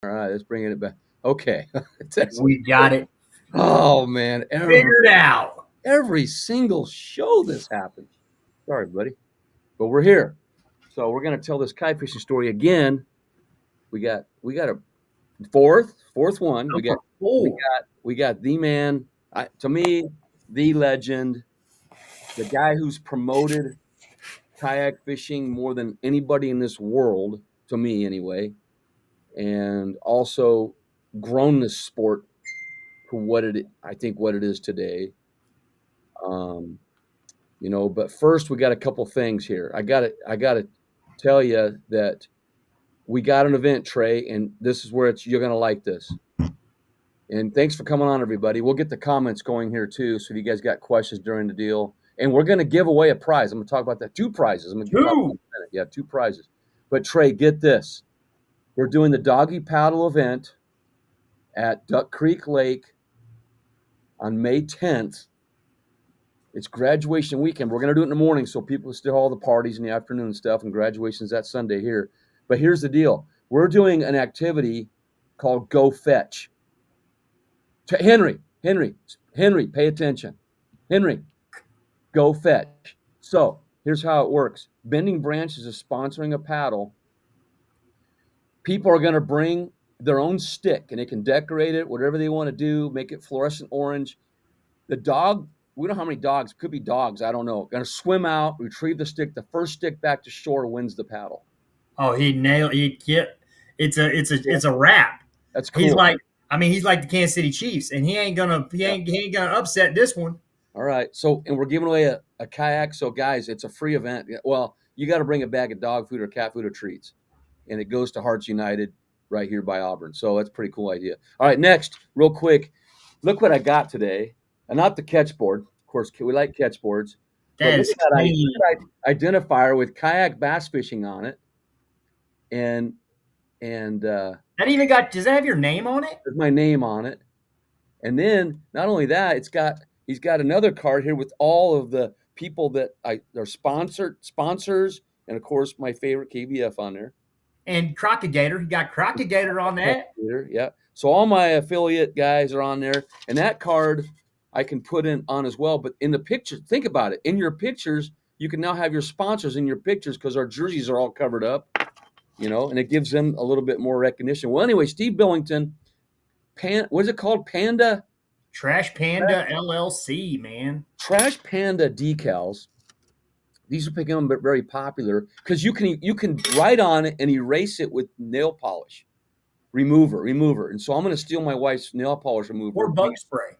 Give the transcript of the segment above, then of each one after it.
All right, let's bring it back. Okay. We got it Oh man, figured out. every single show this happens. Sorry, buddy, but we're here. So we're gonna tell this kite fishing story again. We got a fourth one. We got Number we 4. got we got the man. To me, the legend, the guy who's promoted kayak fishing more than anybody in this world. To me, anyway, and also grown this sport to what it is today. Um, but first we got a couple things here. I got to tell you that we got an event, Trey, and this is where you're going to like this. And thanks for coming on, everybody. We'll get the comments going here too. So if you guys got questions during the deal, and we're going to give away a prize. I'm going to talk about that. 2 prizes. I'm going to talk about 2. in a minute. Yeah, 2 prizes. But Trey, get this. We're doing the doggy paddle event at Duck Creek Lake on May 10th. It's graduation weekend. We're going to do it in the morning so people still all the parties in the afternoon and stuff, and graduation's that Sunday here. But here's the deal. We're doing an activity called Go Fetch. Henry, pay attention. Henry, Go Fetch. So here's how it works. Bending Branches is sponsoring a paddle. People are going to bring their own stick, and they can decorate it, whatever they want to do, make it fluorescent orange. The dog, we don't know how many dogs, could be dogs, I don't know, going to swim out, retrieve the stick. The first stick back to shore wins the paddle. Oh, he nailed it. Yeah. It's a wrap. That's He's cool. like, I mean, he's like the Kansas City Chiefs, and he ain't gonna upset this one. All right. So, and we're giving away a kayak. So, guys, it's a free event. Well, you got to bring a bag of dog food or cat food or treats. And it goes to Hearts United right here by Auburn. So, that's a pretty cool idea. All right. Next, real quick, look what I got today. And not the catch board. Of course, we like catch boards. But That look is at clean. that identifier with kayak bass fishing on it. And Does that have your name on it? there's my name on it. And then not only that, he's got another card here with all of the people that are sponsors, and of course my favorite KBF on there. And Crocagator, he got Crocagator on that. Yeah. So all my affiliate guys are on there, and that card I can put in on as well. But in the pictures, think about it. In your pictures, you can now have your sponsors in your pictures because our jerseys are all covered up, and it gives them a little bit more recognition. Well, anyway, Steve Billington, what is it called? Trash Panda LLC, man. Trash Panda decals. These are becoming very popular because you can write on it and erase it with nail polish remover. And so I'm going to steal my wife's nail polish remover Or bug spray.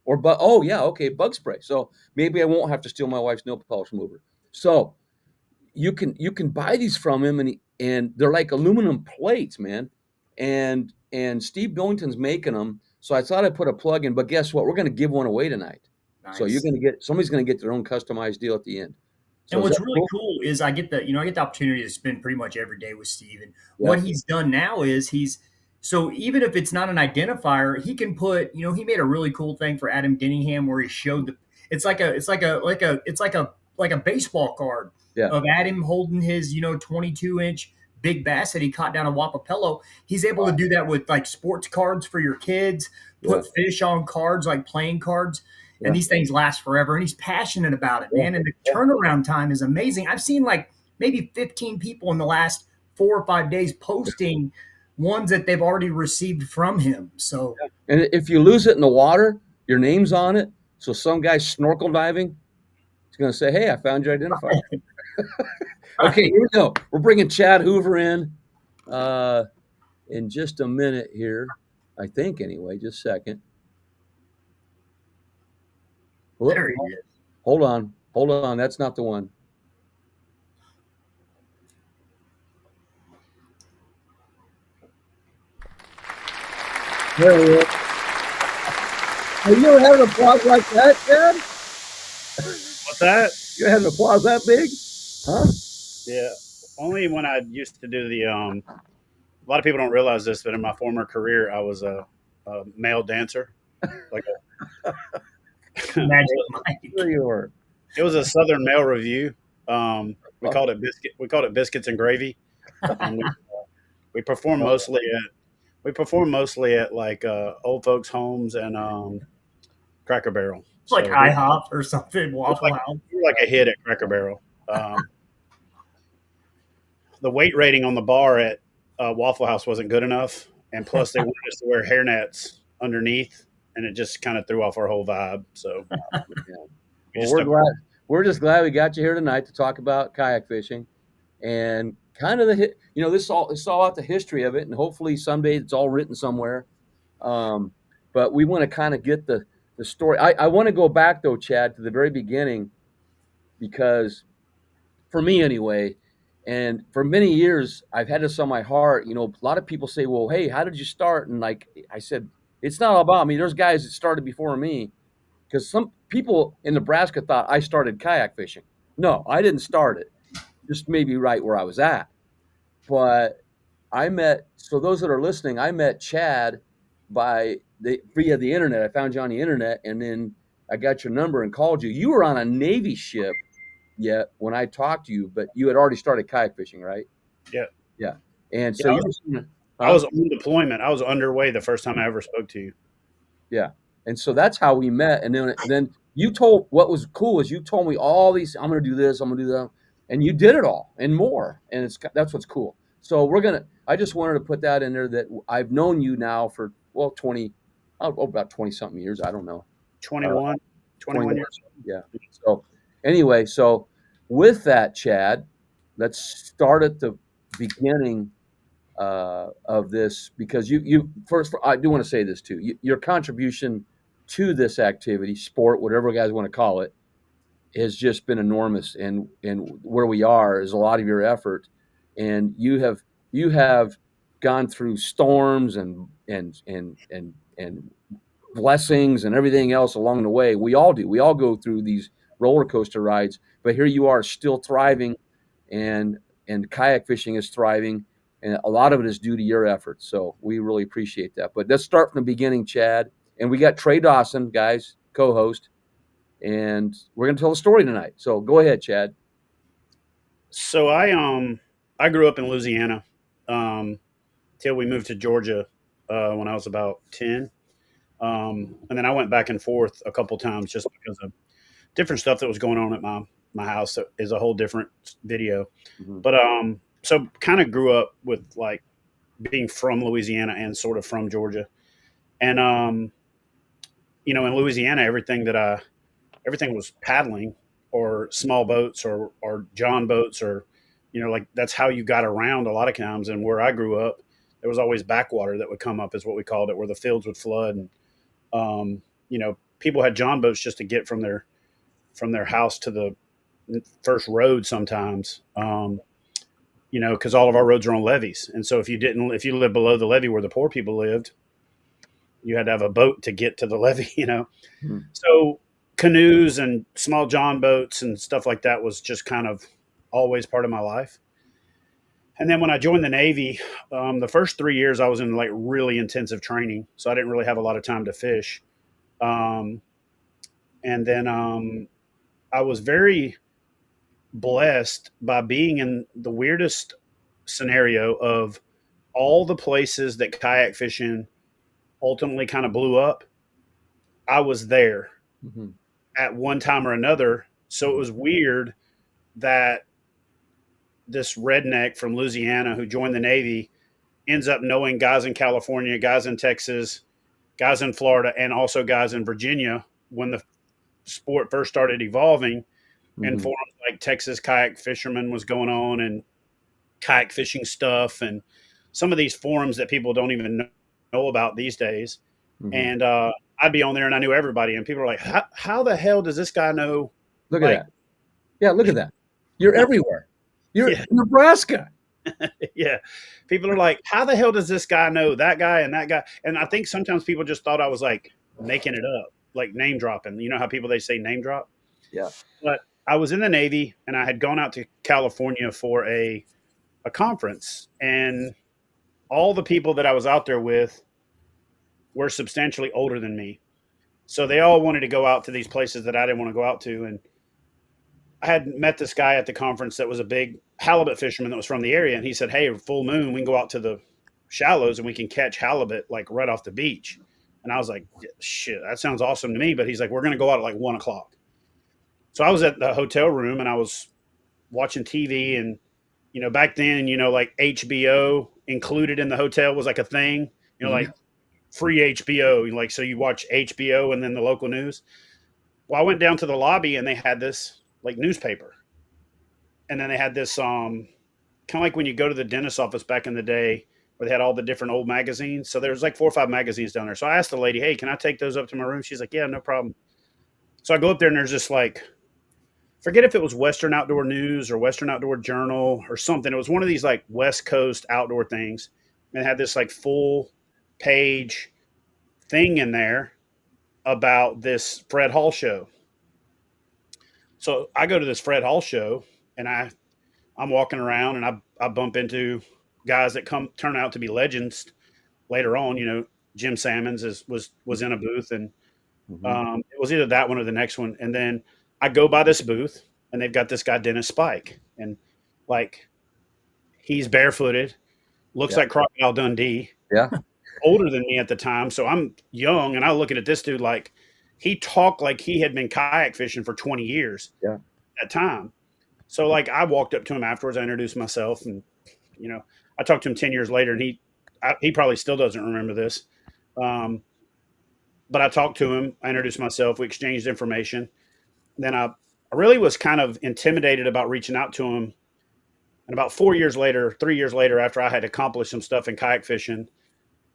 oh yeah, okay, bug spray. So maybe I won't have to steal my wife's nail polish remover. So you can buy these from him, and they're like aluminum plates, man. And Steve Billington's making them. So I thought I'd put a plug in, but guess what? We're going to give one away tonight. Nice. So somebody's going to get their own customized deal at the end. So and what's really cool is I get the opportunity to spend pretty much every day with Steve. And what he's done now is so even if it's not an identifier, he can put, he made a really cool thing for Adam Dinningham where he showed it's like a baseball card of Adam holding his, 22-inch big bass that he caught down a Wapapello. He's able to do that with like sports cards for your kids, put fish on cards, like playing cards. And these things last forever. And he's passionate about it, man. And the turnaround time is amazing. I've seen like maybe 15 people in the last 4 or 5 days posting ones that they've already received from him. So, and if you lose it in the water, your name's on it. So some guy snorkel diving, he's going to say, "Hey, I found your identifier." Okay, here we go. We're bringing Chad Hoover in just a minute here. I think anyway, just a second. There he is. Hold on. That's not the one. There he is. Have you ever had an applause like that, Chad? What's that? You had an applause that big? Huh? Yeah. Only when I used to do the a lot of people don't realize this, but in my former career I was a male dancer. Like Magic Mike. There you were. It was a Southern Male Review. We called it biscuits and gravy. We performed mostly at We perform mostly at like old folks' homes and Cracker Barrel. Like So IHOP or something, we're Waffle like House. we're like a hit at Cracker Barrel. The weight rating on the bar at Waffle House wasn't good enough, and plus they wanted us to wear hairnets underneath, and it just kind of threw off our whole vibe. So Yeah. we Well, just stuck. we're just glad we got you here tonight to talk about kayak fishing and kind of this all out the history of it, and hopefully someday it's all written somewhere. Um, but we want to kind of get the story. I want to go back though, Chad, to the very beginning because for me anyway, and for many years I've had this on my heart. You know, a lot of people say, "Well, hey, how did you start?" And like I said, it's not all about me. There's guys that started before me because some people in Nebraska thought I started kayak fishing. No, I didn't start it. Just maybe right where I was at. But I met so those that are listening, I met Chad via the internet. I found you on the internet, and then I got your number and called you. You were on a Navy ship yet when I talked to you, but you had already started kayak fishing, right? Yeah, Yeah. And yeah. so you were, I huh? was on deployment. I was underway the first time I ever spoke to you. Yeah. And so that's how we met. And then you told what was cool is you told me all these. I'm going to do this. I'm going to do that, and you did it all and more. And that's what's cool. So we're gonna. I just wanted to put that in there that I've known you now for 20, about 20 something years. I don't know, uh, 21, 21 21 years. years. Yeah. So anyway, so with that, Chad, let's start at the beginning of this because you first I do want to say this too. Your contribution to this activity, sport, whatever you guys want to call it, has just been enormous. And where we are is a lot of your effort, and you have gone through storms and blessings and everything else along the way. We all do. We all go through these roller coaster rides, but here you are still thriving, and kayak fishing is thriving, and a lot of it is due to your efforts. So we really appreciate that. But let's start from the beginning, Chad. And we got Trey Dawson, guys, co-host, and we're going to tell a story tonight. So go ahead, Chad. So I grew up in Louisiana till we moved to Georgia when I was about 10. And then I went back and forth a couple times just because of different stuff that was going on at my house. That is a whole different video. Mm-hmm. But so kind of grew up with like being from Louisiana and sort of from Georgia. And in Louisiana, everything was paddling or small boats or John boats or like that's how you got around a lot of times. And where I grew up, there was always backwater that would come up, is what we called it, where the fields would flood, and people had John boats just to get from their house to the first road sometimes. Because all of our roads are on levees, and so if you lived below the levee where the poor people lived, you had to have a boat to get to the levee. Mm-hmm. So canoes and small John boats and stuff like that was just kind of always part of my life. And then when I joined the Navy, the first 3 years I was in like really intensive training, so I didn't really have a lot of time to fish. Um, and then I was very blessed by being in the weirdest scenario of all the places that kayak fishing ultimately kind of blew up. I was there Mm-hmm. at one time or another. So it was weird that this redneck from Louisiana who joined the Navy ends up knowing guys in California, guys in Texas, guys in Florida, and also guys in Virginia when the sport first started evolving. And Mm-hmm. forums like Texas Kayak Fisherman was going on, and kayak fishing stuff, and some of these forums that people don't even know about these days. Mm-hmm. And I'd be on there and I knew everybody, and people are like, how the hell does this guy know? Look at Like, that. Yeah, look at that. You're everywhere. You're yeah, in Nebraska. yeah. People are like, how the hell does this guy know that guy and that guy? And I think sometimes people just thought I was like making it up, like name dropping. You know how people they say name drop? Yeah. But I was in the Navy and I had gone out to California for a conference, and all the people that I was out there with were substantially older than me. So they all wanted to go out to these places that I didn't want to go out to. And I had met this guy at the conference that was a big halibut fisherman that was from the area. And he said, "Hey, full moon, we can go out to the shallows and we can catch halibut like right off the beach. And I was like, shit, that sounds awesome to me. But he's like, we're going to go out at like 1 o'clock. So I was at the hotel room and I was watching TV. And, back then, like HBO included in the hotel was like a thing, Mhm. like free HBO. Like, so you watch HBO and then the local news. Well, I went down to the lobby and they had this like newspaper. And then they had this, kind of like when you go to the dentist's office back in the day where they had all the different old magazines. So there's like 4 or 5 magazines down there. So I asked the lady, hey, can I take those up to my room? She's like, yeah, no problem. So I go up there and there's just like, forget if it was Western Outdoor News or Western Outdoor Journal or something. It was one of these like West Coast outdoor things. And it had this like full page thing in there about this Fred Hall show. So I go to this Fred Hall show and I'm walking around and I bump into guys that come turn out to be legends later on. Jim Sammons was in a booth, and Mhm. it was either that one or the next one. And then I go by this booth, and they've got this guy Dennis Spike, and like he's barefooted, looks Yeah. like Crocodile Dundee, Yeah. older than me at the time. So I'm young, and I'm looking at this dude like he talked like he had been kayak fishing for 20 years Yeah. at that time. So like I walked up to him afterwards, I introduced myself, and you know I talked to him 10 years later, and he probably still doesn't remember this. Um, but I talked to him, I introduced myself, we exchanged information. Then I really was kind of intimidated about reaching out to him. And about 4 years later, 3 years later, after I had accomplished some stuff in kayak fishing,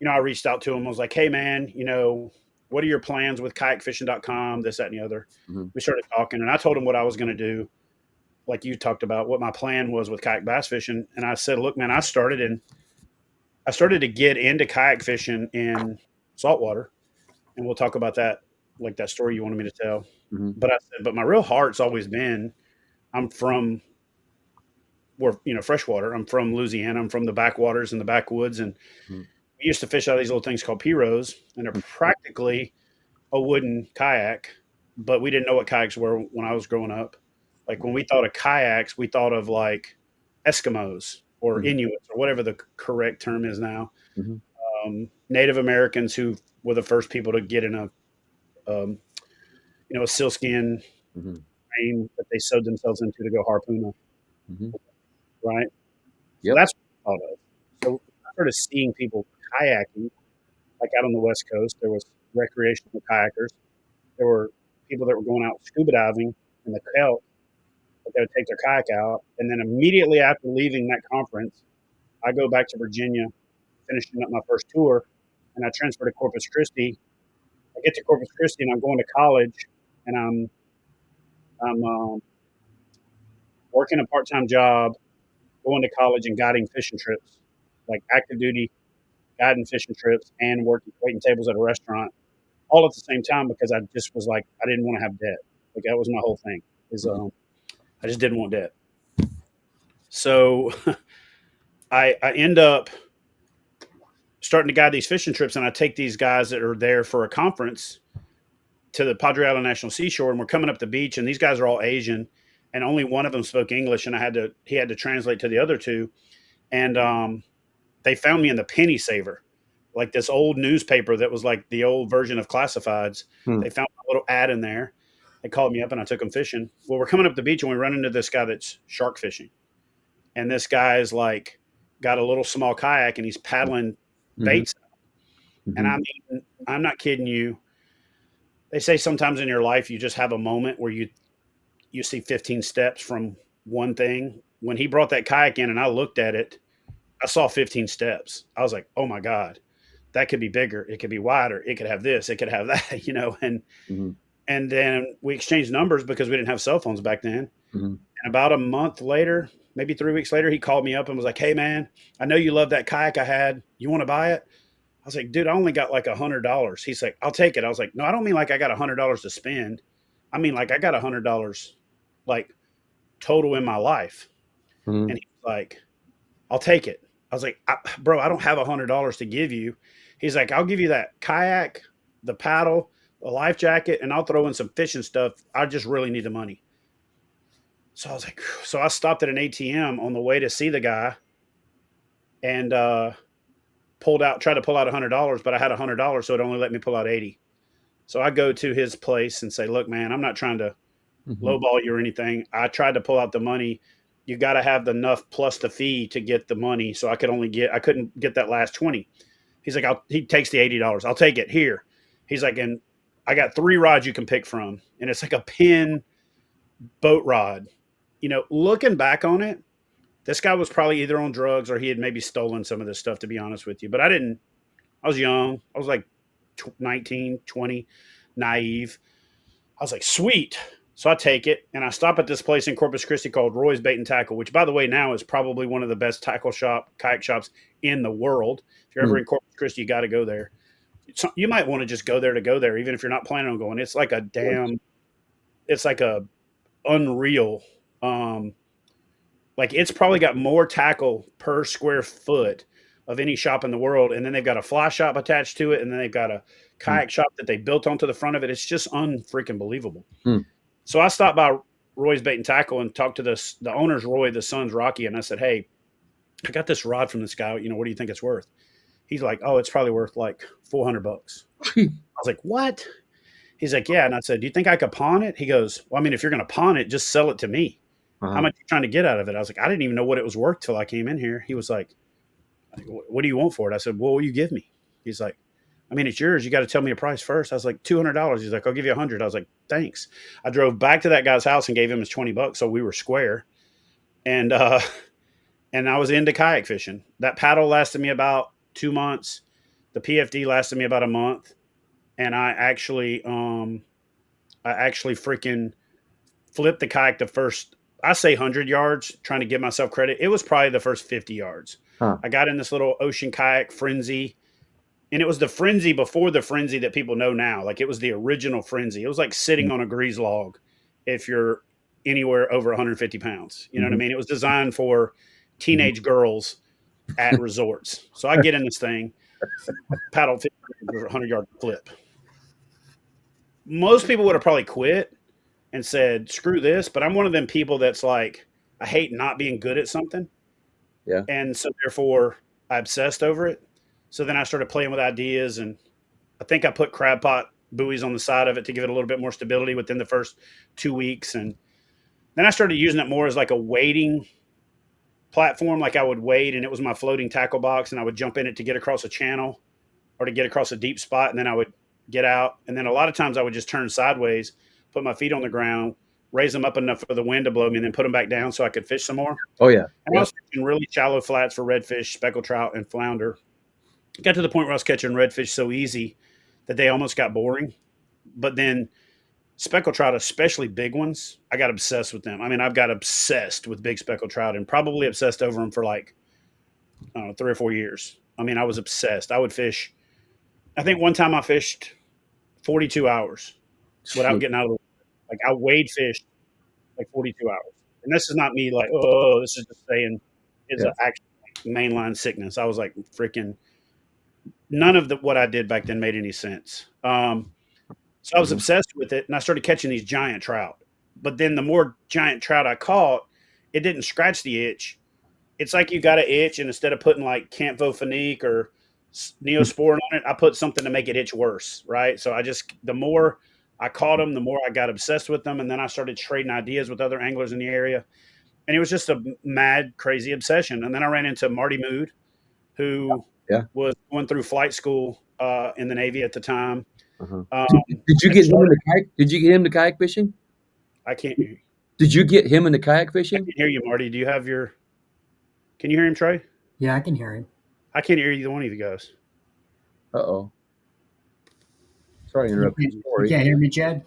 I reached out to him. I was like, hey, man, what are your plans with kayakfishing.com, this, that, and the other? Mhm. We started talking, and I told him what I was going to do, like you talked about, what my plan was with kayak bass fishing. And I said, look, man, I started to get into kayak fishing in saltwater, and we'll talk about that, like that story you wanted me to tell. Mhm. But I said, but my real heart's always been, I'm from where freshwater. I'm from Louisiana. I'm from the backwaters and the backwoods, and Mhm. we used to fish out of these little things called pirogues, and they're practically a wooden kayak. But we didn't know what kayaks were when I was growing up. Like when we thought of kayaks, we thought of like Eskimos or Mhm. Inuits or whatever the correct term is now. Mhm. Native Americans who were the first people to get in um, a sealskin Mhm. frame that they sewed themselves into to go harpoon them, Mhm. right? So Yep. that's what I thought of. So I started seeing people kayaking, like out on the West Coast. There was recreational kayakers. There were people that were going out scuba diving in the Kelp, but they would take their kayak out. And then immediately after leaving that conference, I go back to Virginia, finishing up my first tour, and I transfer to Corpus Christi. I get to Corpus Christi, and I'm going to college, and I'm working a part time job, going to college, and guiding fishing trips, like active duty guiding fishing trips and working waiting tables at a restaurant all at the same time because I just was like I didn't want to have debt. Like that was my whole thing. Is Mhm. I just didn't want debt. So I end up starting to guide these fishing trips, and I take these guys that are there for a conference to the Padre Island National Seashore, and we're coming up the beach, and these guys are all Asian, and only one of them spoke English, and he had to translate to the other two, and they found me in the Penny Saver, like this old newspaper that was like the old version of classifieds. They Mhm. found a little ad in there. They called me up and I took them fishing. Well, we're coming up the beach and we run into this guy that's shark fishing. And this guy is like got a little small kayak and he's paddling Mhm. baits. And I Mhm. mean, I'm not kidding you. They say sometimes in your life you just have a moment where you see 15 steps from one thing. When he brought that kayak in and I looked at it, I saw 15 steps. I was like, "Oh my god, that could be bigger. It could be wider. It could have this. It could have that." Mhm. And then we exchanged numbers because we didn't have cell phones back then. Mhm. And about a month later, maybe 3 weeks later, he called me up and was like, "Hey man, I know you love that kayak I had. You want to buy it?" I was like, "Dude, I only got like $100." He's like, "I'll take it." I was like, "No, I don't mean like I got $100 to spend. I mean like I got $100 like total in my life." Mhm. And he was like, "I'll take it." I was like, "Bro, I don't have $100 to give you." He's like, "I'll give you that kayak, the paddle, the life jacket, and I'll throw in some fishing stuff. I just really need the money." So I was like, so I stopped at an ATM on the way to see the guy, and tried to pull out $100, but I had $100, so it only let me pull out 80. So I go to his place and say, "Look, man, I'm not trying to lowball you or anything. I tried to pull out the money. You got to have enough plus the fee to get the money. So I couldn't get that last 20." He's like, he takes the $80. I'll take it here. He's like, and I got 3 rods you can pick from, and it's like a pin boat rod. Looking back on it, this guy was probably either on drugs or he had maybe stolen some of this stuff, to be honest with you. But I was young. I was like 19, 20, naive. I was like, sweet. So I take it and I stop at this place in Corpus Christi called Roy's Bait and Tackle, which, by the way, now is probably one of the best kayak shops in the world. If you're ever in Corpus Christi, you got to go there. You might want to just go there to go there, even if you're not planning on going. It's like a unreal. Like it's probably got more tackle per square foot of any shop in the world. And then they've got a fly shop attached to it. And then they've got a kayak shop that they built onto the front of it. It's just unfreaking believable. So I stopped by Roy's Bait and Tackle and talked to the owner's Roy, the son's Rocky. And I said, "Hey, I got this rod from this guy. What do you think it's worth?" He's like, "Oh, it's probably worth like $400. I was like, "What?" He's like, "Yeah." And I said, "Do you think I could pawn it?" He goes, "Well, I mean, if you're going to pawn it, just sell it to me. How much are you trying to get out of it?" I was like, "I didn't even know what it was worth till I came in here." He was like, "What do you want for it?" I said, "What will you give me?" He's like, "I mean, it's yours. You got to tell me a price first." I was like, $200. He's like, "I'll give you 100." I was like, "Thanks." I drove back to that guy's house and gave him his $20. So we were square. And, and I was into kayak fishing. That paddle lasted me about 2 months. The PFD lasted me about a month. And I actually freaking flipped the kayak the first, I say 100 yards, trying to give myself credit. It was probably the first 50 yards. I got in this little ocean kayak Frenzy, and it was the Frenzy before the Frenzy that people know now. Like it was the original Frenzy. It was like sitting on a grease log if you're anywhere over 150 pounds. You know what I mean? It was designed for teenage girls at resorts. So I get in this thing, paddle 100-yard flip. Most people would have probably quit and said, "Screw this." But I'm one of them people that's like, I hate not being good at something. Yeah. And so therefore I obsessed over it. So then I started playing with ideas, and I think I put crab pot buoys on the side of it to give it a little bit more stability within the first 2 weeks. And then I started using it more as like a wading platform. Like I would wade and it was my floating tackle box, and I would jump in it to get across a channel or to get across a deep spot. And then I would get out. And then a lot of times I would just turn sideways, put my feet on the ground, raise them up enough for the wind to blow me, and then put them back down so I could fish some more. Oh yeah. And I was fishing really shallow flats for redfish, speckled trout, and flounder. It got to the point where I was catching redfish so easy that they almost got boring. But then speckled trout, especially big ones, I got obsessed with them. I mean, I've got obsessed with big speckled trout and probably obsessed over them for like, I don't know, 3 or 4 years. I mean, I was obsessed. I would fish. I think one time I fished 42 hours without getting out of the water. Like I wade fished like 42 hours. And this is not me like, oh, this is just saying it's an actual mainline sickness. I was like freaking, none of what I did back then made any sense. So I was obsessed with it, and I started catching these giant trout. But then the more giant trout I caught, it didn't scratch the itch. It's like you got an itch, and instead of putting like Campho-Phenique or Neosporin on it, I put something to make it itch worse, right? So the more I caught them, the more I got obsessed with them, and then I started trading ideas with other anglers in the area, and it was just a mad, crazy obsession. And then I ran into Marty Mood, who was going through flight school in the Navy at the time. Did you get him into kayak? Did you get him to kayak fishing? I can't hear you. Did you get him into kayak fishing? I can hear you, Marty. Do you have your? Can you hear him, Trey? Yeah, I can hear him. I can't hear either one of you guys. Uh-oh. Sorry to interrupt your story. You can't hear me, Chad?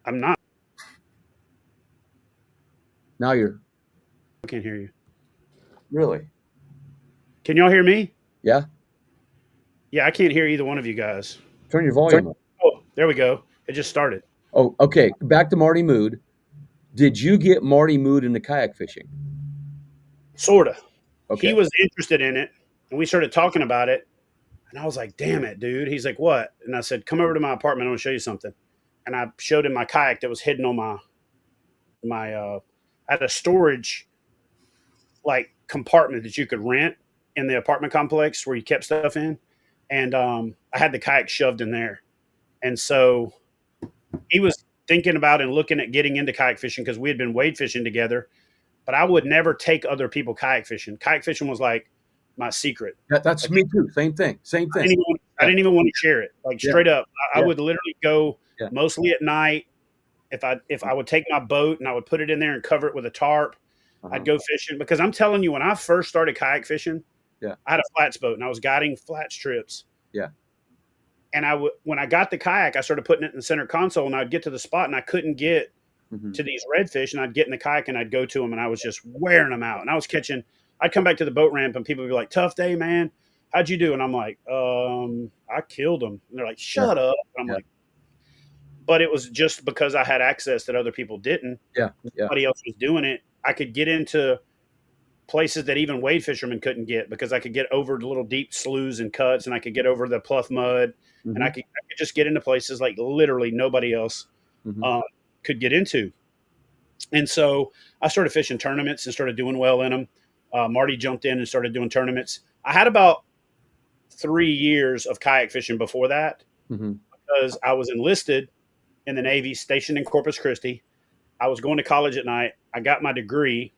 I'm not. Now you're. I can't hear you. Really? Can y'all hear me? Yeah. Yeah, I can't hear either one of you guys. Turn your volume up. Oh, there we go. It just started. Oh, okay. Back to Marty Mood. Did you get Marty Mood into kayak fishing? Sorta. Okay. He was interested in it, and we started talking about it. And I was like, "Damn it, dude!" He's like, "What?" And I said, "Come over to my apartment. I want to show you something." And I showed him my kayak that was hidden on my I had a storage like compartment that you could rent in the apartment complex where you kept stuff in, and I had the kayak shoved in there, and so he was thinking about and looking at getting into kayak fishing because we had been wade fishing together, but I would never take other people kayak fishing. Kayak fishing was like my secret. That's Like, me too. Same thing. Same I thing. didn't even, I Yeah. didn't even want to share it. Like Yeah. straight up, I Yeah. would literally go Yeah. mostly at night. If I would take my boat and I would put it in there and cover it with a tarp, I'd go fishing because I'm telling you, when I first started kayak fishing, Yeah. I had a flats boat and I was guiding flats trips. Yeah. And when I got the kayak, I started putting it in the center console, and I'd get to the spot and I couldn't get to these redfish, and I'd get in the kayak and I'd go to them, and I was just wearing them out. And I was catching. I'd come back to the boat ramp, and people would be like, "Tough day, man. How'd you do?" And I'm like, I killed them." And they're like, "Shut up." And I'm like, but it was just because I had access that other people didn't. Yeah. Yeah. Nobody else was doing it. I could get into places that even wade fishermen couldn't get because I could get over the little deep sloughs and cuts, and I could get over the pluff mud, and I could just get into places like literally nobody else could get into. And so I started fishing tournaments and started doing well in them. Marty jumped in and started doing tournaments. I had about 3 years of kayak fishing before that because I was enlisted in the Navy, stationed in Corpus Christi. I was going to college at night. I got my degree.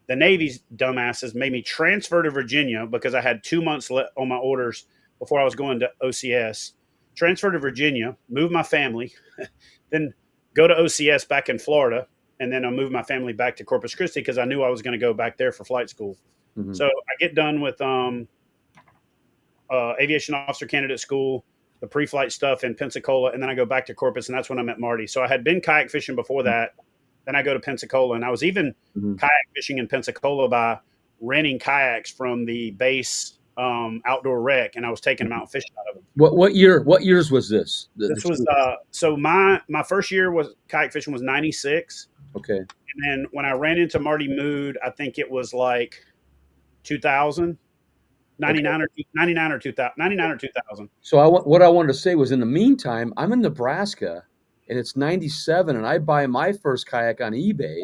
The Navy's dumbasses made me transfer to Virginia because I had 2 months left on my orders before I was going to OCS. Transfer to Virginia, move my family, then go to OCS back in Florida, and then I moved my family back to Corpus Christi because I knew I was going to go back there for flight school. So I get done with aviation officer candidate school, the pre-flight stuff in Pensacola, and then I go back to Corpus, and that's when I met Marty. So I had been kayak fishing before that. Then I go to Pensacola, and I was even kayak fishing in Pensacola by renting kayaks from the base outdoor rec, and I was taking them out and fishing out of them. What year? What years was this? This was so my first year was kayak fishing was 96. Okay. And then when I ran into Marty Mood, I think it was like 2000, 99 or 99 or 2000, 99 or 2000. So what I wanted to say was, in the meantime, I'm in Nebraska, and it's 97, and I buy my first kayak on eBay,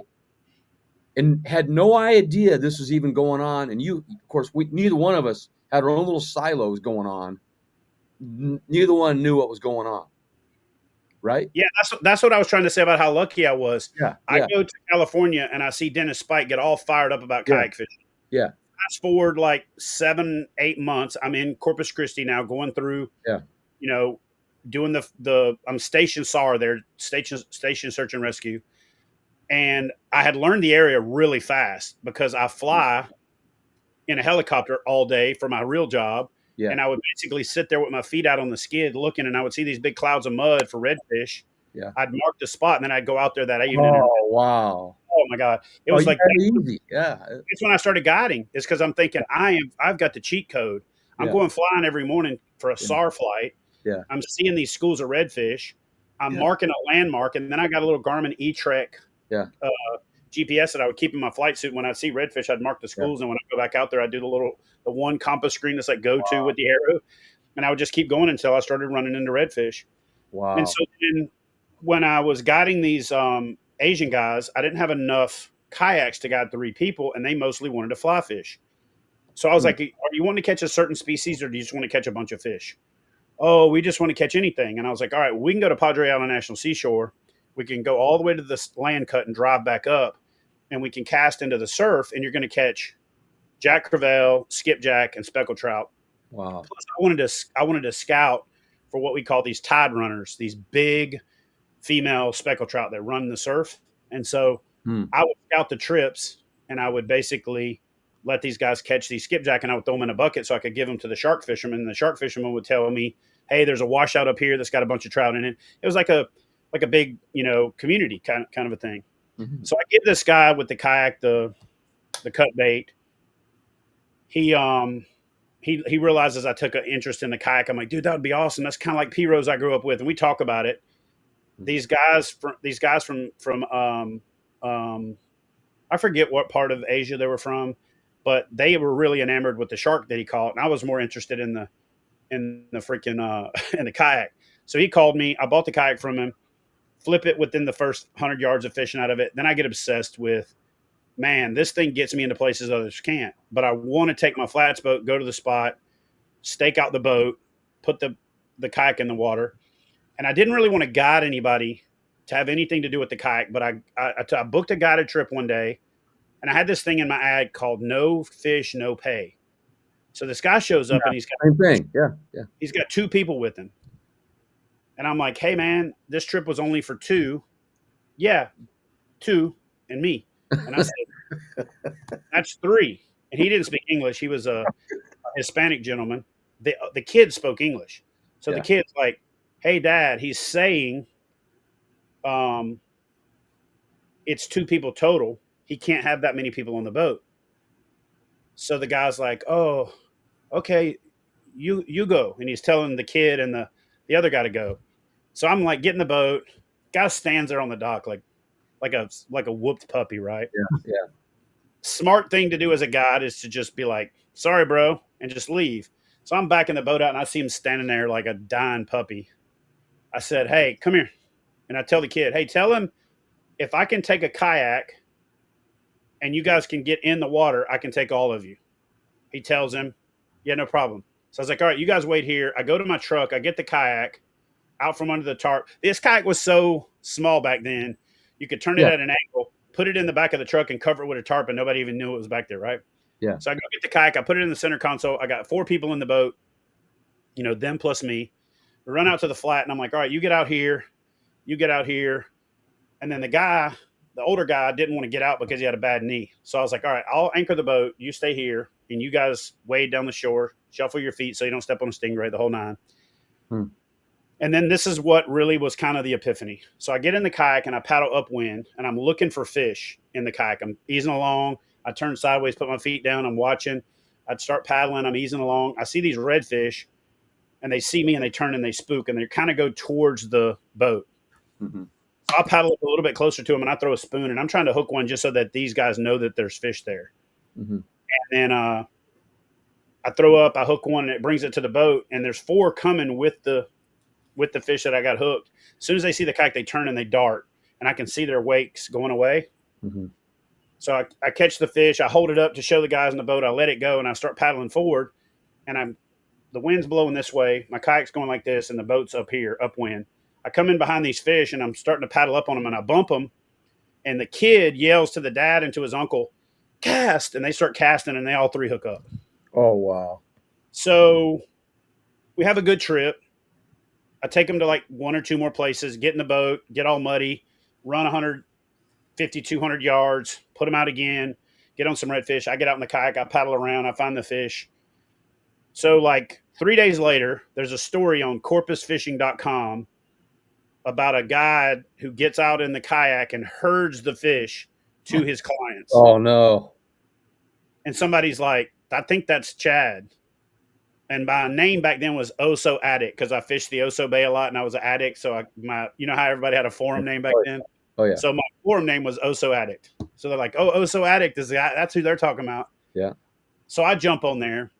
and had no idea this was even going on. And you, of course, neither one of us had our own little silos going on. Neither one knew what was going on. Right? Yeah, that's what I was trying to say about how lucky I was. Yeah. I go to California and I see Dennis Spike get all fired up about kayak fishing. Yeah. Fast forward like 7-8 months, I'm in Corpus Christi now, going through, doing I'm station SAR there, station search and rescue, and I had learned the area really fast because I fly in a helicopter all day for my real job. Yeah. And I would basically sit there with my feet out on the skid looking, and I would see these big clouds of mud for redfish. Yeah. I'd mark the spot, and then I'd go out there that evening. Oh, wow. Oh, my God. It was like easy. Yeah. It's when I started guiding. It's because I'm thinking I've got the cheat code. I'm going flying every morning for a SAR flight. Yeah. I'm seeing these schools of redfish. I'm marking a landmark, and then I got a little Garmin E-Trek GPS that I would keep in my flight suit. When I see redfish, I'd mark the schools, and when I go back out there, I'd do the one compass screen that's like go to with the arrow, and I would just keep going until I started running into redfish. Wow! And so then, when I was guiding these Asian guys, I didn't have enough kayaks to guide 3 people, and they mostly wanted to fly fish. So I was like, "Are you wanting to catch a certain species, or do you just want to catch a bunch of fish?" "Oh, we just want to catch anything." And I was like, "All right, we can go to Padre Island National Seashore. We can go all the way to this land cut and drive back up, and we can cast into the surf, and you're going to catch jack crevalle, skipjack, and speckled trout." Wow! Plus, I wanted to scout for what we call these tide runners, these big female speckled trout that run the surf. And so I would scout the trips, and I would basically let these guys catch these skipjack, and I would throw them in a bucket so I could give them to the shark fisherman. And the shark fisherman would tell me, "Hey, there's a washout up here that's got a bunch of trout in it." It was like a big, community kind of a thing. Mm-hmm. So I give this guy with the kayak the cut bait. He realizes I took an interest in the kayak. I'm like, "Dude, that would be awesome. That's kind of like P-Rose I grew up with." And we talk about it. These guys from I forget what part of Asia they were from, but they were really enamored with the shark that he caught, and I was more interested in the freaking in the kayak. So he called me. I bought the kayak from him. Flip it within the first 100 yards of fishing out of it. Then I get obsessed with man, this thing gets me into places others can't. But I want to take my flats boat, go to the spot, stake out the boat, put the kayak in the water. And I didn't really want to guide anybody to have anything to do with the kayak, but I booked a guided trip one day, and I had this thing in my ad called "No Fish, No Pay." So this guy shows up, and Same thing. Yeah. Yeah. he's got two people with him, and I'm like, "Hey man, this trip was only for two." Yeah, two and me. And I said, "That's three." And he didn't speak English. He was a Hispanic gentleman. The kid spoke English, so the Yeah. kid's like, "Hey dad," he's saying, um, "It's two people total. He can't have that many people on the boat." So the guy's like, "Oh, okay, you go," and he's telling the kid and the other guy to go. So I'm like, getting the boat. Guy stands there on the dock like a whooped puppy, right? Yeah. Yeah. Smart thing to do as a guide is to just be like, "Sorry, bro," and just leave. So I'm backing the boat out, and I see him standing there like a dying puppy. I said, "Hey, come here," and I tell the kid, "Hey, tell him if I can take a kayak and you guys can get in the water, I can take all of you." He tells him, "Yeah, no problem." So I was like, "All right, you guys wait here." I go to my truck, I get the kayak out from under the tarp. This kayak was so small back then, you could turn it Yeah. at an angle, put it in the back of the truck, and cover it with a tarp, and nobody even knew it was back there, right? Yeah. So I go get the kayak, I put it in the center console. I got four people in the boat, them plus me. We run out to the flat, and I'm like, "All right, you get out here, you get out here." And then the older guy, didn't want to get out because he had a bad knee. So I was like, "All right, I'll anchor the boat. You stay here, and you guys wade down the shore, shuffle your feet so you don't step on a stingray, the whole nine." Hmm. And then this is what really was kind of the epiphany. So I get in the kayak and I paddle upwind, and I'm looking for fish in the kayak. I'm easing along. I turn sideways, put my feet down. I'm watching. I'd start paddling. I'm easing along. I see these redfish, and they see me and they turn and they spook, and they kind of go towards the boat. Mm-hmm. So I paddle up a little bit closer to them, and I throw a spoon, and I'm trying to hook one just so that these guys know that there's fish there. Mm-hmm. And I throw up, I hook one, and it brings it to the boat, and there's four coming with the fish that I got hooked. As soon as they see the kayak, they turn and they dart, and I can see their wakes going away. Mm-hmm. So I catch the fish, I hold it up to show the guys in the boat, I let it go, and I start paddling forward, and the wind's blowing this way, my kayak's going like this, and the boat's up here, upwind. I come in behind these fish, and I'm starting to paddle up on them, and I bump them, and the kid yells to the dad and to his uncle, "Cast!" And they start casting, and they all three hook up. Oh, wow. So we have a good trip. I take them to like one or two more places, get in the boat, get all muddy, run 150, 200 yards, put them out again, get on some redfish. I get out in the kayak, I paddle around, I find the fish. So, like 3 days later, there's a story on corpusfishing.com about a guy who gets out in the kayak and herds the fish to his clients. Oh, no. And somebody's like, "I think that's Chad." And my name back then was Oso Addict because I fished the Oso Bay a lot and I was an addict. So you know how everybody had a forum name back then? Oh, yeah. So my forum name was Oso Addict. So they're like, "Oh, Oso Addict is the guy. That's who they're talking about." Yeah. So I jump on there.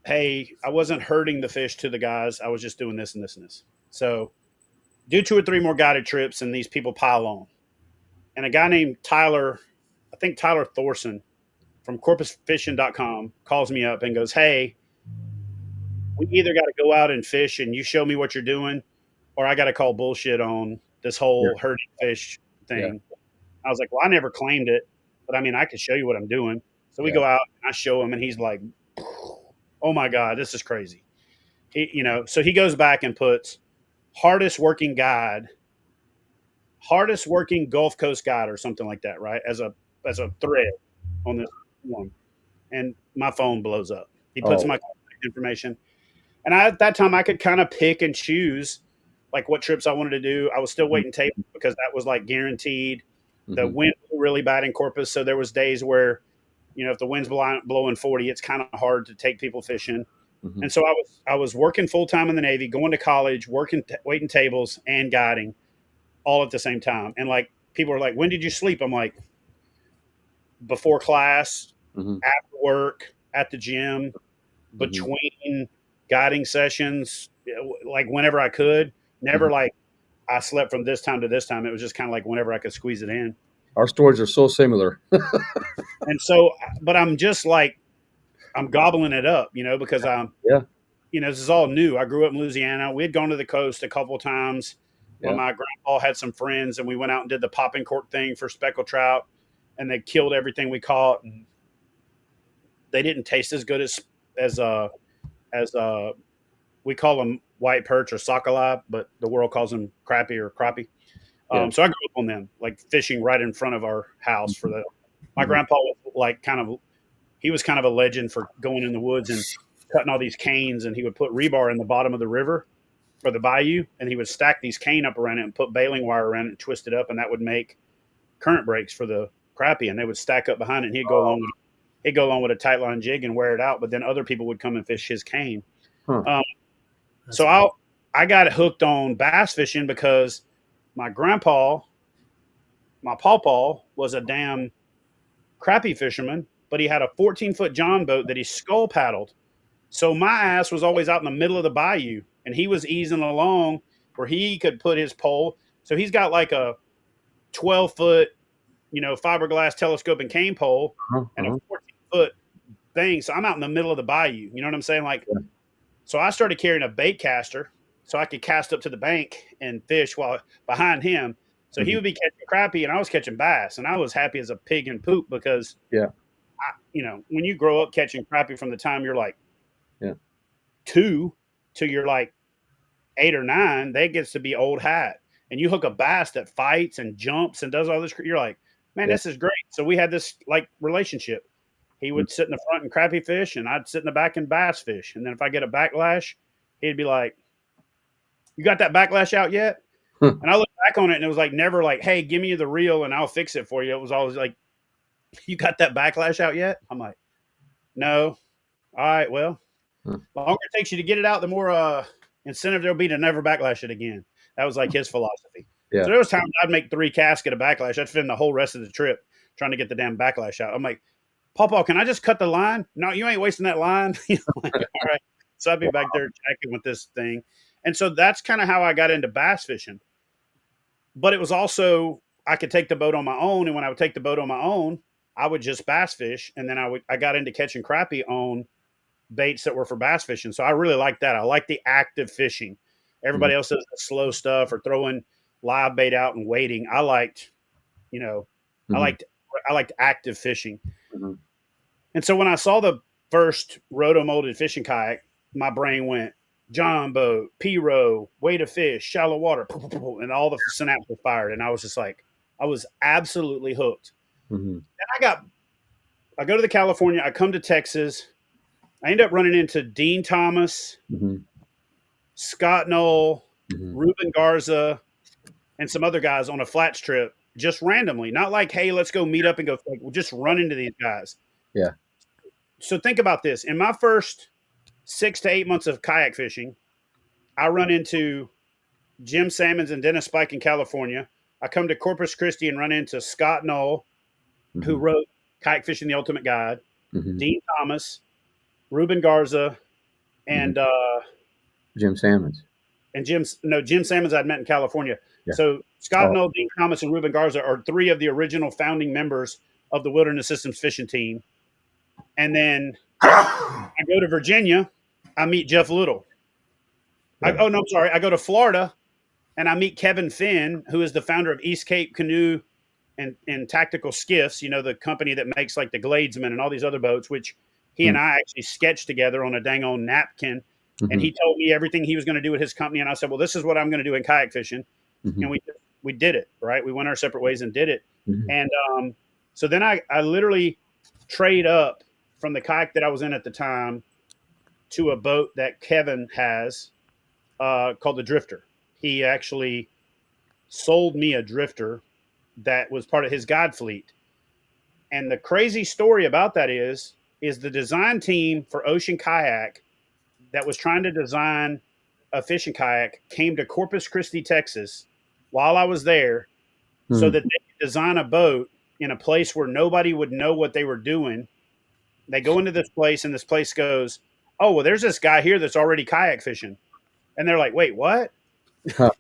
Hey, I wasn't hurting the fish to the guys. I was just doing this and this and this. So do 2 or 3 more guided trips and these people pile on. And a guy named Tyler, I think Tyler Thorson from corpusfishing.com calls me up and goes, "Hey, we either got to go out and fish and you show me what you're doing, or I got to call bullshit on this whole Yeah. herding fish thing." Yeah. I was like, "Well, I never claimed it, but I mean, I could show you what I'm doing." So we Yeah. go out and I show him, and he's like, "Oh my God, this is crazy." So he goes back and puts hardest working guide, hardest working Gulf Coast guide or something like that, right? As a thread on this one. And my phone blows up. He puts Oh, my contact information. And at that time, I could kind of pick and choose like what trips I wanted to do. I was still waiting tables because that was like guaranteed. The mm-hmm. wind was really bad in Corpus, so there was days where, if the wind's blowing 40, it's kind of hard to take people fishing. Mm-hmm. And so I was working full time in the Navy, going to college, working waiting tables and guiding all at the same time. And like people are like, "When did you sleep?" I'm like, before class, Mm-hmm. after work, at the gym, between guiding sessions, like whenever I could. Never Mm-hmm. like I slept from this time to this time. It was just kind of like whenever I could squeeze it in. Our stories are so similar. And so, but I'm just like, I'm gobbling it up, because Yeah, this is all new. I grew up in Louisiana. We had gone to the coast a couple of times when yeah, my grandpa had some friends, and we went out and did the popping cork thing for speckled trout, and they killed everything we caught. And they didn't taste as good as we call them white perch or sockeye, but the world calls them crappie or crappie. yeah. So I grew up on them, like fishing right in front of our house for the. My Mhm. grandpa was like he was kind of a legend for going in the woods and cutting all these canes, and he would put rebar in the bottom of the river or the bayou, and he would stack these cane up around it and put baling wire around it and twist it up, and that would make current breaks for the crappie, and they would stack up behind it, and he'd go along with a tight line jig and wear it out, but then other people would come and fish his cane. Huh. Um, That's so cool. I got hooked on bass fishing because my grandpa, my pawpaw, was a damn crappie fisherman, but he had a 14-foot John boat that he scull paddled. So my ass was always out in the middle of the bayou, and he was easing along where he could put his pole. So he's got like a 12-foot, fiberglass telescoping cane pole Uh-huh. and a Uh-huh. 14-foot thing. So I'm out in the middle of the bayou. You know what I'm saying? Like, Yeah. so I started carrying a bait caster so I could cast up to the bank and fish while behind him. So he Mhm. would be catching crappie and I was catching bass, and I was happy as a pig in poop because Yeah, when you grow up catching crappie from the time you're like yeah, 2 to you're like 8 or 9, that gets to be old hat. And you hook a bass that fights and jumps and does all this. You're like, man, yeah. this is great. So we had this like relationship. He Mhm. would sit in the front and crappie fish, and I'd sit in the back and bass fish. And then if I get a backlash, he'd be like, "You got that backlash out yet?" Huh. And I look back on it, and it was like never like, "Hey, give me the reel and I'll fix it for you." It was always like, "You got that backlash out yet?" I'm like, "No." All right, well, Huh. the longer it takes you to get it out, the more incentive there'll be to never backlash it again. That was like his philosophy. Yeah. So there was times I'd make 3 casts at a backlash. I'd spend the whole rest of the trip trying to get the damn backlash out. I'm like, Pawpaw, can I just cut the line? No, you ain't wasting that line. Like, all right. So I'd be back there checking with this thing. And so that's kind of how I got into bass fishing. But it was also I could take the boat on my own, and when I would take the boat on my own, I would just bass fish, and then I got into catching crappie on baits that were for bass fishing. So I really like that. I like the active fishing. Mhm. Everybody else does the slow stuff or throwing live bait out and waiting. I liked, you know, I Mhm. liked I liked active fishing. Mhm. And so when I saw the first roto molded fishing kayak, my brain went John boat, P-row, way to fish, shallow water, and all the synapses fired. And I was just like, I was absolutely hooked. Mhm. And I go to the California, I come to Texas, I end up running into Dean Thomas, Mhm. Scott Knoll, Mhm. Ruben Garza, and some other guys on a flats trip just randomly. Not like, hey, let's go meet up and go. Like, we'll just run into these guys. Yeah. So think about this. In my first 6 to 8 months of kayak fishing, I run into Jim Salmons and Dennis Spike in California. I come to Corpus Christi and run into Scott Knoll, who Mhm. wrote Kayak Fishing: The Ultimate Guide, Mhm. Dean Thomas, Ruben Garza, Mhm. and Jim Salmons. Jim Salmons I'd met in California. Yeah. So Scott Oh. Knoll, Dean Thomas, and Ruben Garza are 3 of the original founding members of the Wilderness Systems fishing team. And then I go to Virginia, I meet Jeff Little. Yeah. Oh no, I'm sorry. I go to Florida and I meet Kevin Finn, who is the founder of East Cape Canoe and Tactical Skiffs, the company that makes like the Gladesman and all these other boats, which he and Mm. I actually sketched together on a dang on napkin. And Mhm. he told me everything he was going to do with his company. And I said, well, this is what I'm going to do in kayak fishing. And Mhm. we did it, right? We went our separate ways and did it. Mhm. And so then I literally trade up from the kayak that I was in at the time to a boat that Kevin has called the Drifter. He actually sold me a Drifter that was part of his guide fleet. And the crazy story about that is the design team for Ocean Kayak that was trying to design a fishing kayak came to Corpus Christi, Texas, while I was there, so Mm. that they could design a boat in a place where nobody would know what they were doing. They go into this place, and this place goes, "Oh, well, there's this guy here that's already kayak fishing," and they're like, "Wait, what?" Huh.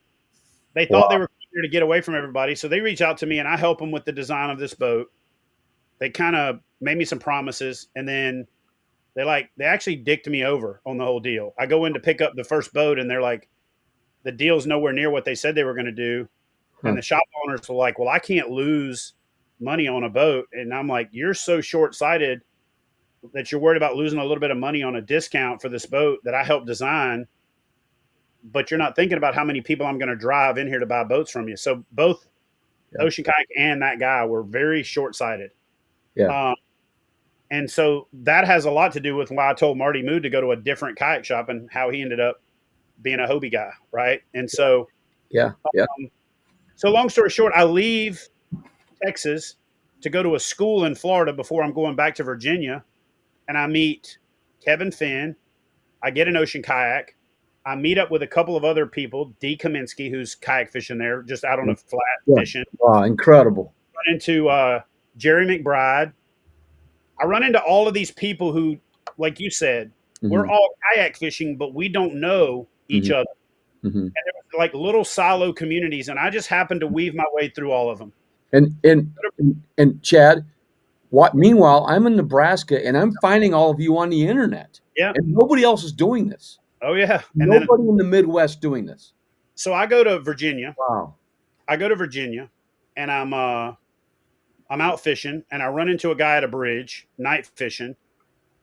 They thought they Wow. were there to get away from everybody. So they reach out to me, and I help them with the design of this boat. They kind of made me some promises, and then they actually dicked me over on the whole deal. I go in to pick up the first boat, and they're like, the deal's nowhere near what they said they were going to do. And Huh. the shop owners were like, well, I can't lose money on a boat. And I'm like, you're so short sighted that you're worried about losing a little bit of money on a discount for this boat that I helped design, but you're not thinking about how many people I'm going to drive in here to buy boats from you. So both Yeah. Ocean Kayak and that guy were very short sighted. Yeah. And so that has a lot to do with why I told Marty Mood to go to a different kayak shop and how he ended up being a Hobie guy, right? And so, Yeah. Yeah. so long story short, I leave Texas to go to a school in Florida before I'm going back to Virginia, and I meet Kevin Finn. I get an Ocean Kayak. I meet up with a couple of other people, D. Kaminsky, who's kayak fishing there, just out on a flat Yeah. fishing. Wow, incredible. Run into Jerry McBride. I run into all of these people who, like you said, we're all kayak fishing, but we don't know each other. Mm-hmm. And there was like little silo communities, and I just happened to weave my way through all of them. And Chad, meanwhile, I'm in Nebraska and I'm finding all of you on the internet. Yeah. And nobody else is doing this. Oh yeah. And nobody in the Midwest doing this. So I go to Virginia. Wow. I go to Virginia, and I'm out fishing, and I run into a guy at a bridge, night fishing.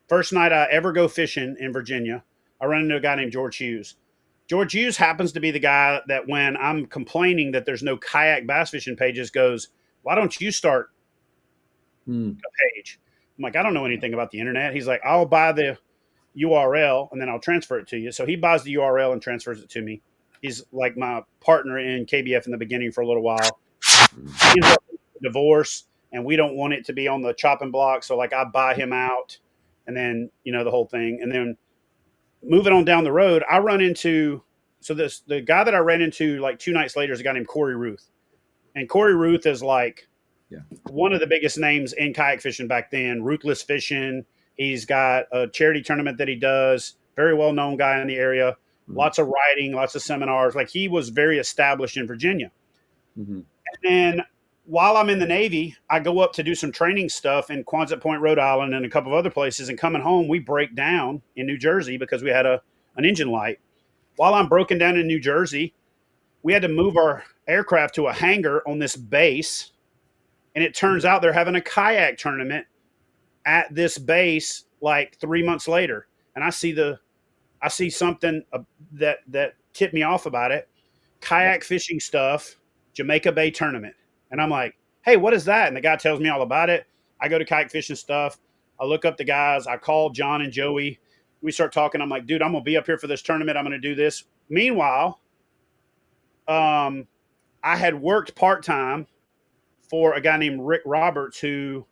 First night I ever go fishing in Virginia, I run into a guy named George Hughes. George Hughes happens to be the guy that when I'm complaining that there's no kayak bass fishing pages goes, why don't you start a page? I'm like, I don't know anything about the internet. He's like, I'll buy the URL and then I'll transfer it to you. So he buys the URL and transfers it to me. He's like my partner in KBF in the beginning for a little while. He's a divorce, and we don't want it to be on the chopping block. So like I buy him out, and then the whole thing. And then moving on down the road, I run into the guy that I ran into like 2 nights later is a guy named Corey Ruth. And Corey Ruth is like one of the biggest names in kayak fishing back then, Ruthless Fishing. He's got a charity tournament that he does, very well-known guy in the area, lots of writing, lots of seminars. Like he was very established in Virginia. And then while I'm in the Navy, I go up to do some training stuff in Quonset Point, Rhode Island, and a couple of other places. And coming home, we break down in New Jersey because we had an engine light. While I'm broken down in New Jersey, we had to move our aircraft to a hangar on this base. And it turns out they're having a kayak tournament at this base like 3 months later. And I see something that tipped me off about it. Kayak fishing stuff, Jamaica Bay tournament. And I'm like, hey, what is that? And the guy tells me all about it. I go to kayak fishing stuff. I look up the guys. I call John and Joey. We start talking. I'm like, dude, I'm going to be up here for this tournament. I'm going to do this. Meanwhile, I had worked part-time for a guy named Rick Roberts who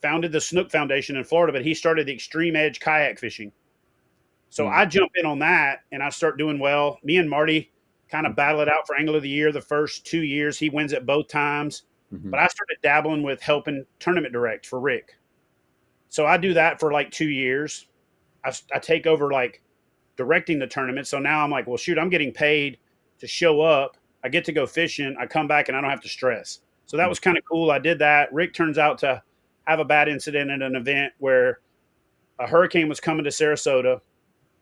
founded the Snook Foundation in Florida, but he started the Extreme Edge kayak fishing. So I jump in on that, and I start doing well. Me and Marty kind of battle it out for Angler of the Year the first 2 years. He wins it both times. But I started dabbling with helping tournament direct for Rick. So I do that for like 2 years. I take over like directing the tournament. So now I'm like, well, shoot, I'm getting paid to show up. I get to go fishing. I come back and I don't have to stress. So that was kind of cool. I did that. Rick turns out to have a bad incident at an event where a hurricane was coming to Sarasota.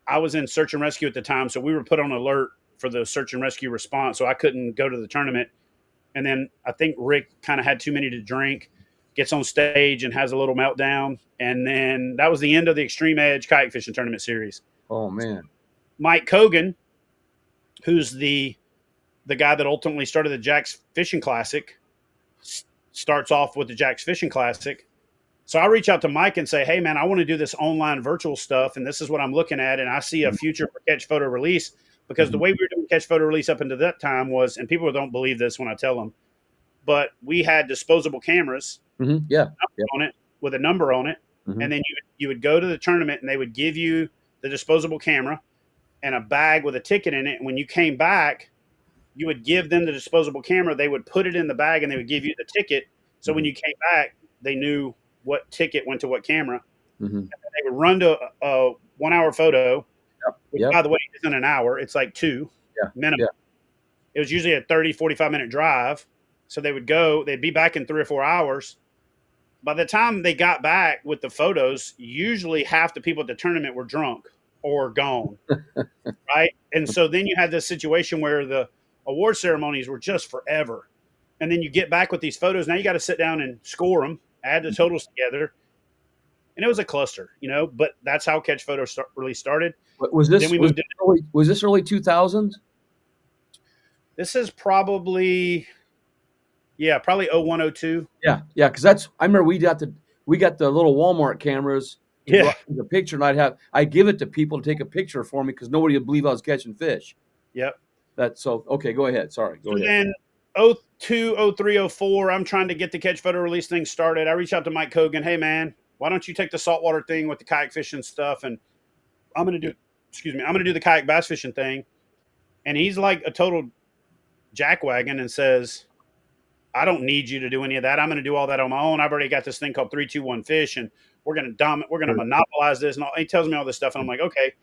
I was in search and rescue at the time. So we were put on alert for the search and rescue response. So I couldn't go to the tournament. And then I think Rick kind of had too many to drink, gets on stage and has a little meltdown. And then that was the end of the Extreme Edge kayak fishing tournament series. Oh, man. Mike Cogan, who's the guy that ultimately started the Jack's Fishing Classic, starts off with the Jack's Fishing Classic. So I reach out to Mike and say, hey, man, I want to do this online virtual stuff, and this is what I'm looking at, and I see a future for Catch Photo Release, because the way we were doing Catch Photo Release up until that time was, and people don't believe this when I tell them, but we had disposable cameras on it with a number on it, and then you would go to the tournament, and they would give you the disposable camera and a bag with a ticket in it, and when you came back, you would give them the disposable camera, they would put it in the bag, and they would give you the ticket, so when you came back, they knew what ticket went to what camera. And they would run to a 1 hour photo, which, by the way, isn't an hour. It's like 2 minimum. It was usually a 30, 45-minute drive. So they would go, they'd be back in 3 or 4 hours. By the time they got back with the photos, usually half the people at the tournament were drunk or gone, right? And so then you had this situation where the award ceremonies were just forever. And then you get back with these photos. Now you got to sit down and score them, add the totals together. And it was a cluster, but that's how Catch Photo really started. Was Then this we moved was this early 2000s? This is probably, probably 0102. Yeah, because I remember we got the little Walmart cameras to go Yeah. out and take a picture, and I'd give it to people to take a picture for me because nobody would believe I was catching fish. Yep. Okay. Go ahead. Sorry. Go ahead. Then 02, 03, 04, I'm trying to get the Catch Photo Release thing started. I reached out to Mike Hogan. Hey, man, why don't you take the saltwater thing with the kayak fishing stuff, and I'm going to do the kayak bass fishing thing. And he's like a total jackwagon and says, I don't need you to do any of that. I'm going to do all that on my own. I've already got this thing called 321 Fish, and we're going to monopolize this. And he tells me all this stuff, and I'm like, okay.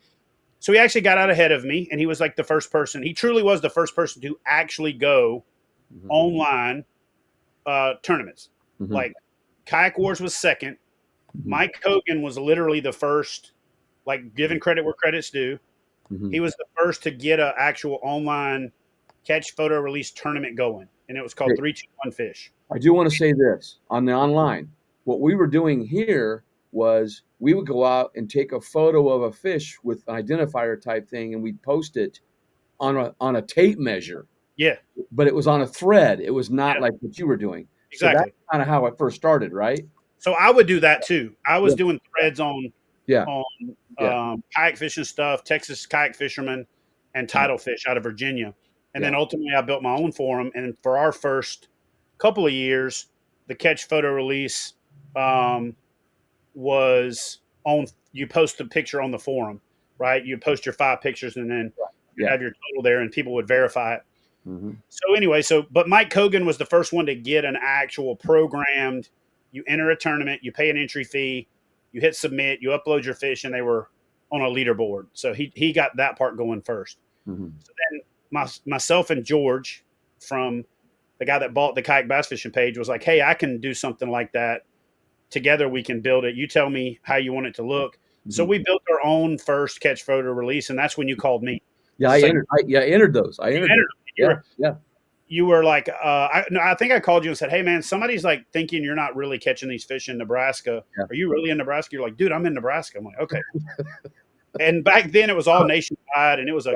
So he actually got out ahead of me, and he was like the first person. He truly was the first person to actually go online tournaments. Like Kayak Wars was second. Mike Hogan was literally the first, like giving credit where credit's due. He was the first to get an actual online Catch Photo Release tournament going, and it was called 321 Fish. I do want to say this on the online. What we were doing here was we would go out and take a photo of a fish with an identifier type thing, and we'd post it on a tape measure. Yeah. But it was on a thread. It was not like what you were doing. Exactly. So that's kind of how I first started, right? So I would do that too. I was doing threads on kayak fishing stuff, Texas kayak fishermen, and tidal fish out of Virginia. And then ultimately I built my own forum. And for our first couple of years, the Catch Photo Release was on, you post a picture on the forum, right? You post your 5 pictures and then you have your total there and people would verify it. So anyway, but Mike Hogan was the first one to get an actual programmed, you enter a tournament, you pay an entry fee, you hit submit, you upload your fish, and they were on a leaderboard. So he got that part going first. So then myself and George, from the guy that bought the Kayak Bass Fishing page, was like, hey, I can do something like that. Together we can build it. You tell me how you want it to look. So we built our own first Catch Photo Release, and that's when you called me. Yeah, I entered those. You were like, I think I called you and said, hey, man, somebody's like thinking you're not really catching these fish in Nebraska. Yeah. Are you really in Nebraska? You're like, dude, I'm in Nebraska. I'm like, okay. And back then it was all nationwide, and it was a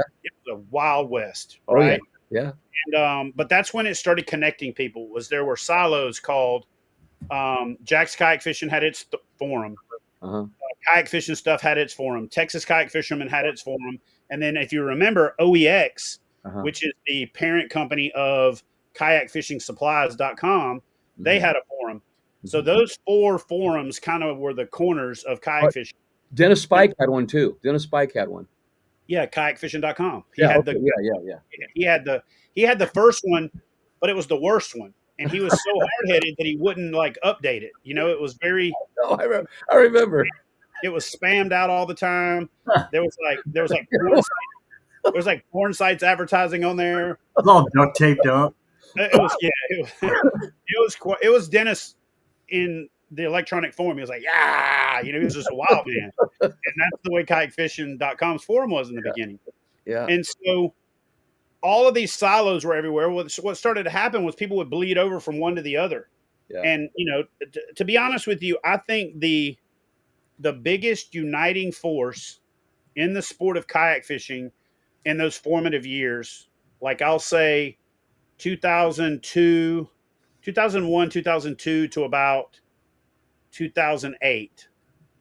Wild West, right? Yeah. And but that's when it started connecting people. There were silos called Jack's Kayak Fishing had its forum. Kayak Fishing Stuff had its forum. Texas Kayak Fishermen had its forum. And then if you remember, OEX, which is the parent company of kayakfishingsupplies.com, they had a forum. So those 4 forums kind of were the corners of kayak fishing. Dennis Spike had one too. Dennis Spike had one. Yeah, kayakfishing.com. He had the first one, but it was the worst one. And he was so hard-headed that he wouldn't like update it. It was very I remember. It was spammed out all the time. There was porn sites advertising on there. It was all duct taped up. It was Dennis in the electronic form. He was like, he was just a wild man. And that's the way kayakfishing.com's forum was in the beginning. Yeah. And so all of these silos were everywhere. What started to happen was people would bleed over from one to the other. Yeah. And, to be honest with you, I think the biggest uniting force in the sport of kayak fishing in those formative years, like I'll say 2001, 2002 to about 2008.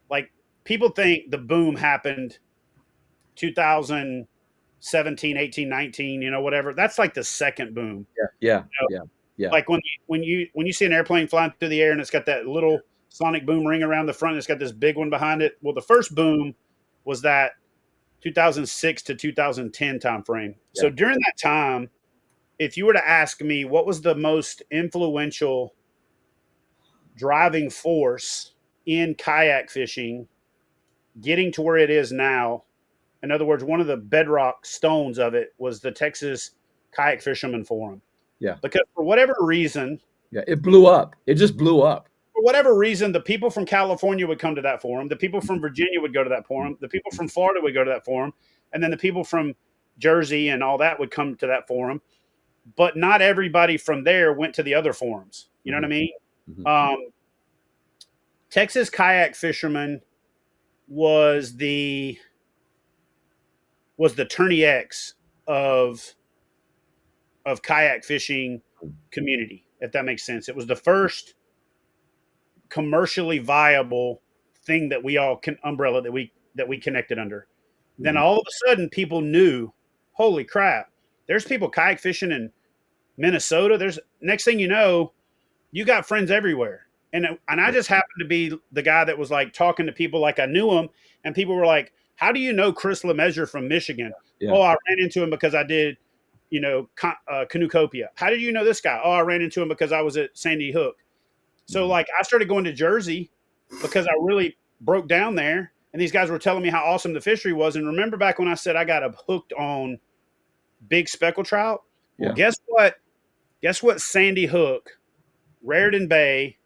Like people think the boom happened 2017, 18, 19, whatever. That's like the second boom. Yeah. Like when you see an airplane flying through the air and it's got that little sonic boom ring around the front, and it's got this big one behind it. Well, the first boom was that 2006 to 2010 time frame. Yeah. So during that time, if you were to ask me what was the most influential driving force in kayak fishing getting to where it is now, in other words, one of the bedrock stones of it was the Texas kayak fisherman forum. Yeah. Because for whatever reason, Yeah. It blew up. It just blew up. For whatever reason, the people from California would come to that forum. The people from Virginia would go to that forum. The people from Florida would go to that forum. And then the people from Jersey and all that would come to that forum. But not everybody from there went to the other forums. You know what I mean? Texas kayak fisherman was the Turney X of kayak fishing community, if that makes sense. It was the first commercially viable thing that we all can umbrella that we connected under. Then all of a sudden people knew, holy crap, there's people kayak fishing in Minnesota. There's next thing you know, you got friends everywhere. And I just happened to be the guy that was like talking to people like I knew him, and people were like, how do you know Chris LeMessurier from Michigan? Yeah. Oh, I ran into him because I did, Canoecopia. How did you know this guy? Oh, I ran into him because I was at Sandy Hook. So like I started going to Jersey because I really broke down there, and these guys were telling me how awesome the fishery was. And remember back when I said I got hooked on big speckled trout? Well, guess what? Guess what Sandy Hook, Raritan Bay,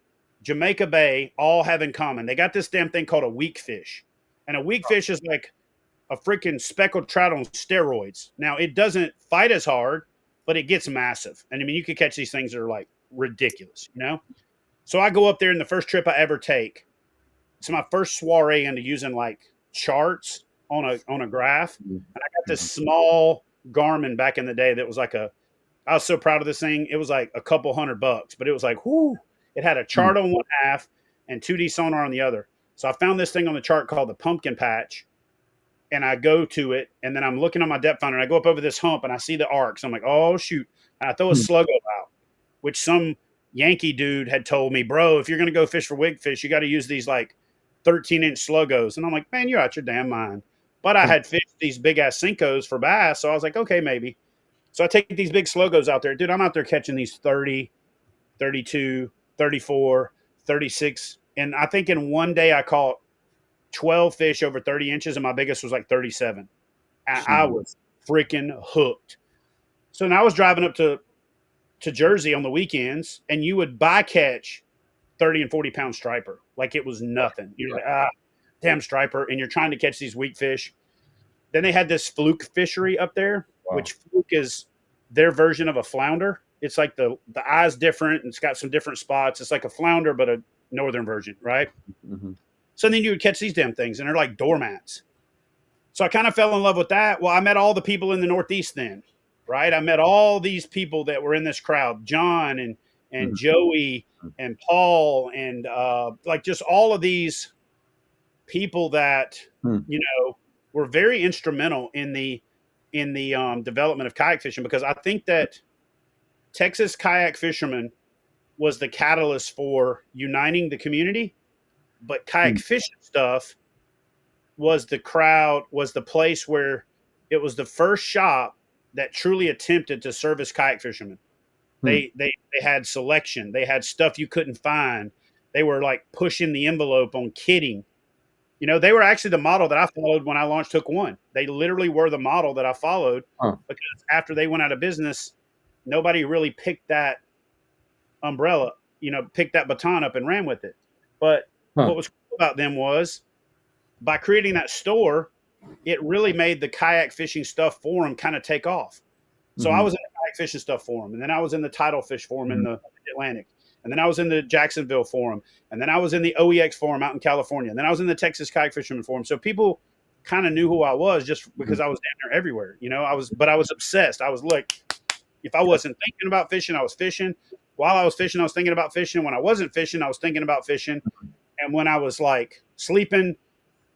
Jamaica Bay all have in common? They got this damn thing called a weak fish. And a weak fish is like a freaking speckled trout on steroids. Now, it doesn't fight as hard, but it gets massive. And I mean, you could catch these things that are like ridiculous, you know? So I go up there, and the first trip I ever take, it's my first soiree into using like charts on a graph. And I got this small Garmin back in the day that was like I was so proud of this thing. It was like a couple $100, but it was like, whoo, it had a chart on one half and 2D sonar on the other. So I found this thing on the chart called the pumpkin patch, and I go to it, and then I'm looking on my depth finder, and I go up over this hump, and I see the arcs. I'm like, oh shoot. And I throw a sluggo out, which some Yankee dude had told me, bro, if you're going to go fish for wig fish, you got to use these like 13-inch sluggos. And I'm like, man, you're out your damn mind. But I had fished these big ass Cincos for bass. So I was like, okay, maybe. So I take these big sluggos out there. Dude, I'm out there catching these 30, 32, 34, 36. And I think in one day I caught 12 fish over 30 inches, and my biggest was like 37. And I was freaking hooked. So now I was driving up to Jersey on the weekends, and you would bycatch 30 and 40-pound striper like it was nothing. You're like, damn striper, and you're trying to catch these weak fish. Then they had this fluke fishery up there, which fluke is their version of a flounder. It's like the eye's different, and it's got some different spots. It's like a flounder, but a northern version, right? So then you would catch these damn things, and they're like doormats. So I kind of fell in love with that. Well, I met all the people in the Northeast then, right? I met all these people that were in this crowd, John and Joey and Paul, and like just all of these people that were very instrumental in the development of kayak fishing, because I think that Texas kayak fishermen was the catalyst for uniting the community, but kayak fishing stuff was the crowd, was the place where it was the first shop that truly attempted to service kayak fishermen. They had selection. They had stuff you couldn't find. They were like pushing the envelope on kitting. You know, they were actually the model that I followed when I launched Hook One. They literally were the model that I followed because after they went out of business, nobody really picked that umbrella, picked that baton up and ran with it. But what was cool about them was by creating that store, it really made the kayak fishing stuff forum kind of take off. So I was in the kayak fishing stuff forum, and then I was in the tidal fish forum in the Atlantic, and then I was in the Jacksonville forum, and then I was in the OEX forum out in California, and then I was in the Texas Kayak Fisherman forum. So people kind of knew who I was just because I was down there everywhere. But I was obsessed. I was like, if I wasn't thinking about fishing, I was fishing. While I was fishing, I was thinking about fishing. When I wasn't fishing, I was thinking about fishing. And when I was like sleeping,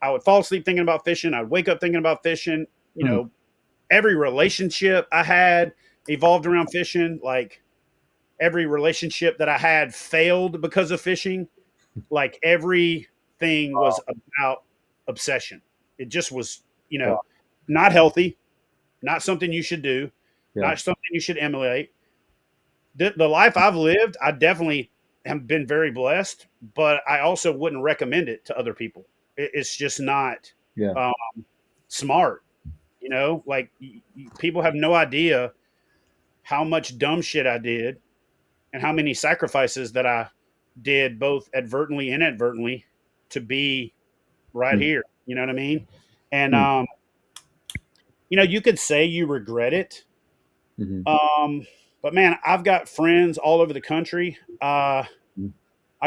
I would fall asleep thinking about fishing. I'd wake up thinking about fishing. Every relationship I had evolved around fishing. Like every relationship that I had failed because of fishing. Like everything was about obsession. It just was, not healthy, not something you should do, not something you should emulate. The life I've lived, I definitely have been very blessed, but I also wouldn't recommend it to other people. It's just not smart. Like people have no idea how much dumb shit I did and how many sacrifices that I did both advertently and inadvertently to be right here. You know what I mean? And you could say you regret it. But man, I've got friends all over the country. I've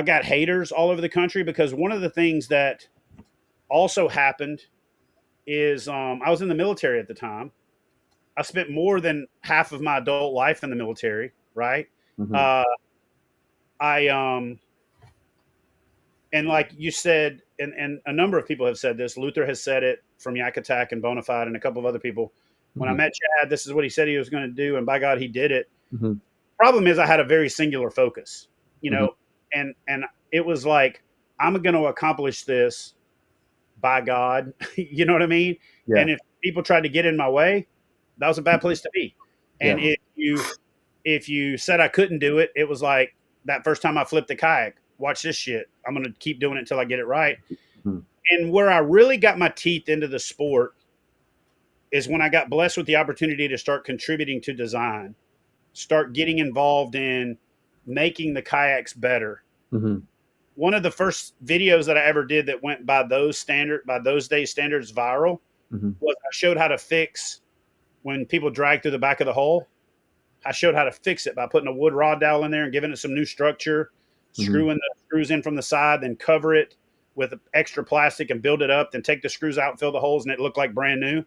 got haters all over the country because one of the things that also happened is I was in the military at the time. I spent more than half of my adult life in the military, right? Uh, I and like you said, and a number of people have said this. Luther has said it from Yak Attack and Bonafide and a couple of other people. When I met Chad, this is what he said he was going to do, and by God, he did it. Problem is, I had a very singular focus, and it was like I'm going to accomplish this by God. You know what I mean? Yeah. And if people tried to get in my way, that was a bad place to be. And Yeah. if you said I couldn't do it, it was like that first time I flipped the kayak. Watch this shit. I'm going to keep doing it until I get it right. And where I really got my teeth into the sport is when I got blessed with the opportunity to start contributing to design, start getting involved in making the kayaks better. One of the first videos that I ever did that went by those days standards viral was I showed how to fix when people drag through the back of the hull. I showed how to fix it by putting a wood rod dowel in there and giving it some new structure, screwing the screws in from the side, then cover it with extra plastic and build it up, then take the screws out and fill the holes, and it looked like brand new.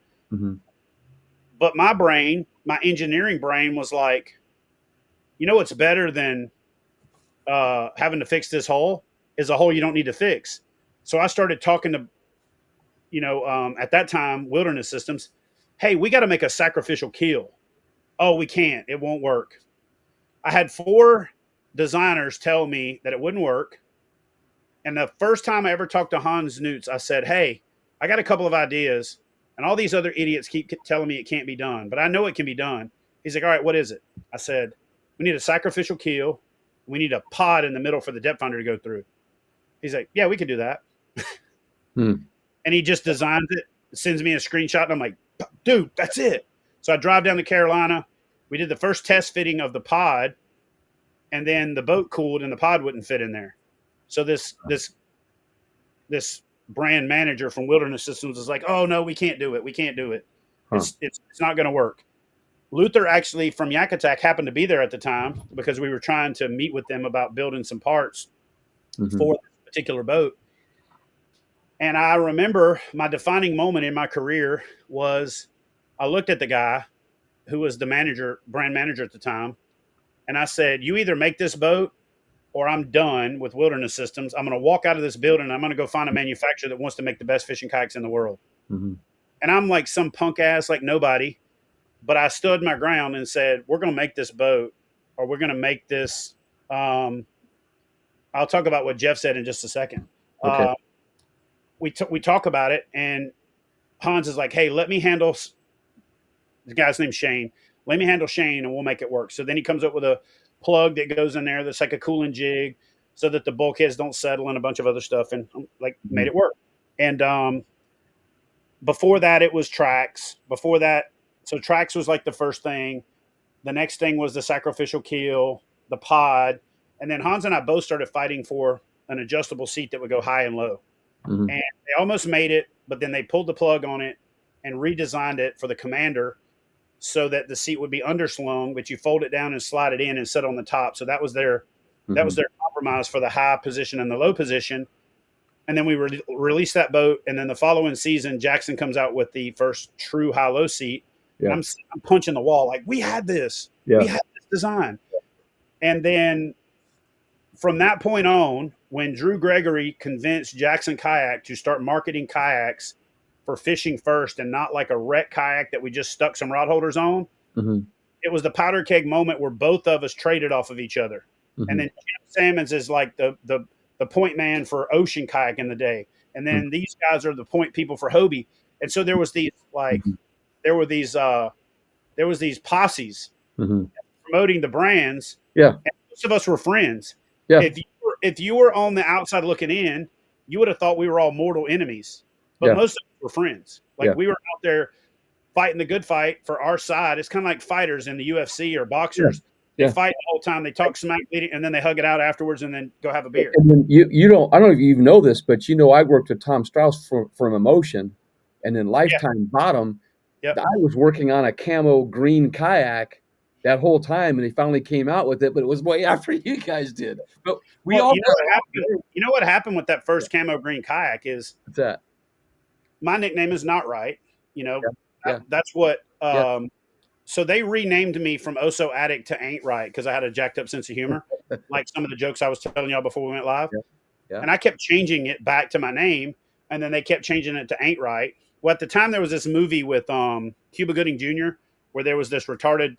But my brain, my engineering brain was like, what's better than having to fix this hole is a hole you don't need to fix. So I started talking to, at that time, Wilderness Systems. Hey, we got to make a sacrificial keel. Oh, we can't. It won't work. I had 4 designers tell me that it wouldn't work. And the first time I ever talked to Hans Newts, I said, hey, I got a couple of ideas, and all these other idiots keep telling me it can't be done, but I know it can be done. He's like, all right, what is it? I said, we need a sacrificial keel. We need a pod in the middle for the depth finder to go through. He's like, yeah, we can do that. And he just designs it, sends me a screenshot, and I'm like, dude, that's it. So I drive down to Carolina. We did the first test fitting of the pod, and then the boat cooled and the pod wouldn't fit in there. So this brand manager from Wilderness Systems is like, oh no, we can't do it. We can't do it. It's not going to work. Luther actually from Yak Attack happened to be there at the time because we were trying to meet with them about building some parts for this particular boat. And I remember my defining moment in my career was I looked at the guy who was the brand manager at the time, and I said, you either make this boat or I'm done with Wilderness Systems. I'm going to walk out of this building and I'm going to go find a manufacturer that wants to make the best fishing kayaks in the world. And I'm like some punk ass, like nobody, but I stood my ground and said, we're going to make this boat or we're going to make this. I'll talk about what Jeff said in just a second. Okay. We talk about it, and Hans is like, hey, let me handle the guy's name's Shane. Let me handle Shane and we'll make it work. So then he comes up with a plug that goes in there that's like a cooling jig so that the bulkheads don't settle and a bunch of other stuff, and made it work. And before that, it was tracks. Before that, so tracks was like the first thing. The next thing was the sacrificial keel, the pod, and then Hans and I both started fighting for an adjustable seat that would go high and low. And they almost made it, but then they pulled the plug on it and redesigned it for the Commander so that the seat would be underslung, but you fold it down and slide it in and sit on the top. So that was their compromise for the high position and the low position. And then we released that boat, and then the following season, Jackson comes out with the first true high-low seat. Yeah. I'm punching the wall like, we had this. Yeah. We had this design. And then from that point on, when Drew Gregory convinced Jackson Kayak to start marketing kayaks for fishing first and not like a wreck kayak that we just stuck some rod holders on, it was the powder keg moment where both of us traded off of each other. And then Jim Salmons is like the point man for ocean kayak in the day. And then these guys are the point people for Hobie. And so there was these there was these posses promoting the brands. Yeah. And most of us were friends. Yeah. If you were on the outside looking in, you would have thought we were all mortal enemies. But most of us were friends. Like we were out there fighting the good fight for our side. It's kind of like fighters in the UFC or Yeah. boxers. They Yeah. fight the whole time. They talk smack, and then they hug it out afterwards, and then go have a beer. And then you don't, I don't know if you even know this, but I worked with Tom Strauss from Emotion, and then Yeah. Lifetime Bottom. Yep. I was working on a camo green kayak that whole time, and he finally came out with it, but it was way after you guys did. But we Well, all you know what happened? You know what happened with that first camo green kayak is What's that? my nickname is Not Right. You know, Yeah. that's what. Yeah. So they renamed me from Oso Addict to Ain't Right because I had a jacked up sense of humor, like some of the jokes I was telling y'all before we went live. Yeah. Yeah. And I kept changing it back to my name, and then they kept changing it to Ain't Right. Well, at the time there was this movie with Cuba Gooding Jr. where there was this retarded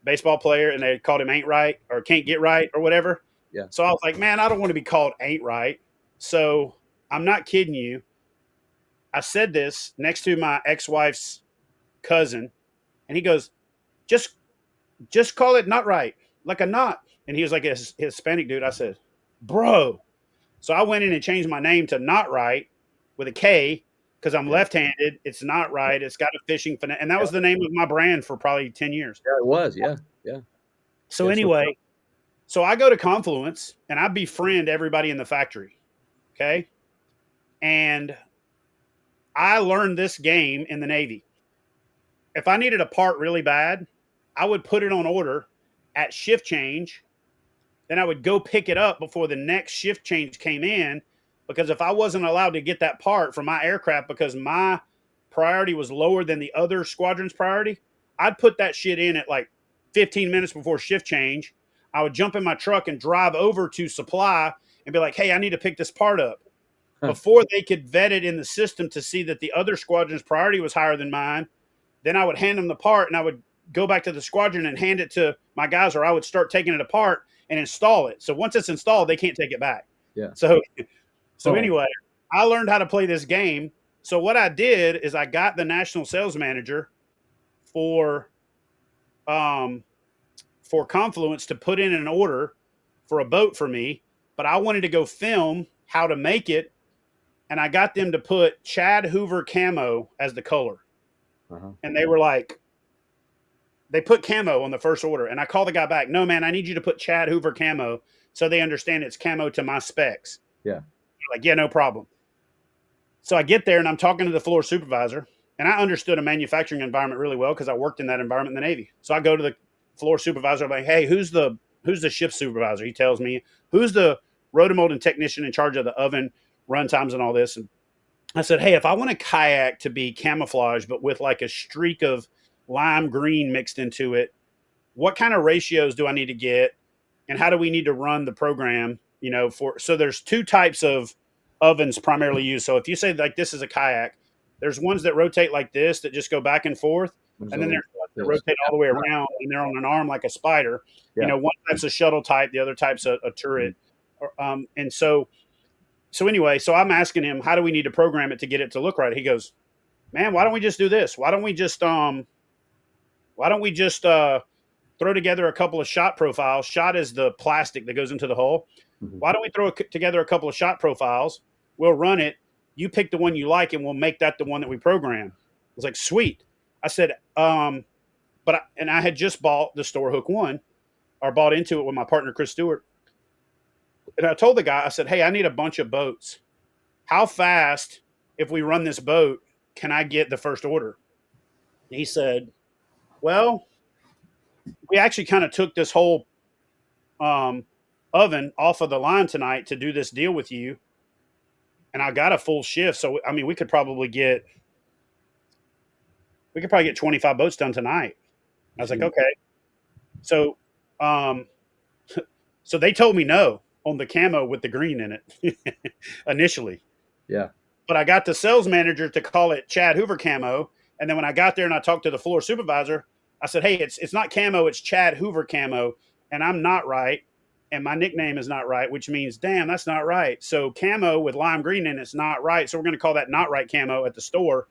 baseball player, and they called him Ain't Right or Can't Get Right or whatever. Yeah. So I was like, man, I don't want to be called Ain't Right. So I'm not kidding you. I said this next to my ex-wife's cousin, and he goes, just call it Not Right, like a knot. And he was like a Hispanic dude. I said, bro. So I went in and changed my name to Not Right with a K because I'm left-handed. It's Not Right. It's got a fishing finesse, and that was the name of my brand for probably 10 years. Yeah, it was. Yeah. Yeah. So anyway, so I go to Confluence and I befriend everybody in the factory. Okay. And I learned this game in the Navy. If I needed a part really bad, I would put it on order at shift change. Then I would go pick it up before the next shift change came in. Because if I wasn't allowed to get that part from my aircraft because my priority was lower than the other squadron's priority, I'd put that shit in at like 15 minutes before shift change. I would jump in my truck and drive over to supply and be like, hey, I need to pick this part up. Before they could vet it in the system to see that the other squadron's priority was higher than mine, then I would hand them the part and I would go back to the squadron and hand it to my guys, or I would start taking it apart and install it. So once it's installed, they can't take it back. Yeah. So anyway, I learned how to play this game. So what I did is I got the national sales manager for Confluence to put in an order for a boat for me, but I wanted to go film how to make it, and I got them to put Chad Hoover camo as the color. And they were like, they put camo on the first order, and I called the guy back. No, man, I need you to put Chad Hoover camo so they understand it's camo to my specs. Yeah. They're like, yeah, no problem. So I get there and I'm talking to the floor supervisor, and I understood a manufacturing environment really well because I worked in that environment in the Navy. So I go to the floor supervisor. I'm like, hey, who's the shift supervisor? He tells me. Who's the rotomolding technician in charge of the oven run times and all this? And I said, hey, if I want a kayak to be camouflage, but with like a streak of lime green mixed into it, what kind of ratios do I need to get? And how do we need to run the program? So there's two types of ovens primarily used. So if you say like this is a kayak, there's ones that rotate like this that just go back and forth. And then there's ones that rotate all the way around and they're on an arm like a spider. Yeah. One type's a shuttle type, the other type's a turret. And so anyway, so I'm asking him, how do we need to program it to get it to look right? He goes, man, why don't we just do this? Why don't we just throw together a couple of shot profiles? Shot is the plastic that goes into the hull. Why don't we throw together a couple of shot profiles? We'll run it. You pick the one you like, and we'll make that the one that we program. I was like, sweet. I said, I had just bought the Store Hook 1, or bought into it with my partner, Chris Stewart. And I told the guy, I said, hey, I need a bunch of boats. How fast, if we run this boat, can I get the first order? And he said, well, we actually kind of took this whole oven off of the line tonight to do this deal with you. And I got a full shift. So, I mean, we could probably get 25 boats done tonight. I was like, okay. So, so they told me no on the camo with the green in it initially. Yeah. But I got the sales manager to call it Chad Hoover camo. And then when I got there and I talked to the floor supervisor, I said, hey, it's not camo, it's Chad Hoover camo. And I'm Not Right. And my nickname is Not Right, which means, damn, that's not right. So camo with lime green in it's Not Right. So we're going to call that Not Right camo at the store.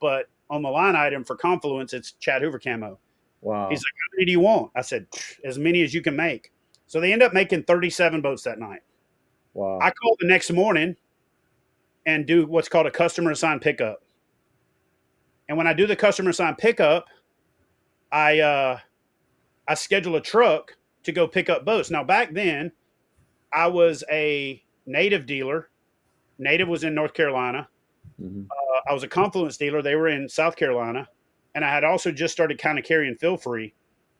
But on the line item for Confluence, it's Chad Hoover camo. Wow. He's like, how many do you want? I said, as many as you can make. So they end up making 37 boats that night. Wow. I called the next morning and do what's called a customer assigned pickup. And when I do the customer assigned pickup, I schedule a truck to go pick up boats. Now back then, I was a native dealer. Native was in North Carolina. Mhm. I was a Confluence dealer. They were in South Carolina, and I had also just started kind of carrying Feel Free.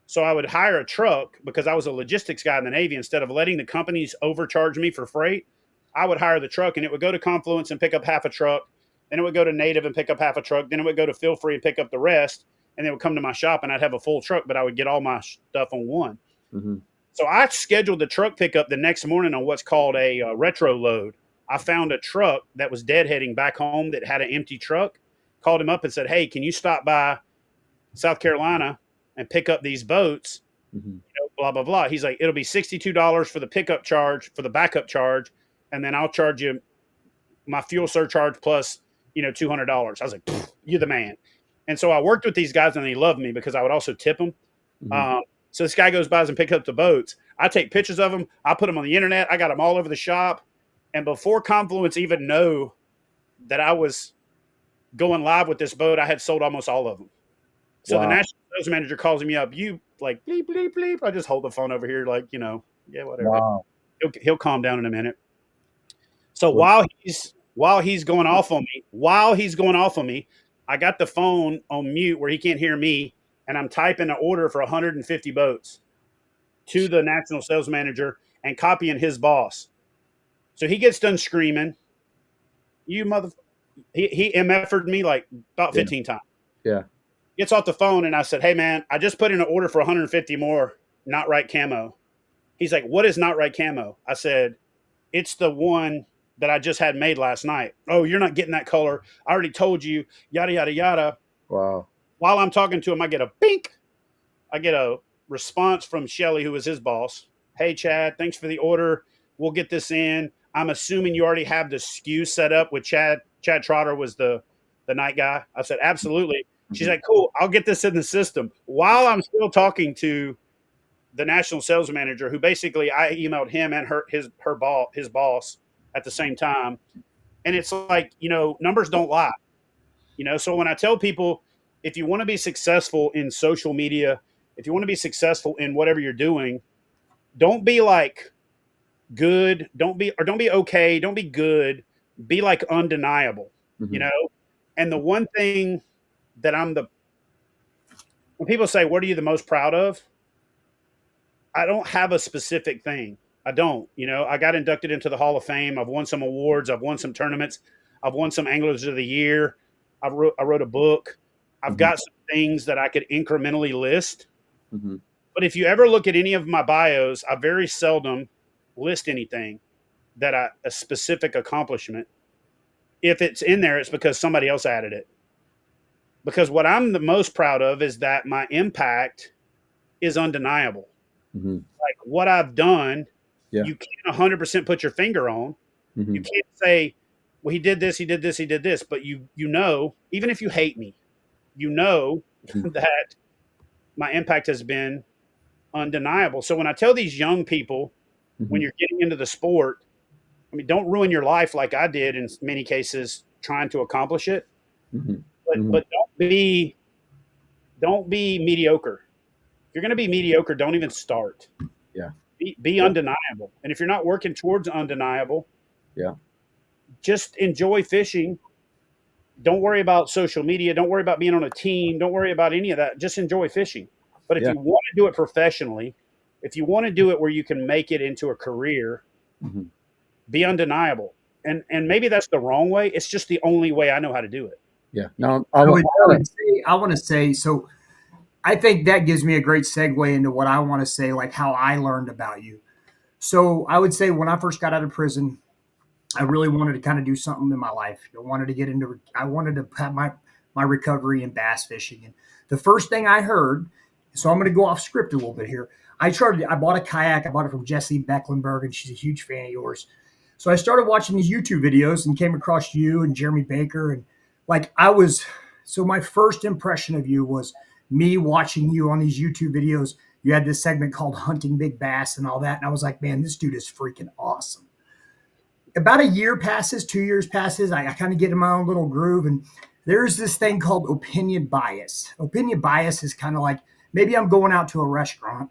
So I would hire a truck because I was a logistics guy in the Navy. Instead of letting the companies overcharge me for freight, I would hire the truck, and it would go to Confluence and pick up half a truck. Then it would go to Native and pick up half a truck. Then it would go to Feel Free and pick up the rest. And they would come to my shop, and I'd have a full truck, but I would get all my stuff on one. Mhm. So I scheduled the truck pickup the next morning on what's called a retro load. I found a truck that was deadheading back home that had an empty truck. Called him up and said, "Hey, can you stop by South Carolina and pick up these boats?" Mhm. Blah blah blah. He's like, "It'll be $62 for the pickup charge, for the backup charge, and then I'll charge you my fuel surcharge plus $200." I was like, "You're the man." And so I worked with these guys, and they loved me because I would also tip them. Mhm. So this guy goes by and picks up the boats. I take pictures of them. I put them on the internet. I got them all over the shop. And before Confluence even know that I was going live with this boat, I had sold almost all of them. So the Wow. national sales manager calls me up. You like bleep bleep bleep. I just hold the phone over here, like yeah, whatever. Wow. He'll calm down in a minute. So Well, while he's going off on me, I got the phone on mute where he can't hear me, and I'm typing an order for 150 boats to the national sales manager and copying his boss. So he gets done screaming, "You mother!" He MF'd me like about yeah. 15 times. Yeah. Gets off the phone, and I said, "Hey man, I just put in an order for 150 more not right camo." He's like, "What is not right camo?" I said, "It's the one that I just had made last night." "Oh, you're not getting that color. I already told you." Yada yada yada. Wow. While I'm talking to him, I get a bink. I get a response from Shelly, who was his boss. "Hey Chad, thanks for the order. We'll get this in. I'm assuming you already have the SKU set up with Chad. Chad Trotter was the night guy." I said, "Absolutely." She's Mhm. like, "Cool, I'll get this in the system." While I'm still talking to the national sales manager, who basically I emailed him and his boss at the same time. And it's like, numbers don't lie. So when I tell people, if you want to be successful in social media, if you want to be successful in whatever you're doing, don't be like good, don't be okay, don't be good, be like undeniable, you Mhm. know? And the one thing that when people say, "What are you the most proud of?" I don't have a specific thing. I don't. I got inducted into the Hall of Fame. I've won some awards. I've won some tournaments. I've won some Anglers of the Year. I wrote a book. I've Mhm. got some things that I could incrementally list. Mhm. But if you ever look at any of my bios, I very seldom list anything a specific accomplishment. If it's in there, it's because somebody else added it. Because what I'm the most proud of is that my impact is undeniable. Mhm. Like what I've done, Yeah. you can't 100% put your finger on. You Mhm. can't say, "Well, he did this, he did this, he did this," but even if you hate me, you know Mhm. that my impact has been undeniable. So when I tell these young people, when Mhm. you're getting into the sport, I mean, don't ruin your life like I did in many cases trying to accomplish it, Mhm. but Mhm. but don't be mediocre. If you're going to be mediocre, don't even start. Yeah. Be Yeah. undeniable. And if you're not working towards undeniable, Yeah. just enjoy fishing. Don't worry about social media. Don't worry about being on a team. Don't worry about any of that. Just enjoy fishing. But if Yeah. you want to do it professionally, if you want to do it where you can make it into a career, Mhm. be undeniable. And maybe that's the wrong way. It's just the only way I know how to do it. Yeah. Now I I would, I wanna would say, I want to say, so I think that gives me a great segue into what I want to say, like how I learned about you. So I would say when I first got out of prison, I really wanted to kind of do something in my life. I wanted to have my recovery in bass fishing. And the first thing I heard, so I'm going to go off script a little bit here. I bought a kayak. I bought it from Jessie Becklenberg, and she's a huge fan of yours. So I started watching these YouTube videos and came across you and Jeremy Baker. And like so my first impression of you was me watching you on these YouTube videos. You had this segment called Hunting Big Bass and all that. And I was like, man, this dude is freaking awesome. About a year passes, 2 years passes. I kind of get in my own little groove. And there's this thing called opinion bias. Opinion bias is kind of like maybe I'm going out to a restaurant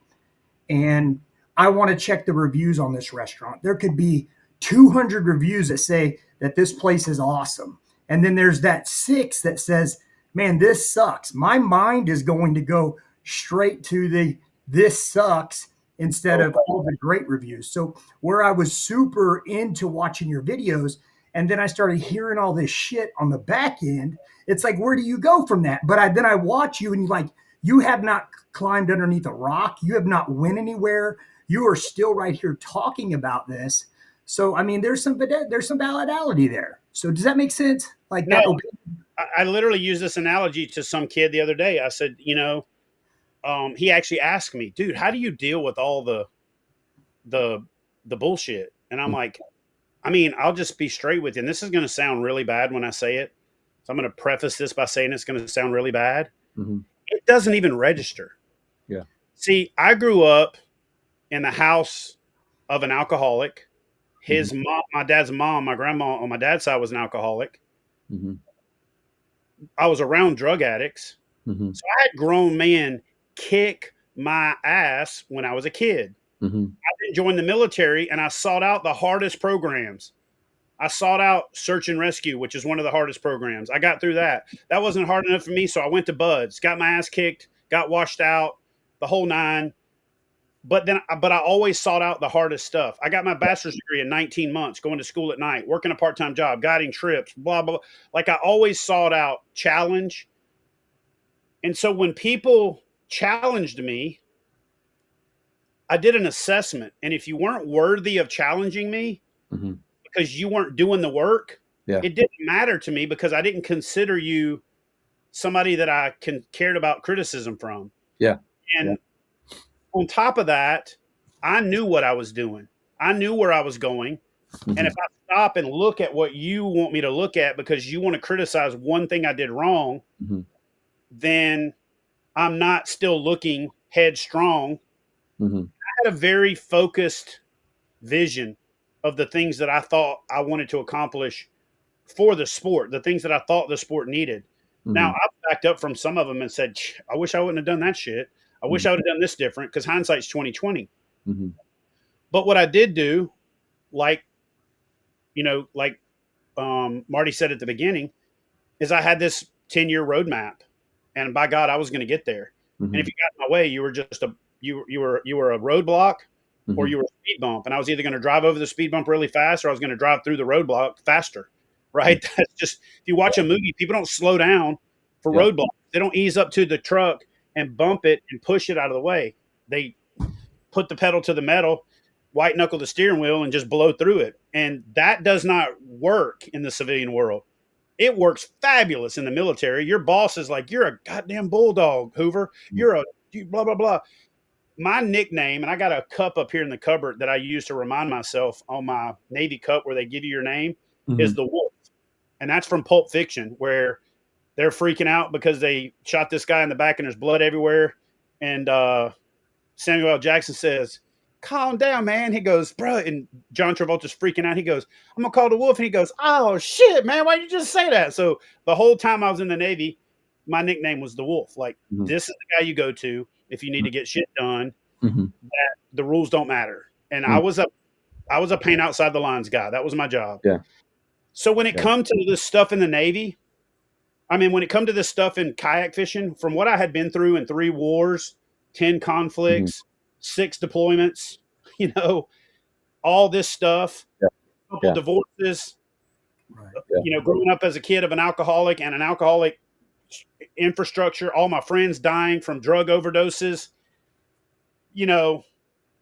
and I want to check the reviews on this restaurant. There could be 200 reviews that say that this place is awesome. And then there's that 6 that says, man, this sucks. My mind is going to go straight to the this sucks instead of all the great reviews. So where I was super into watching your videos and then I started hearing all this shit on the back end, it's like, where do you go from that? But then I watch you and you like, you have not climbed underneath a rock. You have not went anywhere. You are still right here talking about this. So, I mean, there's some validity there. So does that make sense? Like No, that? I literally used this analogy to some kid the other day. I said, he actually asked me, dude, how do you deal with all the bullshit? And I'm like, I mean, I'll just be straight with you. And this is going to sound really bad when I say it. So I'm going to preface this by saying it's going to sound really bad. Mm-hmm. It doesn't even register. Yeah. See, I grew up in the house of an alcoholic. His mom, my dad's mom, my grandma on my dad's side was an alcoholic. Mm-hmm. I was around drug addicts. Mm-hmm. So I had grown men kick my ass when I was a kid. Mm-hmm. I then joined the military and I sought out the hardest programs. I sought out search and rescue, which is one of the hardest programs. I got through that. That wasn't hard enough for me, so I went to Buds, got my ass kicked, got washed out, the whole 9. But I always sought out the hardest stuff. I got my bachelor's degree in 19 months, going to school at night, working a part-time job, guiding trips, blah, blah, blah. Like I always sought out challenge. And so when people challenged me, I did an assessment. And if you weren't worthy of challenging me because you weren't doing the work, it didn't matter to me because I didn't consider you somebody that I cared about criticism from. Yeah. And on top of that, I knew what I was doing. I knew where I was going. And if I stop and look at what you want me to look at because you want to criticize one thing I did wrong, then I'm not still looking headstrong. I had a very focused vision of the things that I thought I wanted to accomplish for the sport, the things that I thought the sport needed. Now, I've backed up from some of them and said, I wish I wouldn't have done that shit. I wish I would have done this different because hindsight's 20/20. But what I did do, like Marty said at the beginning, is I had this 10-year roadmap, and by God, I was going to get there. And if you got in my way, you were just you were a roadblock, or you were a speed bump, and I was either going to drive over the speed bump really fast, or I was going to drive through the roadblock faster. Right? That's just, if you watch a movie, people don't slow down for roadblocks. They don't ease up to the truck and bump it and push it out of the way. They put the pedal to the metal, white knuckle the steering wheel, and just blow through it. And that does not work in the civilian world. It works fabulous in the military. Your boss is like, you're a goddamn bulldog, Hoover. You're blah, blah, blah. My nickname, and I got a cup up here in the cupboard that I use to remind myself on my Navy cup where they give you your name, is the Wolf. And that's from Pulp Fiction, where they're freaking out because they shot this guy in the back and there's blood everywhere. And Samuel L. Jackson says, calm down, man. He goes, bro. And John Travolta's freaking out. He goes, I'm going to call the Wolf. And he goes, oh, shit, man. Why'd you just say that? So the whole time I was in the Navy, my nickname was the Wolf. Like, this is the guy you go to if you need to get shit done. That the rules don't matter. And I was a paint outside the lines guy. That was my job. Yeah. So when it come to this stuff in the Navy, I mean, when it come to this stuff in kayak fishing, from what I had been through in 3 wars, 10 conflicts, 6 deployments, all this stuff, a couple divorces, growing up as a kid of an alcoholic and an alcoholic infrastructure, all my friends dying from drug overdoses,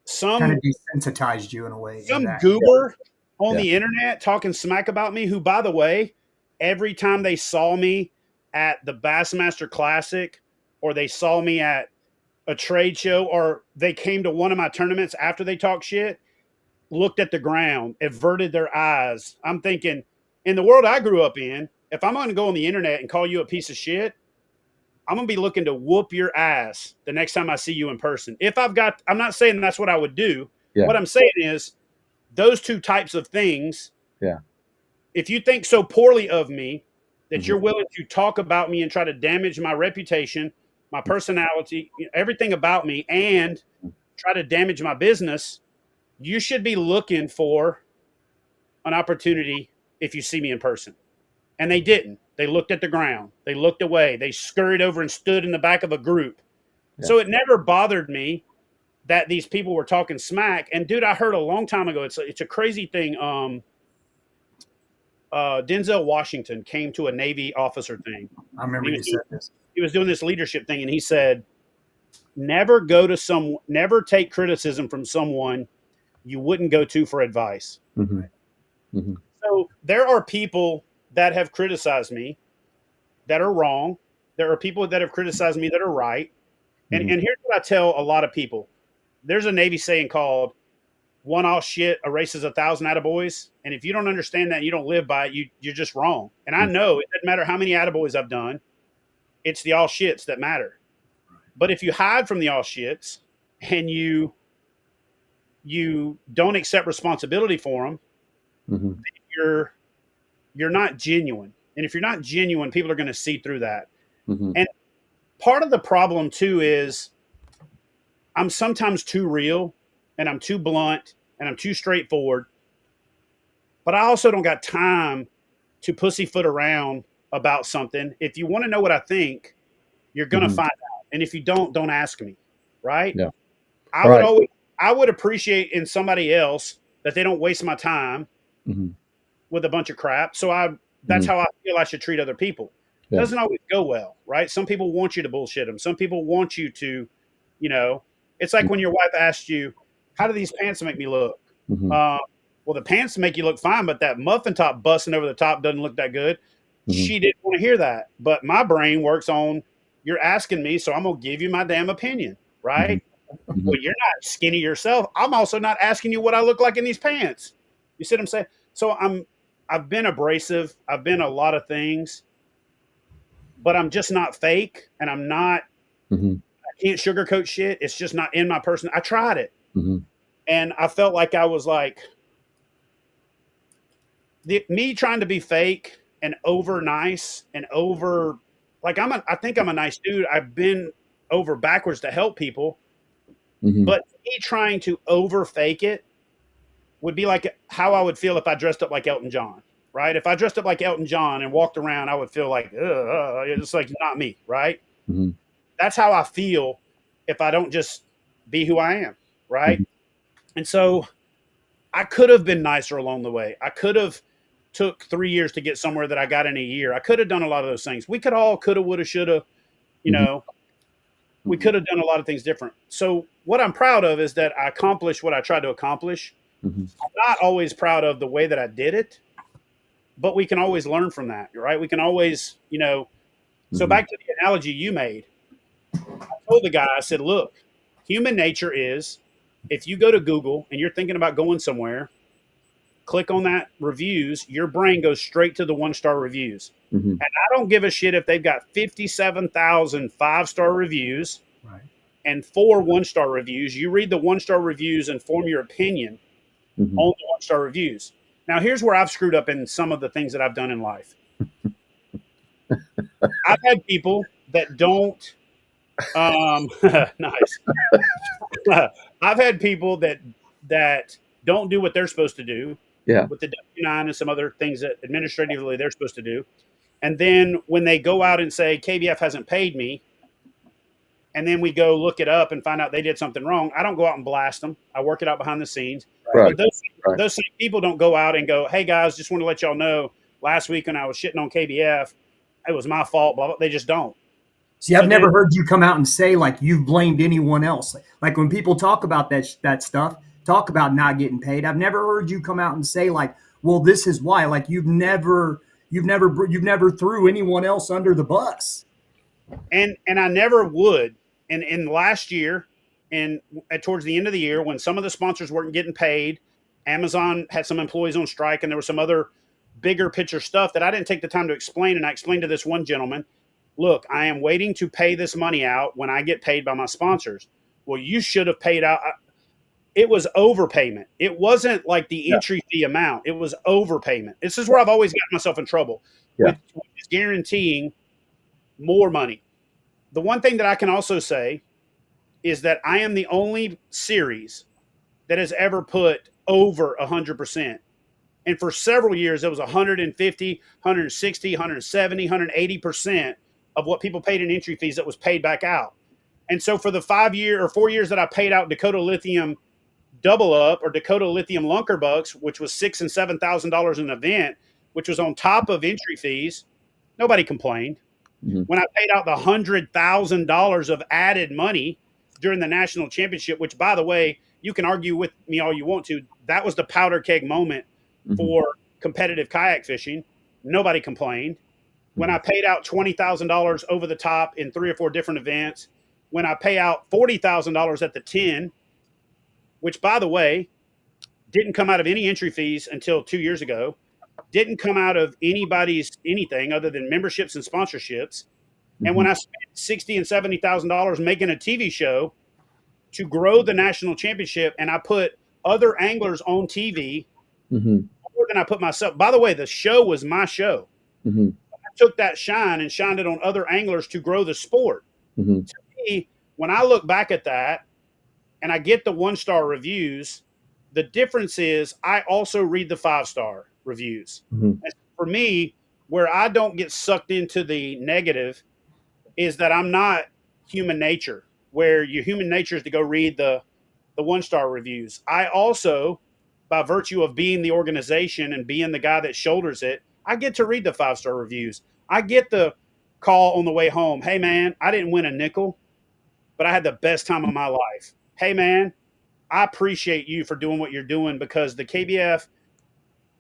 some kind of desensitized you in a way. Some goober on the internet talking smack about me, who, by the way, every time they saw me at the Bassmaster Classic, or they saw me at a trade show, or they came to one of my tournaments after they talked shit, looked at the ground, averted their eyes. I'm thinking, in the world I grew up in, if I'm going to go on the internet and call you a piece of shit, I'm going to be looking to whoop your ass the next time I see you in person. I'm not saying that's what I would do. What I'm saying is, those 2 types of things. If you think so poorly of me that you're willing to talk about me and try to damage my reputation, my personality, everything about me, and try to damage my business, you should be looking for an opportunity if you see me in person. And they didn't. They looked at the ground. They looked away. They scurried over and stood in the back of a group. Yeah. So it never bothered me that these people were talking smack. And dude, I heard a long time ago, it's a crazy thing. Denzel Washington came to a Navy officer thing. I remember you said this. He was doing this leadership thing, and he said, never take criticism from someone you wouldn't go to for advice. Mm-hmm. Mm-hmm. So there are people that have criticized me that are wrong. There are people that have criticized me that are right. And here's what I tell a lot of people. There's a Navy saying called one all shit erases 1,000 attaboys. And if you don't understand that and you don't live by it, you're just wrong. And I know it doesn't matter how many attaboys I've done. It's the all shits that matter. But if you hide from the all shits and you don't accept responsibility for them, then you're not genuine. And if you're not genuine, people are going to see through that. And part of the problem too is I'm sometimes too real and I'm too blunt and I'm too straightforward. But I also don't got time to pussyfoot around about something. If you want to know what I think, you're going to find out. And if you don't ask me. Right? Yeah. I would appreciate in somebody else that they don't waste my time with a bunch of crap. So that's how I feel I should treat other people. It doesn't always go well, right? Some people want you to bullshit them. Some people want you to, it's like when your wife asked you, how do these pants make me look? Well, the pants make you look fine, but that muffin top busting over the top doesn't look that good. She didn't want to hear that. But my brain works on, you're asking me, so I'm going to give you my damn opinion, right? Well, you're not skinny yourself. I'm also not asking you what I look like in these pants. You see what I'm saying? So I've been abrasive. I've been a lot of things, but I'm just not fake, and I'm not. I can't sugarcoat shit. It's just not in my person. I tried it, and I felt like I was like me trying to be fake and over nice and over like I think I'm a nice dude. I've been over backwards to help people. But me trying to over fake it would be like how I would feel if I dressed up like Elton John, right? If I dressed up like Elton John and walked around, I would feel like, it's like not me, right? That's how I feel if I don't just be who I am, right? And so I could have been nicer along the way. I could have took 3 years to get somewhere that I got in a year. I could have done a lot of those things. We could all coulda, woulda, shoulda, we could have done a lot of things different. So what I'm proud of is that I accomplished what I tried to accomplish. I'm not always proud of the way that I did it, but we can always learn from that, right? We can always, so back to the analogy you made, I told the guy, I said, look, human nature is if you go to Google and you're thinking about going somewhere, click on that reviews, your brain goes straight to the 1-star reviews. And I don't give a shit if they've got 57,000 5-star reviews and 4 1-star reviews. You read the 1-star reviews and form your opinion on the 1-star reviews. Now, here's where I've screwed up in some of the things that I've done in life. I've had people that don't, nice. I've had people that don't do what they're supposed to do. With the W-9 and some other things that administratively they're supposed to do. And then when they go out and say, KBF hasn't paid me, and then we go look it up and find out they did something wrong, I don't go out and blast them. I work it out behind the scenes. But those same people don't go out and go, hey, guys, just want to let y'all know, last week when I was shitting on KBF, it was my fault, blah, blah. They just don't. See, I've never heard you come out and say, like, you've blamed anyone else. Like, when people talk about that stuff, talk about not getting paid, I've never heard you come out and say, like, well, this is why. Like, you've never threw anyone else under the bus. And I never would. And in last year, and towards the end of the year, when some of the sponsors weren't getting paid, Amazon had some employees on strike, and there was some other bigger picture stuff that I didn't take the time to explain. And I explained to this one gentleman, look, I am waiting to pay this money out when I get paid by my sponsors. Well, you should have paid out. it was overpayment. It wasn't like the Yeah. entry fee amount. It was overpayment. This is where I've always gotten myself in trouble Yeah. with guaranteeing more money. The one thing that I can also say is that I am the only series that has ever put over 100%. And for several years, it was 150, 160, 170, 180% of what people paid in entry fees that was paid back out. And so for the 5 year or 4 years that I paid out Dakota Lithium Double Up or Dakota Lithium Lunker Bucks, which was $6,000 and $7,000 an event, which was on top of entry fees, nobody complained. Mm-hmm. When I paid out the $100,000 of added money during the national championship, which, by the way, you can argue with me all you want to, that was the powder keg moment for competitive kayak fishing. Nobody complained. When I paid out $20,000 over the top in 3 or 4 different events, when I pay out $40,000 at the 10, which, by the way, didn't come out of any entry fees until 2 years ago, didn't come out of anybody's anything other than memberships and sponsorships. And when I spent $60,000 and $70,000 making a TV show to grow the national championship, and I put other anglers on TV more than I put myself. By the way, the show was my show. I took that shine and shined it on other anglers to grow the sport. To me, when I look back at that and I get the 1-star reviews, the difference is I also read the 5-star reviews. And for me, where I don't get sucked into the negative is that I'm not human nature, where your human nature is to go read the 1-star reviews. I also, by virtue of being the organization and being the guy that shoulders it, I get to read the 5-star reviews. I get the call on the way home. Hey man, I didn't win a nickel, but I had the best time of my life. Hey man, I appreciate you for doing what you're doing because the KBF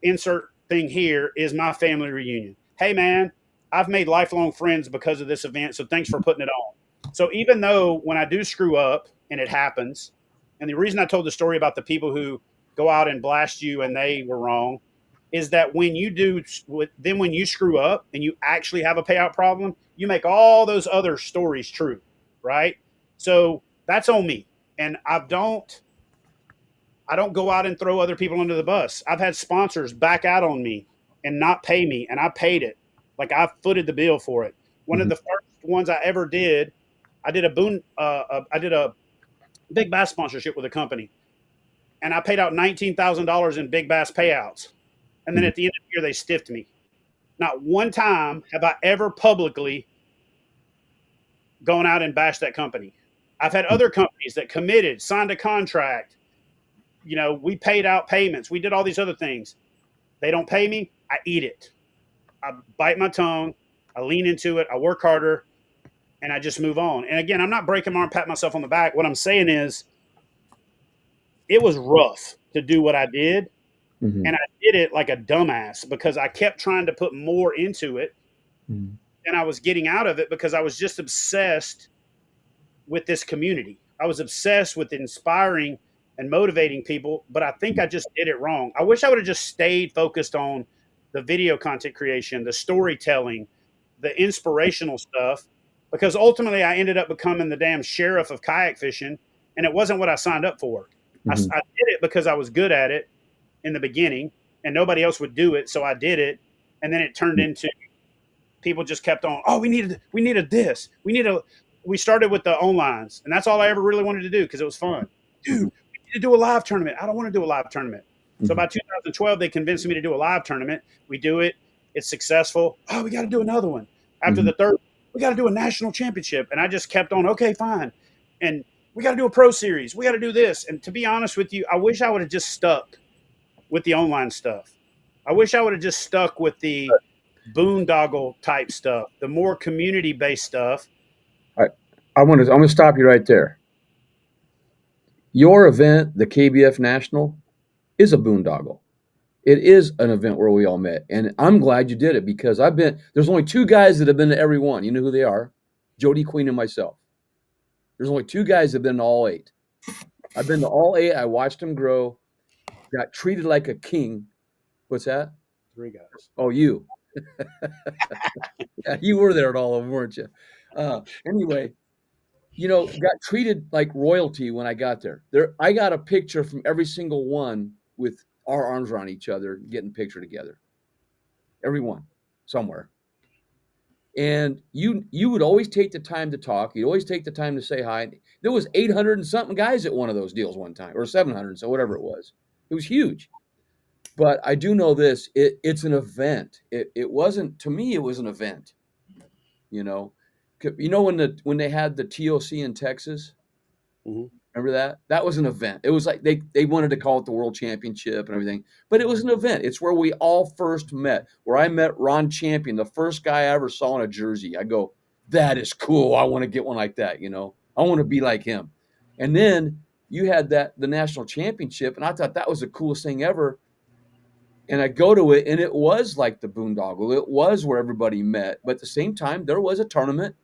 insert thing here is my family reunion. Hey man, I've made lifelong friends because of this event, so thanks for putting it on. So even though when I do screw up and it happens, and the reason I told the story about the people who go out and blast you and they were wrong is that when you do, then when you screw up and you actually have a payout problem, you make all those other stories true, right? So that's on me, and I don't go out and throw other people under the bus. I've had sponsors back out on me and not pay me, and I paid it. Like I footed the bill for it. One of the first ones I ever did, I did a big bass sponsorship with a company, and I paid out $19,000 in big bass payouts. And then at the end of the year, they stiffed me. Not one time have I ever publicly gone out and bashed that company. I've had other companies that committed, signed a contract. You know, we paid out payments. We did all these other things. They don't pay me. I eat it. I bite my tongue. I lean into it. I work harder, and I just move on. And again, I'm not breaking my arm, pat myself on the back. What I'm saying is, it was rough to do what I did, and I did it like a dumbass because I kept trying to put more into it than I was getting out of it because I was just obsessed with this community. I was obsessed with inspiring and motivating people, but I think I just did it wrong. I wish I would have just stayed focused on the video content creation, the storytelling, the inspirational stuff, because ultimately I ended up becoming the damn sheriff of kayak fishing, and it wasn't what I signed up for. I did it because I was good at it in the beginning, and nobody else would do it, so I did it, and then it turned into people just kept on. Oh, we needed this. We started with the onlines, and that's all I ever really wanted to do because it was fun. Dude, we need to do a live tournament. I don't want to do a live tournament. So by 2012, they convinced me to do a live tournament. We do it. It's successful. Oh, we got to do another one. After the third, we got to do a national championship. And I just kept on, okay, fine. And we got to do a pro series. We got to do this. And to be honest with you, I wish I would have just stuck with the online stuff. I wish I would have just stuck with the boondoggle type stuff, the more community based stuff. I'm going to stop you right there. Your event, the KBF National, is a boondoggle. It is an event where we all met, and I'm glad you did it because there's only 2 guys that have been to every one. You know who they are? Jody Queen and myself. There's only 2 guys that have been to all 8. I've been to all 8. I watched them grow, got treated like a king. What's that? 3 guys. Oh, you. Yeah, you were there at all of them, weren't you? Anyway, got treated like royalty when I got there. I got a picture from every single one with our arms around each other, getting a picture together. Every one, somewhere. And you would always take the time to talk. You'd always take the time to say hi. There was 800 and something guys at one of those deals one time, or 700, so whatever it was. It was huge. But I do know this: it's an event. It wasn't to me. It was an event. You know, when they had the TOC in Texas. Mhm. Remember that? That was an event. It was like they wanted to call it the World Championship and everything, but it was an event. It's where we all first met. Where I met Ron Champion, the first guy I ever saw in a jersey. I go, that is cool. I want to get one like that. I want to be like him. And then you had the national championship, and I thought that was the coolest thing ever. And I go to it, and it was like the boondoggle. It was where everybody met, but at the same time, there was a tournament.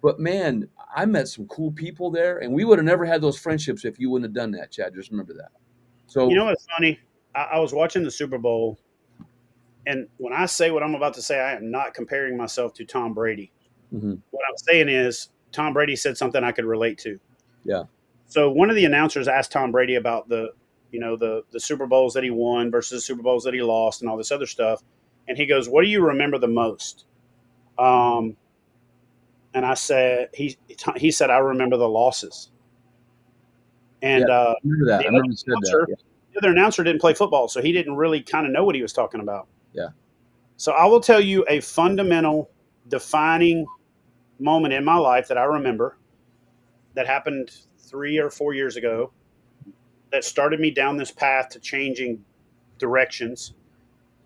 But man, I met some cool people there, and we would have never had those friendships if you wouldn't have done that, Chad. Just remember that. You So, know what's funny? I was watching the Super Bowl, and when I say what I'm about to say, I am not comparing myself to Tom Brady. mhm, What I'm saying is Tom Brady said something I could relate to. yeah, So one of the announcers asked Tom Brady about the Super Bowls that he won versus the Super Bowls that he lost and all this other stuff, and he goes, "What do you remember the most?" Um, and I said he said I remember the losses. yeah. And I remember that. I the other remember you said that. announcer, the other announcer didn't play football, so he didn't really kind of know what he was talking about. Yeah, So I will tell you a fundamental, defining moment in my life that I remember that happened 3 or 4 years ago that started me down this path to changing directions,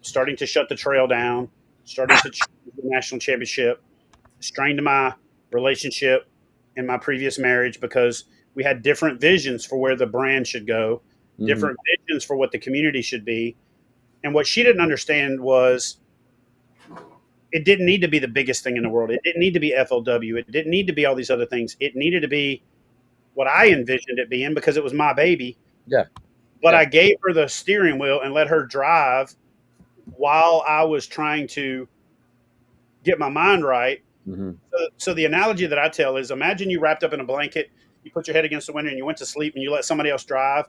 starting to shut the trail down, starting to change the national championship, strained my relationship in my previous marriage because we had different visions for where the brand should go, yeah. different visions for what the community should be. And what she didn't understand was it didn't need to be the biggest thing in the world. It didn't need to be FLW. It didn't need to be all these other things. It needed to be what I envisioned it being because it was my baby. Yeah, But yeah. I gave her the steering wheel and let her drive while I was trying to get my mind right. Mhm, So the analogy that I tell is imagine you wrapped up in a blanket, you put your head against the window and you went to sleep and you let somebody else drive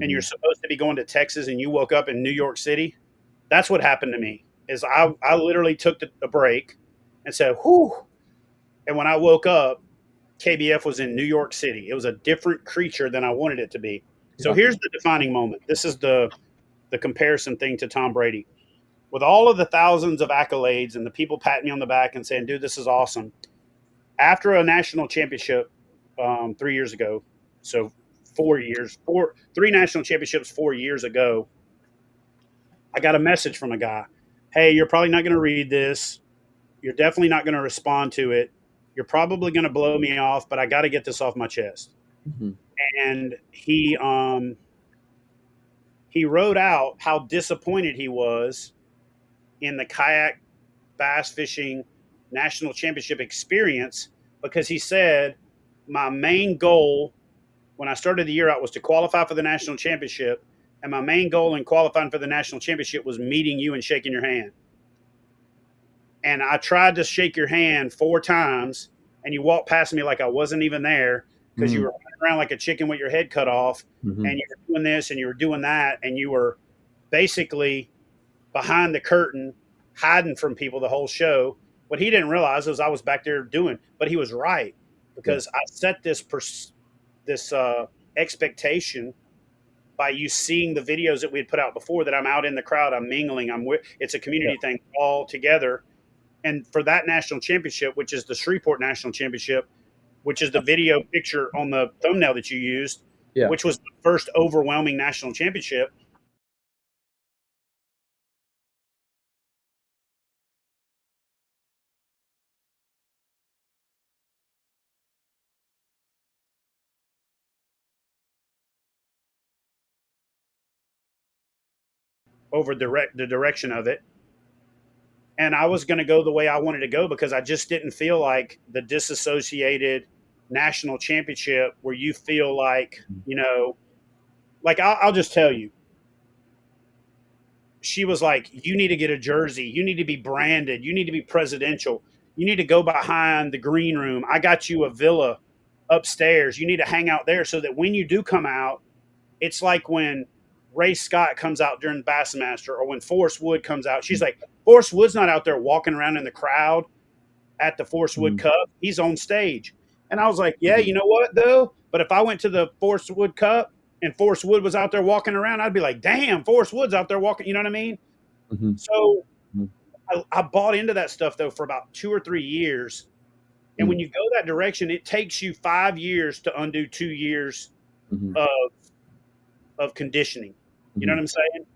and you're mhm. supposed to be going to Texas and you woke up in New York City. That's what happened to me is I literally took a break and said, whew. And when I woke up, KBF was in New York City. It was a different creature than I wanted it to be. So Yeah. here's the defining moment. This is the comparison thing to Tom Brady. With all of the thousands of accolades and the people patting me on the back and saying, dude, this is awesome. After a national championship 3 years ago, so 4 years, three national championships 4 years ago, I got a message from a guy. Hey, you're probably not going to read this. You're definitely not going to respond to it. You're probably going to blow me off, but I got to get this off my chest. Mhm, And he wrote out how disappointed he was in the kayak bass fishing national championship experience because he said my main goal when I started the year out was to qualify for the national championship, and my main goal in qualifying for the national championship was meeting you and shaking your hand. And I tried to shake your hand 4 times, and you walked past me like I wasn't even there because you mhm, were running around like a chicken with your head cut off, mhm. and you were doing this and you were doing that, and you were basically behind the curtain, hiding from people the whole show. What he didn't realize was I was back there doing, but he was right Yeah, because I set this expectation by you seeing the videos that we had put out before that I'm out in the crowd, I'm mingling, it's a yeah, community thing all together. And for that national championship, which is the Shreveport National Championship, which is the video picture on the thumbnail that you used, yeah. which was the first overwhelming national championship. Over the direction of it, and I was going to go the way I wanted to go because I just didn't feel like the disassociated national championship where you feel like, like I'll just tell you, she was like, you need to get a jersey. You need to be branded. You need to be presidential. You need to go behind the green room. I got you a villa upstairs. You need to hang out there so that when you do come out, it's like when Ray Scott comes out during Bassmaster or when Forrest Wood comes out. She's like, Forrest Wood's not out there walking around in the crowd at the Forrest Wood Mhm. Cup. He's on stage. And I was like, yeah, Mhm. you know what, though? But if I went to the Forrest Wood Cup and Forrest Wood was out there walking around, I'd be like, damn, Forrest Wood's out there walking. You know what I mean? Mhm. So Mhm. I bought into that stuff, though, for about 2 or 3 years. And when Mhm. you go that direction, it takes you 5 years to undo 2 years Mhm. of, of conditioning. You know what Mhm. I'm saying?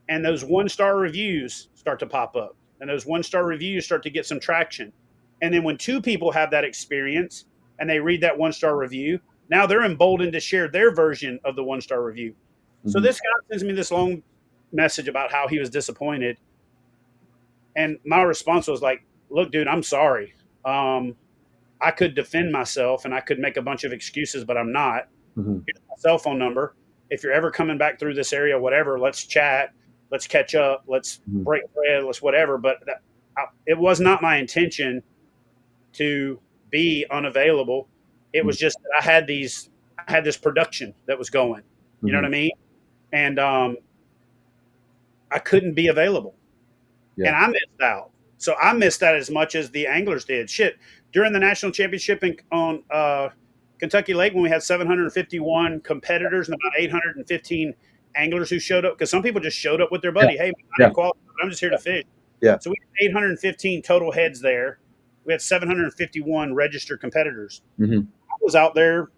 And those 1-star reviews start to pop up. And those 1-star reviews start to get some traction. And then when two people have that experience and they read that 1-star review, now they're emboldened to share their version of the 1-star review. So Mhm. this guy sends me this long message about how he was disappointed. And my response was like, look, dude, I'm sorry. I could defend myself and I could make a bunch of excuses, but I'm not. Mhm. Here's my cell phone number. If you're ever coming back through this area, whatever, let's chat, let's catch up, let's Mhm. break bread, let's whatever. But it was not my intention to be unavailable. It was just that I had this production that was going. You know what Mhm. I mean? And I couldn't be available, Yeah. and I missed out. So I missed that as much as the anglers did. Shit, during the national championship on Kentucky Lake, when we had 751 competitors and about 815 anglers who showed up, because some people just showed up with their Yeah. buddy. Hey, I Yeah. didn't qualify, but I'm just here to fish. Yeah. So we had 815 total heads there. We had 751 registered competitors. Mhm. I was out there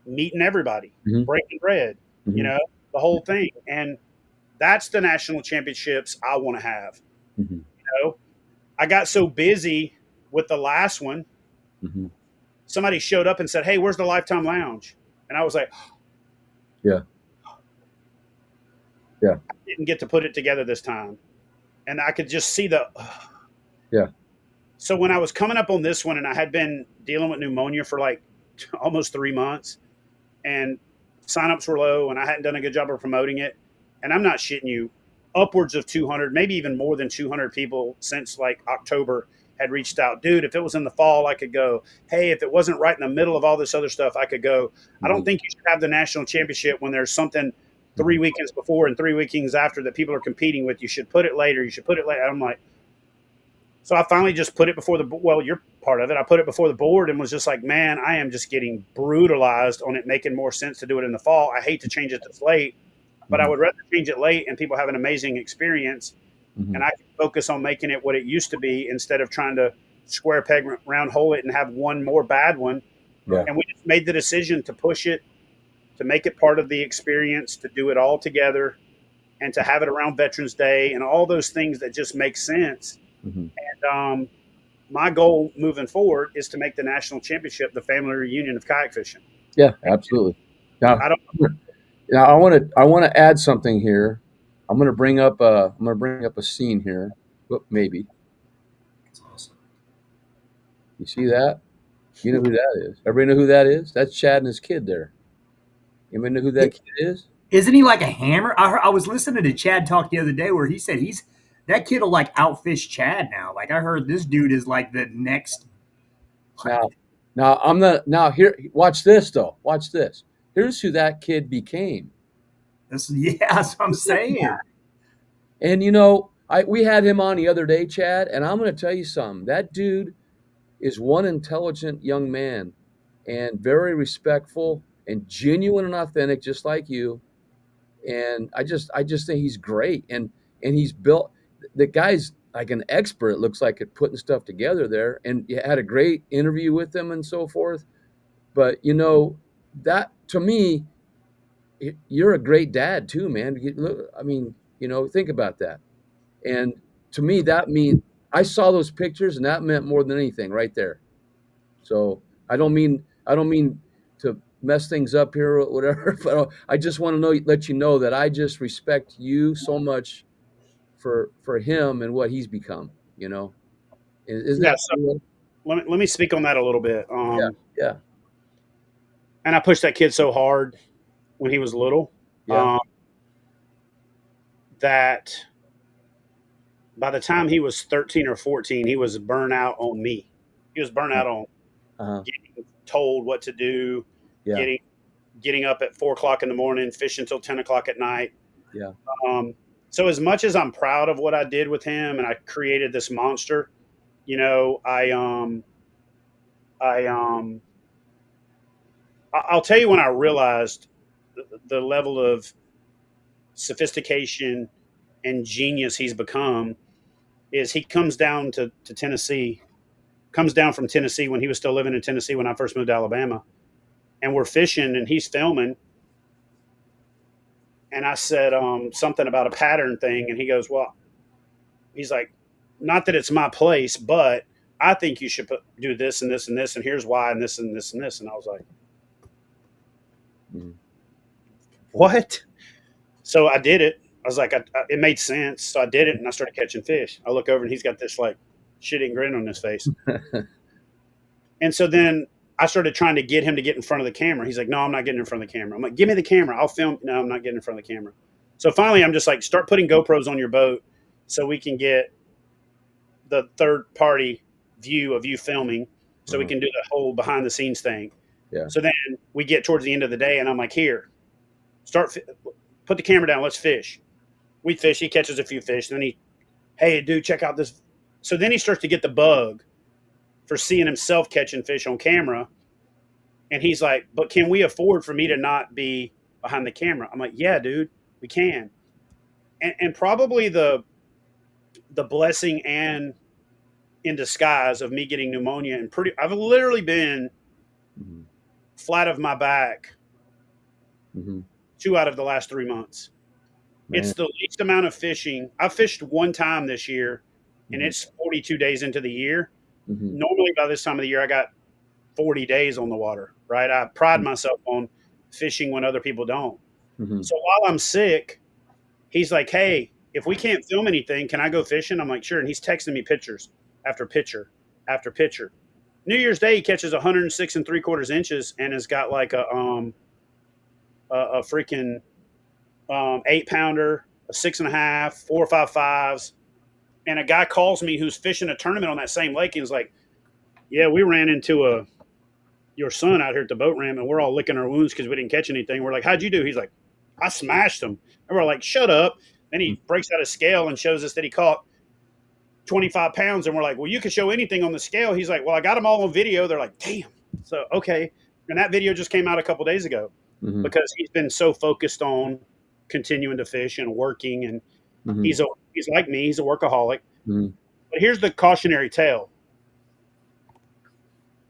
meeting everybody, Mhm. breaking bread, you Mhm. know, the whole thing. And that's the national championships I want to have. Mhm. You know, I got so busy with the last one, Mhm. somebody showed up and said, "Hey, where's the Lifetime Lounge?" And I was like, Yeah. Yeah. I didn't get to put it together this time. And I could just see the. Yeah. So when I was coming up on this one, and I had been dealing with pneumonia for like almost 3 months, and signups were low, and I hadn't done a good job of promoting it. And I'm not shitting you, upwards of 200, maybe even more than 200 people since like October had reached out. Dude, if it was in the fall, I could go. Hey, if it wasn't right in the middle of all this other stuff, I could go. I don't Mhm. think you should have the national championship when there's something three Mhm. weekends before and 3 weekends after that people are competing with. You should put it later. You should put it later. I'm like, so I finally just put it before the, well, you're part of it. I put it before the board and was just like, man, I am just getting brutalized on it making more sense to do it in the fall. I hate to change it this late, but I Mhm. would rather change it late and people have an amazing experience, and Mhm. I can focus on making it what it used to be instead of trying to square peg round hole it and have one more bad one. Yeah. And we just made the decision to push it, to make it part of the experience, to do it all together, and to have it around Veterans Day and all those things that just make sense. Mhm. And my goal moving forward is to make the national championship the family reunion of kayak fishing. Yeah. Absolutely. Now, I don't. now I want to add something here. I'm gonna bring up a scene here. Whoop, maybe That's awesome. you see that. You know who that is. Everybody know who that is. That's Chad and his kid there. Anybody know who that It, kid is? isn't he like a hammer? I was listening to Chad talk the other day where he said he's that kid will like outfish Chad now. Like I heard this dude is like the next. Now, now I'm not. Now here, watch this though. Watch this. Here's who that kid became. This, yeah, that's what I'm saying. And we had him on the other day, Chad, and I'm going to tell you something. That dude is one intelligent young man and very respectful and genuine and authentic, just like you. And I just think he's great. And he's built. The guy's like an expert. It looks like at putting stuff together there. And you had a great interview with him and so forth. But that to me, you're a great dad too, man. I mean, think about that. And to me, that mean I saw those pictures, and that meant more than anything, right there. So I don't mean to mess things up here or whatever, but I just want to let you know that I just respect you so much for him and what he's become. Isn't Yeah. that So cool? let me speak on that a little bit. Yeah, yeah, And I pushed that kid so hard when he was little, yeah. um, that by the time he was 13 or 14, he was burnt out on me. He was burnt Uh out on huh. told what to do, Yeah. getting up at 4 o'clock in the morning, fishing until 10 o'clock at night. Yeah. So as much as I'm proud of what I did with him and I created this monster, you know, I I'll tell you when I realized the level of sophistication and genius he's become is he comes down from Tennessee when he was still living in Tennessee when I first moved to Alabama. And we're fishing and he's filming. And I said something about a pattern thing. And he goes, well, he's like, not that it's my place, but I think you should do this and this and this. And here's why, and this and this and this. And I was like, what? So I did it. I was like, it made sense. So I did it and I started catching fish. I look over and he's got this like shitting grin on his face. And so then I started trying to get him to get in front of the camera. He's like, no, I'm not getting in front of the camera. I'm like, give me the camera. I'll film. No, I'm not getting in front of the camera. So finally, I'm just like, start putting GoPros on your boat so we can get the third party view of you filming so we can do the whole behind the scenes thing. Yeah. So then we get towards the end of the day and I'm like, here, put the camera down. Let's fish. We fish. He catches a few fish. Then hey, dude, check out this. So then he starts to get the bug for seeing himself catching fish on camera. And he's like, but can we afford for me to not be behind the camera? I'm like, yeah, dude, we can. And probably the blessing and in disguise of me getting pneumonia and I've literally been flat of my back 2 out of the last 3 months. Man. It's the least amount of fishing. I fished one time this year and it's 42 days into the year. Normally by this time of the year, I got 40 days on the water, right? I pride myself on fishing when other people don't. So while I'm sick, he's like, hey, if we can't film anything, can I go fishing? I'm like, sure. And he's texting me pictures after picture after picture. New Year's Day, he catches 106 3/4 inches and has got like a freaking 8-pounder, a 6.5, 4 or 5 fives. And a guy calls me who's fishing a tournament on that same lake. And he's like, yeah, we ran into your son out here at the boat ramp and we're all licking our wounds because we didn't catch anything. We're like, how'd you do? He's like, I smashed him. And we're like, shut up. Then he breaks out a scale and shows us that he caught 25 pounds. And we're like, well, you can show anything on the scale. He's like, well, I got them all on video. They're like, damn. So, okay. And that video just came out a couple days ago because he's been so focused on continuing to fish and working. And he's like me. He's a workaholic. But here's the cautionary tale.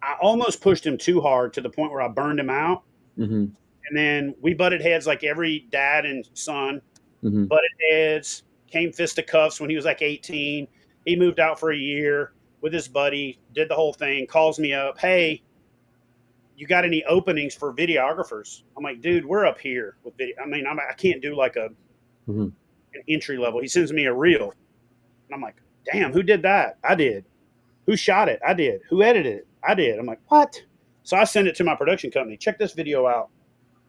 I almost pushed him too hard to the point where I burned him out. And then we butted heads like every dad and son. Butted heads, came fisticuffs when he was like 18. He moved out for a year with his buddy, did the whole thing, calls me up. Hey, you got any openings for videographers? I'm like, dude, we're up here with video. I mean, I can't do like an entry level. He sends me a reel. And I'm like, damn, who did that? I did. Who shot it? I did. Who edited it? I did. I'm like, what? So I send it to my production company. Check this video out.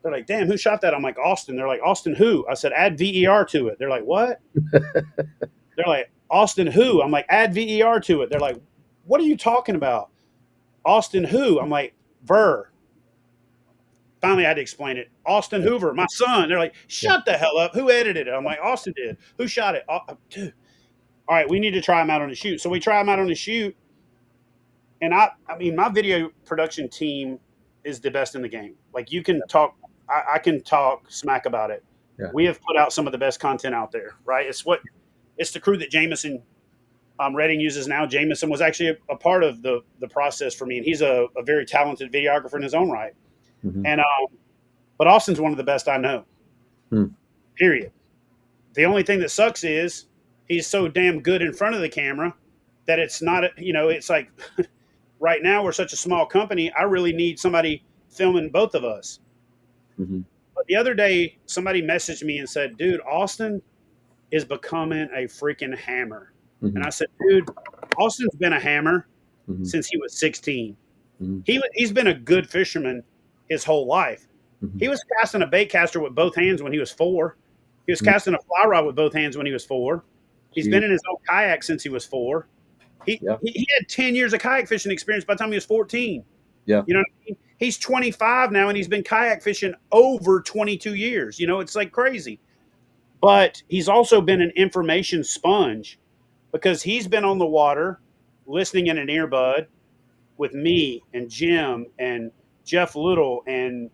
They're like, damn, who shot that? I'm like, Austin. They're like, Austin who? I said, add VER to it. They're like, what? They're like, Austin who? I'm like, add VER to it. They're like, what are you talking about? Austin who? I'm like, Ver. Finally, I had to explain it. Austin Hoover, my son. They're like, shut the hell up. Who edited it? I'm like, Austin did. Who shot it? Dude. All right, we need to try him out on the shoot. So we try him out on the shoot. And I mean, my video production team is the best in the game. Like you can talk, I can talk smack about it. Yeah. We have put out some of the best content out there, right? It's the crew that Jameson Redding uses now. Jameson was actually a part of the process for me. And he's a very talented videographer in his own right. And, but Austin's one of the best I know, period. The only thing that sucks is he's so damn good in front of the camera that it's not, it's like right now we're such a small company. I really need somebody filming both of us. But the other day, somebody messaged me and said, dude, Austin is becoming a freaking hammer. And I said, dude, Austin's been a hammer since he was 16. He's been a good fisherman his whole life. He was casting a bait caster with both hands when he was 4. He was casting a fly rod with both hands when he was 4. He's been in his own kayak since he was 4. He had 10 years of kayak fishing experience by the time he was 14. Yeah. You know what I mean? He's 25 now and he's been kayak fishing over 22 years. You know, it's like crazy. But he's also been an information sponge because he's been on the water listening in an earbud with me and Jim and Jeff Little and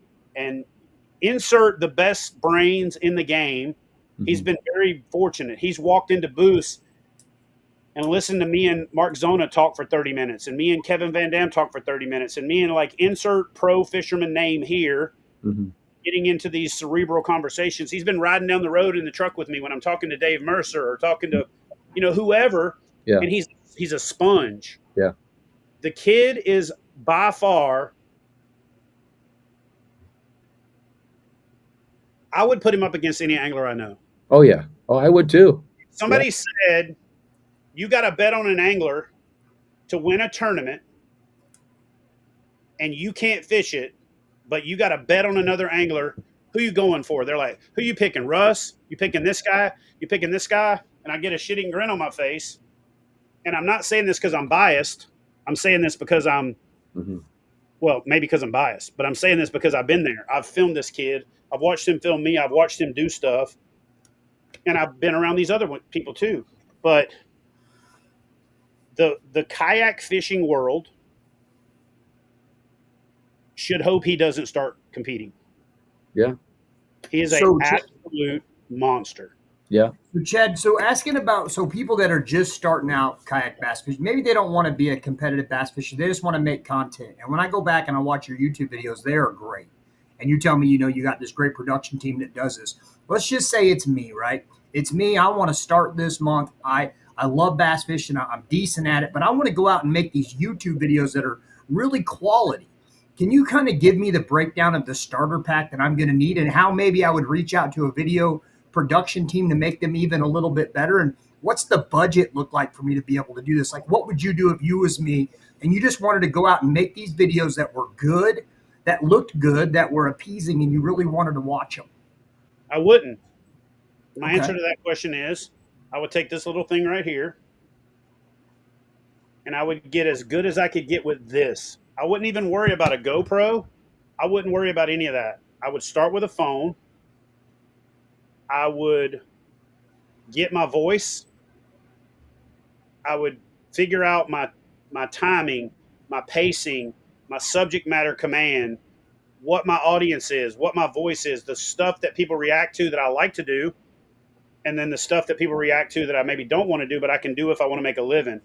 insert the best brains in the game. He's Mm-hmm. been very fortunate. He's walked into booths and listened to me and Mark Zona talk for 30 minutes, and me and Kevin Van Dam talk for 30 minutes, and me and like insert pro fisherman name here, Mm-hmm. getting into these cerebral conversations. He's been riding down the road in the truck with me when I'm talking to Dave Mercer or talking to, whoever, Yeah. and he's a sponge. Yeah. The kid is by far, I would put him up against any angler I know. Oh yeah. Oh, I would too. Yeah. Somebody said you got to bet on an angler to win a tournament and you can't fish it, but you got to bet on another angler. Who you going for? They're like, who you picking? Russ? You picking this guy? You picking this guy? And I get a shitting grin on my face. And I'm not saying this because I'm biased. I'm saying this because Mm-hmm. well, maybe because I'm biased, but I'm saying this because I've been there. I've filmed this kid. I've watched him film me. I've watched him do stuff. And I've been around these other people too. But the kayak fishing world should hope he doesn't start competing. Yeah. He is an So, absolute monster. Yeah. So Chad, so asking about people that are just starting out kayak bass fishing, maybe they don't want to be a competitive bass fisher. They just want to make content. And when I go back and I watch your YouTube videos, they are great. And you tell me, you got this great production team that does this. Let's just say it's me, right? It's me. I want to start this month. I love bass fishing. I'm decent at it, but I want to go out and make these YouTube videos that are really quality. Can you kind of give me the breakdown of the starter pack that I'm going to need and how maybe I would reach out to a video production team to make them even a little bit better? And what's the budget look like for me to be able to do this? Like, what would you do if you was me and you just wanted to go out and make these videos that were good, that looked good, that were appeasing, and you really wanted to watch them? I wouldn't. My Okay. answer to that question is I would take this little thing right here and I would get as good as I could get with this. I wouldn't even worry about a GoPro. I wouldn't worry about any of that. I would start with a phone. I would get my voice. I would figure out my timing, my pacing, my subject matter command, what my audience is, what my voice is, the stuff that people react to that I like to do, and then the stuff that people react to that I maybe don't want to do, but I can do if I want to make a living.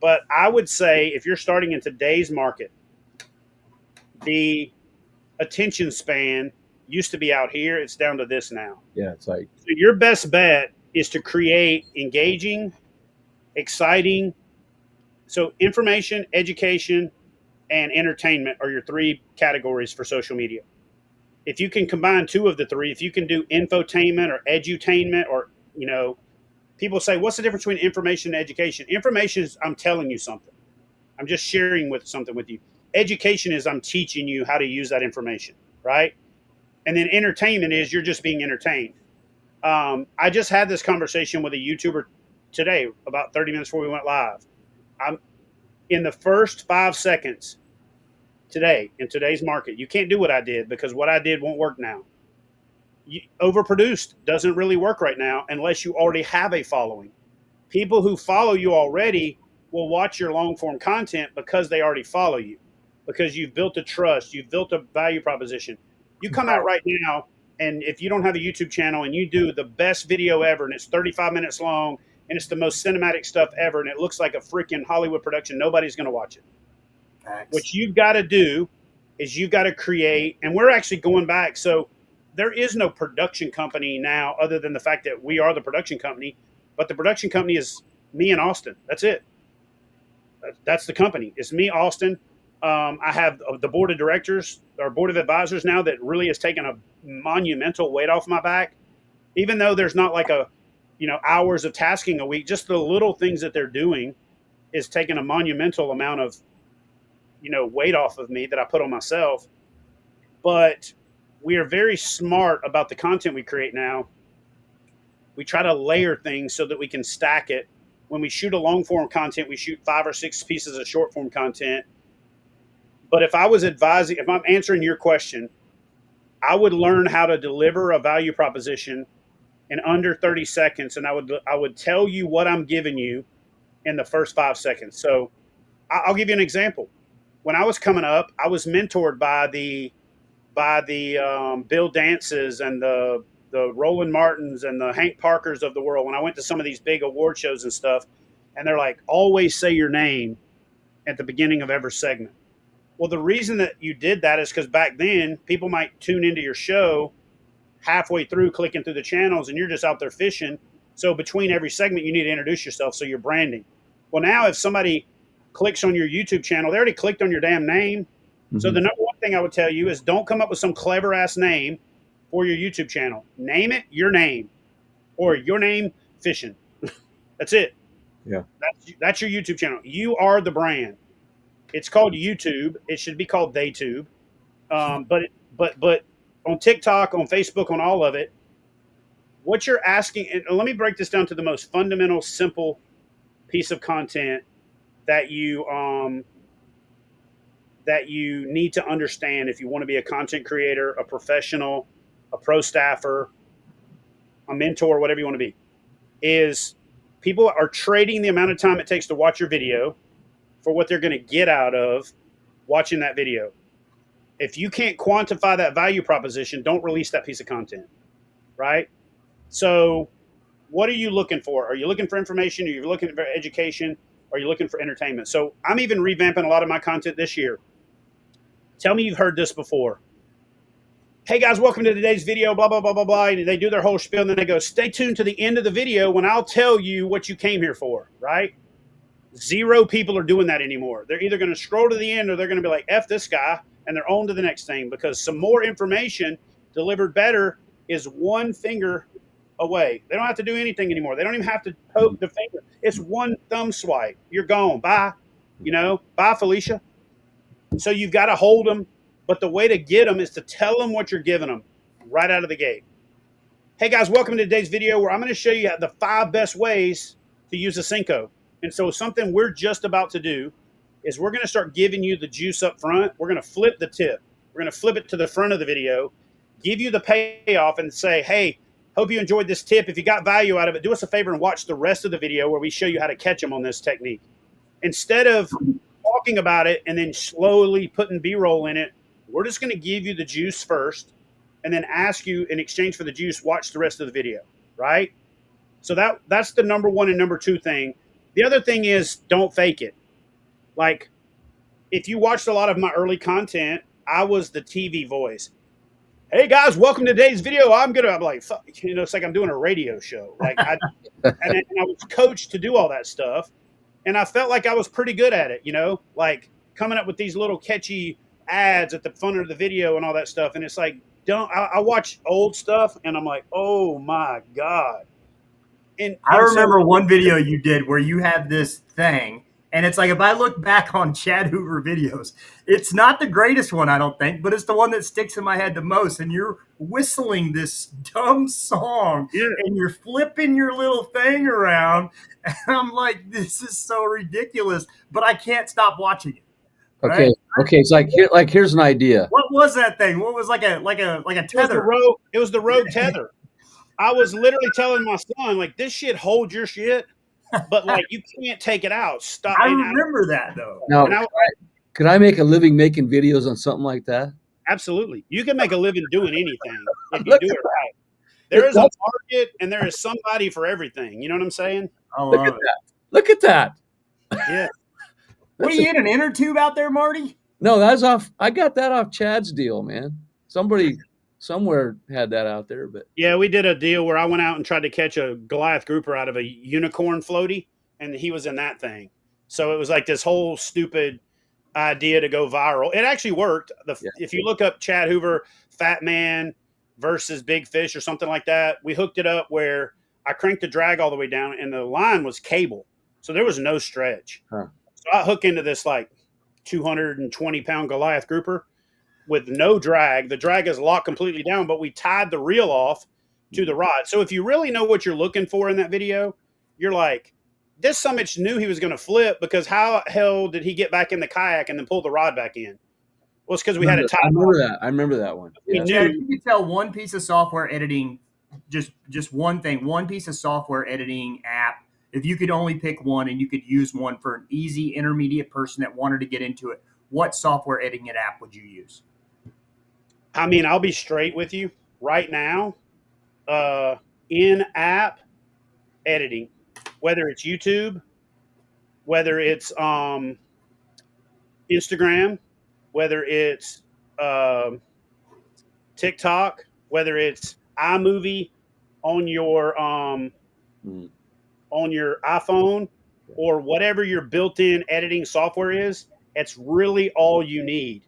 But I would say if you're starting in today's market, the attention span used to be out here, it's down to this now. Yeah. It's like, So your best bet is to create engaging, exciting. So information, education, and entertainment are your three categories for social media. If you can combine two of the three, if you can do infotainment or edutainment, or people say, what's the difference between information and education? Information is I'm telling you something. I'm just sharing with something with you. Education is I'm teaching you how to use that information, right? And then entertainment is you're just being entertained. I just had this conversation with a YouTuber today, about 30 minutes before we went live. I'm in the first 5 seconds today in today's market. You can't do what I did because what I did won't work now. Overproduced doesn't really work right now unless you already have a following. People who follow you already will watch your long form content because they already follow you, because you've built a trust, you've built a value proposition. You come out right now, and if you don't have a YouTube channel and you do the best video ever and it's 35 minutes long and it's the most cinematic stuff ever and it looks like a freaking Hollywood production, nobody's going to watch it. Thanks. What you've got to do is you've got to create, and we're actually going back. So there is no production company now other than the fact that we are the production company, but the production company is me and Austin. That's it. That's the company. It's me, Austin. I have the board of directors or board of advisors now that really has taken a monumental weight off my back, even though there's not like hours of tasking a week, just the little things that they're doing is taking a monumental amount of, weight off of me that I put on myself. But we are very smart about the content we create now. We try to layer things so that we can stack it. When we shoot a long form content, we shoot 5 or 6 pieces of short form content. But if I'm answering your question, I would learn how to deliver a value proposition in under 30 seconds, and I would tell you what I'm giving you in the first 5 seconds. So I'll give you an example. When I was coming up, I was mentored by the Bill Dances and the Roland Martins and the Hank Parkers of the world. When I went to some of these big award shows and stuff, and they're like, always say your name at the beginning of every segment. Well, the reason that you did that is because back then people might tune into your show halfway through clicking through the channels and you're just out there fishing. So between every segment, you need to introduce yourself. So you're branding. Well, now if somebody clicks on your YouTube channel, they already clicked on your damn name. Mm-hmm. So the number one thing I would tell you is don't come up with some clever ass name for your YouTube channel. Name it your name or your name fishing. That's it. Yeah. That's your YouTube channel. You are the brand. It's called YouTube. It should be called Daytube. But on TikTok, on Facebook, on all of it, what you're asking, and let me break this down to the most fundamental, simple piece of content that you need to understand if you want to be a content creator, a professional, a pro staffer, a mentor, whatever you want to be, is people are trading the amount of time it takes to watch your video for what they're going to get out of watching that video. If you can't quantify that value proposition, don't release that piece of content, right? So what are you looking for? Are you looking for information? Are you looking for education? Are you looking for entertainment? So I'm even revamping a lot of my content this year. Tell me you've heard this before. Hey guys, welcome to today's video, blah, blah, blah, blah, blah. And they do their whole spiel and then they go, stay tuned to the end of the video when I'll tell you what you came here for, right? Zero people are doing that anymore. They're either going to scroll to the end or they're going to be like, F this guy, and they're on to the next thing because some more information delivered better is one finger away. They don't have to do anything anymore. They don't even have to poke the finger. It's one thumb swipe. You're gone. Bye. Bye, Felicia. So you've got to hold them, but the way to get them is to tell them what you're giving them right out of the gate. Hey guys, welcome to today's video where I'm going to show you the 5 best ways to use a Senko. And so something we're just about to do is we're going to start giving you the juice up front. We're going to flip the tip. We're going to flip it to the front of the video, give you the payoff and say, hey, hope you enjoyed this tip. If you got value out of it, do us a favor and watch the rest of the video where we show you how to catch them on this technique. Instead of talking about it and then slowly putting B-roll in it, we're just going to give you the juice first and then ask you in exchange for the juice, watch the rest of the video, right? So that's the number one and number 2 thing. The other thing is don't fake it. Like if you watched a lot of my early content, I was the TV voice. Hey guys, welcome to today's video. I'm like, fuck, it's like I'm doing a radio show. Like and I was coached to do all that stuff. And I felt like I was pretty good at it, like coming up with these little catchy ads at the front of the video and all that stuff. And it's like, I watch old stuff and I'm like, oh my God. And I remember one video you did where you have this thing, and it's like if I look back on Chad Hoover videos, it's not the greatest one, I don't think, but it's the one that sticks in my head the most. And you're whistling this dumb song, and you're flipping your little thing around, and I'm like, this is so ridiculous, but I can't stop watching it. Right? Okay. It's here's an idea. What was that thing? What was like a tether? It was the Rode tether. I was literally telling my son, like, this shit holds your shit, but like you can't take it out. Stop. I remember that though. Now, could I make a living making videos on something like that? Absolutely. You can make a living doing anything if you do it right. There is a market and there is somebody for everything. You know what I'm saying? Look at that. Look at that. Yeah. What are you in an inner tube out there, Marty? No, that's off. I got that off Chad's deal, man. Somebody somewhere had that out there, but yeah, we did a deal where I went out and tried to catch a Goliath grouper out of a unicorn floaty, and he was in that thing. So it was like this whole stupid idea to go viral. It actually worked. If you look up Chad Hoover, Fat Man versus Big Fish or something like that, we hooked it up where I cranked the drag all the way down, and the line was cable, so there was no stretch. Huh. So I hook into this like 220-pound Goliath grouper with no drag. The drag is locked completely down, but we tied the reel off to the rod. So if you really know what you're looking for in that video, you're like, this summit knew he was going to flip because how hell did he get back in the kayak and then pull the rod back in? Well, it's because we had a time. I remember that one. We Yes. Yeah, if knew you could tell one piece of software editing, just one thing, one piece of software editing app, if you could only pick one and you could use one for an easy intermediate person that wanted to get into it, what software editing app would you use? I mean, I'll be straight with you right now. In app editing, whether it's YouTube, whether it's Instagram, whether it's um, TikTok, whether it's iMovie on your Mm, on your iPhone or whatever your built-in editing software is, it's really all you need.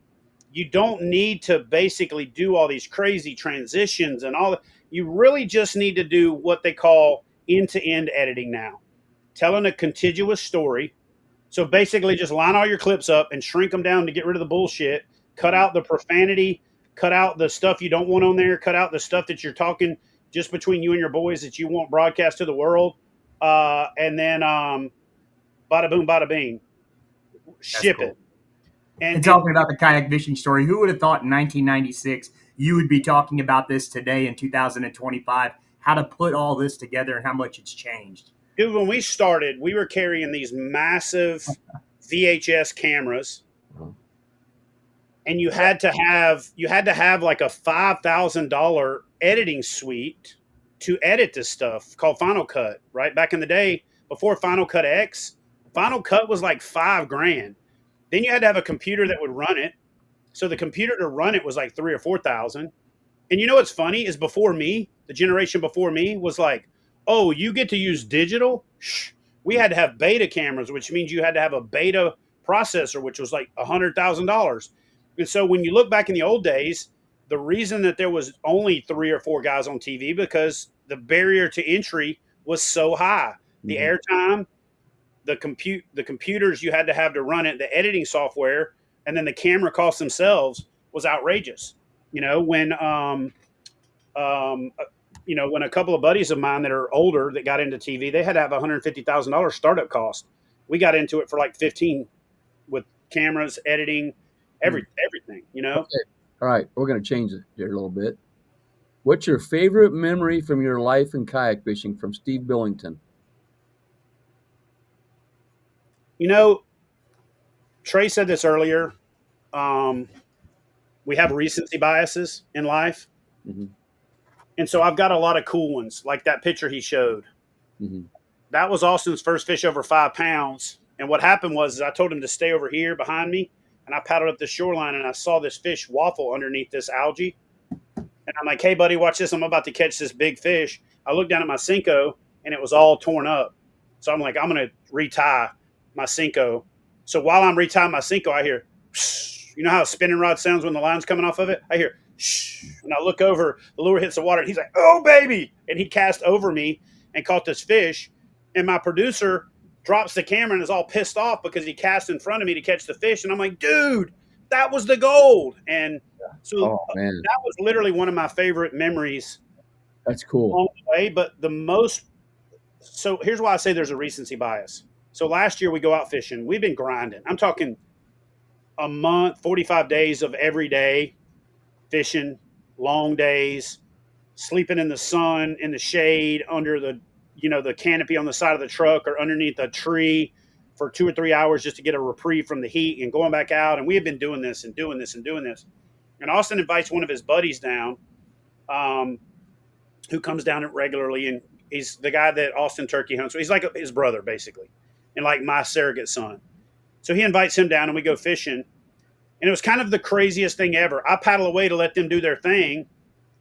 You don't need to basically do all these crazy transitions and all that. You really just need to do what they call end-to-end editing now. Telling a contiguous story. So basically just line all your clips up and shrink them down to get rid of the bullshit, cut out the profanity, cut out the stuff you don't want on there, cut out the stuff that you're talking just between you and your boys that you want broadcast to the world. And then bada boom, bada bing, That's ship cool. it. And And talking about the kayak fishing story, who would have thought in 1996 you would be talking about this today in 2025? How to put all this together and how much it's changed. dude, when we started, we were carrying these massive VHS cameras, and you had to have like a $5,000 editing suite to edit this stuff called Final Cut. Right back in the day, before Final Cut X, Final Cut was like $5,000. Then you had to have a computer that would run it. So the computer to run it was like 3 or 4,000. And you know what's funny is before me, the generation before me was like, oh, you get to use digital? Shh. We had to have beta cameras, which means you had to have a beta processor, which was like $100,000. And so when you look back in the old days, the reason that there was only 3 or 4 guys on TV because the barrier to entry was so high. The airtime, the computers you had to have to run it, the editing software, and then the camera costs themselves was outrageous. You know, when um, uh, when a couple of buddies of mine that are older that got into TV, they had to have $150,000 startup cost. We got into it for like 15 with cameras, editing, everything. You know, Okay. All right. We're going to change it here a little bit. What's your favorite memory from your life in kayak fishing from Steve Billington? you know. Trey said this earlier. Um, we have recency biases in life, Mm-hmm. and so I've got a lot of cool ones, like that picture he showed. Mm-hmm. That was Austin's first fish over 5 pounds. And what happened was I told him to stay over here behind me, and I paddled up the shoreline, and I saw this fish waffle underneath this algae. And I'm like, hey, buddy, watch this. I'm about to catch this big fish. I looked down at my Cinco, and it was all torn up. So I'm like, I'm going to retie my Cinco. So while I'm retying my Cinco, I hear, shh. You know how a spinning rod sounds when the line's coming off of it? I hear, shh. And I look over, the lure hits the water, and he's like, oh, baby. And he cast over me and caught this fish. And my producer drops the camera and is all pissed off because he cast in front of me to catch the fish. And I'm like, dude, that was the gold. And so Oh, man. that was literally one of my favorite memories That's cool. along the way. But the most, so here's why I say there's a recency bias. So last year we go out fishing. We've been grinding. I'm talking a month, 45 days of every day fishing, long days, sleeping in the sun, in the shade, under the canopy on the side of the truck or underneath a tree for 2 or 3 hours just to get a reprieve from the heat and going back out. And we have been doing this and doing this and doing this. And Austin invites one of his buddies down, um, who comes down regularly, and he's the guy that Austin turkey hunts. So he's like his brother, basically, and like my surrogate son. So he invites him down, and we go fishing. And it was kind of the craziest thing ever. I paddle away to let them do their thing,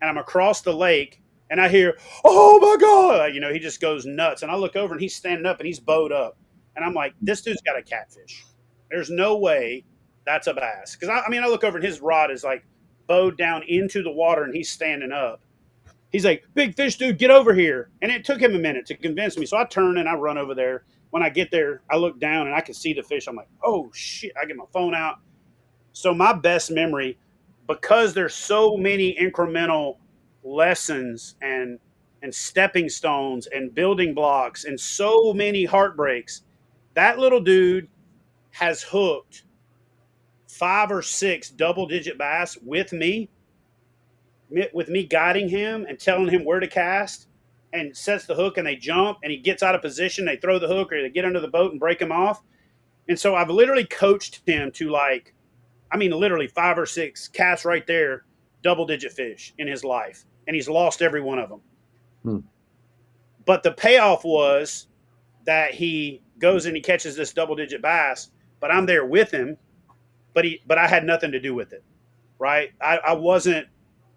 and I'm across the lake, and I hear, "Oh my god!" He just goes nuts. And I look over, and he's standing up, and he's bowed up, and I'm like, "This dude's got a catfish. There's no way that's a bass." Because I look over, and his rod is like bowed down into the water, and he's standing up. He's like, "Big fish, dude, get over here!" And it took him a minute to convince me. So I turn and I run over there. When I get there, I look down and I can see the fish. I'm like, "Oh shit!" I get my phone out. So my best memory, because there's so many incremental lessons and stepping stones and building blocks and so many heartbreaks, that little dude has hooked 5 or 6 double-digit bass with me guiding him and telling him where to cast, and sets the hook and they jump and he gets out of position, they throw the hook or they get under the boat and break him off. And so I've literally coached him to, like, I mean, literally 5 or 6 casts right there, double-digit fish in his life, and he's lost every one of them. Hmm. But the payoff was that he goes and he catches this double-digit bass, but I'm there with him, but I had nothing to do with it, right? I wasn't.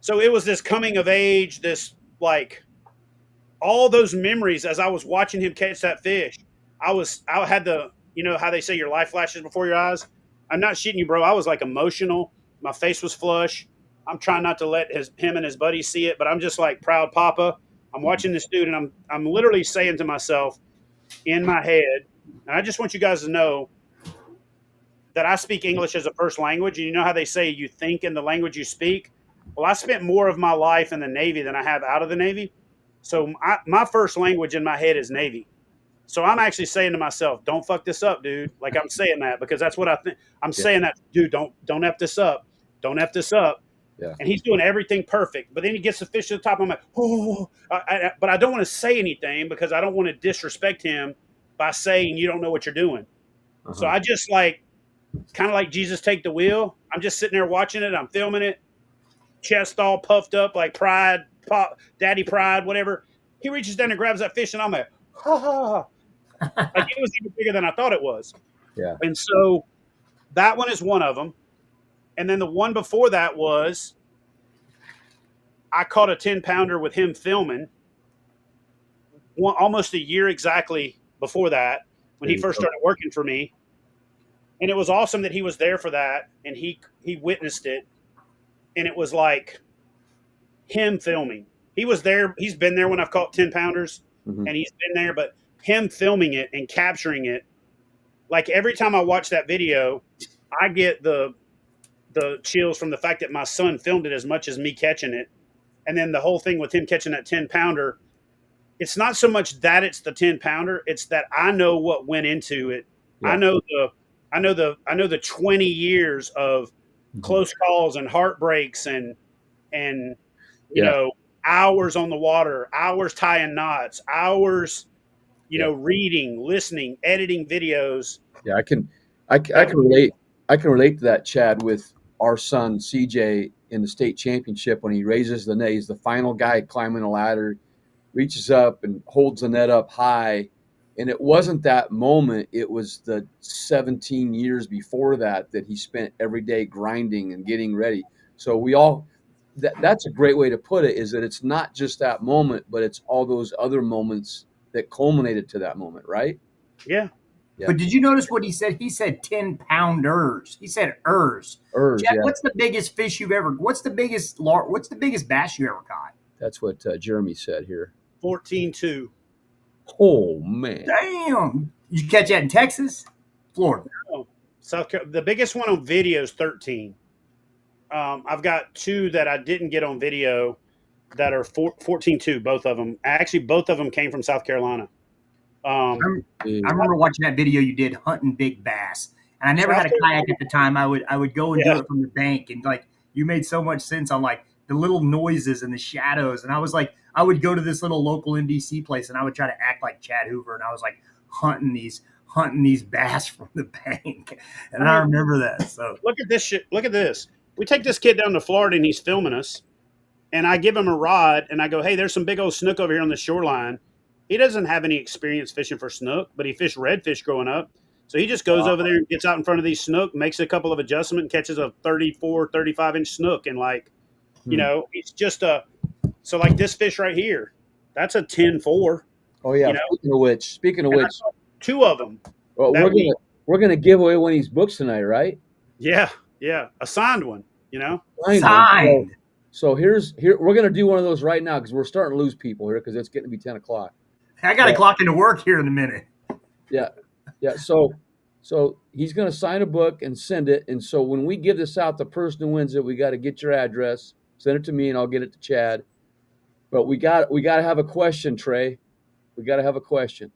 So it was this coming of age, this, like, all those memories as I was watching him catch that fish. I had the, you know how they say your life flashes before your eyes. I'm not shitting you, bro. I was like emotional. My face was flush. I'm trying not to let him and his buddies see it, but I'm just like proud papa. I'm watching this dude, and I'm literally saying to myself in my head, and I just want you guys to know that I speak English as a first language, and you know how they say you think in the language you speak. Well, I spent more of my life in the Navy than I have out of the Navy, so my first language in my head is Navy. So I'm actually saying to myself, "Don't fuck this up, dude." Like, I'm saying that because that's what I think. I'm saying that, dude. Don't f this up. Don't f this up. Yeah. And he's doing everything perfect, but then he gets the fish to the top. I'm like, oh, but I don't want to say anything because I don't want to disrespect him by saying you don't know what you're doing. Uh-huh. So I just, like, kind of like Jesus take the wheel. I'm just sitting there watching it. I'm filming it, chest all puffed up like pride, daddy pride, whatever. He reaches down and grabs that fish, and I'm like, ha ha. Like, it was even bigger than I thought it was. Yeah. And so that one is one of them. And then the one before that was I caught a 10-pounder with him filming almost a year exactly before that when he first started working for me. And it was awesome that he was there for that, and he witnessed it. And it was like him filming. He was there. He's been there when I've caught 10-pounders, and he's been there, but him filming it and capturing it, like, every time I watch that video, I get the chills from the fact that my son filmed it as much as me catching it. And then the whole thing with him catching that 10-pounder, it's not so much that it's the 10-pounder, it's that I know what went into it. Yeah. I know the 20 years of close calls and heartbreaks and you know, hours on the water, hours tying knots, hours, you know, reading, listening, editing videos. Yeah, I can relate. I can relate to that, Chad, with our son CJ in the state championship when he raises the net. He's the final guy climbing a ladder, reaches up and holds the net up high. And it wasn't that moment. It was the 17 years before that he spent every day grinding and getting ready. So we all, that's a great way to put it, is that it's not just that moment, but it's all those other moments that culminated to that moment, right? Yeah. Yeah. But did you notice what he said? He said 10-pounders. He said ers. Jack, what's the biggest fish you've ever? What's the biggest bass you ever caught? That's what Jeremy said here. 14.2. Oh man! Damn! You catch that in Texas, Florida? No, South Carolina. The biggest one on video is 13. I've got 2 that I didn't get on video that are 14.2. Both of them. Actually, both of them came from South Carolina. I remember watching that video you did hunting big bass, and I never had a kayak at the time. I would go and do it from the bank, and, like, you made so much sense on, like, the little noises and the shadows, and I was like, I would go to this little local MDC place, and I would try to act like Chad Hoover, and I was like hunting these bass from the bank, and I remember that. So look at this shit. Look at this. We take this kid down to Florida, and he's filming us, and I give him a rod, and I go, "Hey, there's some big old snook over here on the shoreline." He doesn't have any experience fishing for snook, but he fished redfish growing up. So he just goes over there and gets out in front of these snook, makes a couple of adjustments, and catches a 34, 35-inch snook. And, like, you know, it's just so like this fish right here, that's a 10-4. Oh, yeah. You know? Speaking of which, 2 of them. Well, we're gonna give away one of these books tonight, right? Yeah. Yeah. A signed one, you know? Signed. So here we're gonna do one of those right now because we're starting to lose people here because it's getting to be 10 o'clock. I got to clock into work here in a minute. Yeah. So he's gonna sign a book and send it. And so when we give this out, the person who wins it, we got to get your address, send it to me, and I'll get it to Chad. But we got to have a question, Trey. We got to have a question.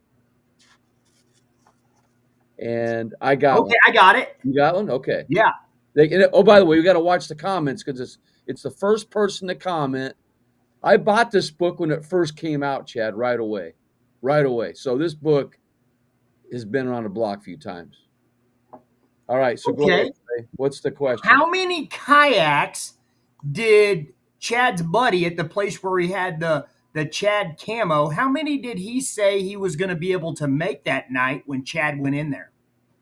And I got one. I got it. You got one? Okay. Yeah. Oh, by the way, we got to watch the comments because it's the first person to comment. I bought this book when it first came out, Chad, right away. Right away. So this book has been around the block a few times. All right, so go ahead. Okay. Trey. What's the question? How many kayaks did Chad's buddy at the place where he had the Chad camo? How many did he say he was going to be able to make that night when Chad went in there?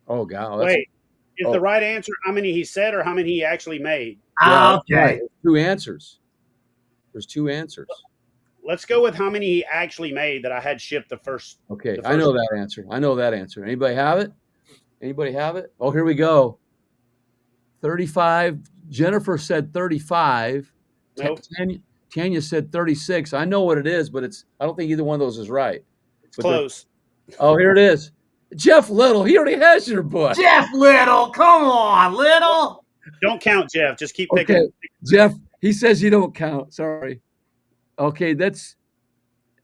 Oh, God. Wait, is oh, the right answer how many he said or how many he actually made? yeah, that's right. Okay. There's two answers. There's two answers. Let's go with how many he actually made that I had shipped the first. Okay, the I know first that answer. I know that answer. Anybody have it? Anybody have it? Oh, here we go. 35. Jennifer said 35. Nope, Tanya said 36. I know what it is, but I don't think either one of those is right. it's But close. oh, here it is. Jeff Little, he already has your book. Jeff Little, come on, Little. Don't count, Jeff. Just keep Okay, picking. Jeff, he says you don't count. Sorry. Okay,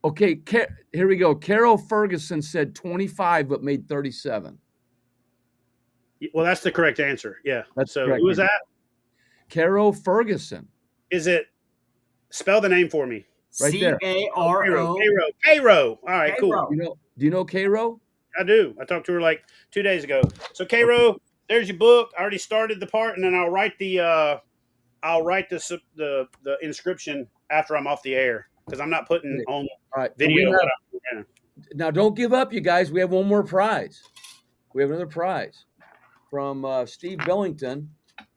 okay. Here we go. Carol Ferguson said 25, but made 37. Well, that's the correct answer. Yeah. That's So correct who is answer. that? Carol Ferguson. Is it? Spell the name for me. Right there. Caro. Cairo. All right, cool. Cairo. Do you know Cairo? I do. I talked to her like 2 days ago. So Cairo, there's your book. I already started the part, and then I'll write the inscription after I'm off the air because I'm not putting on All right. video. Now, don't give up, you guys. We have one more prize. We have another prize from Steve Billington.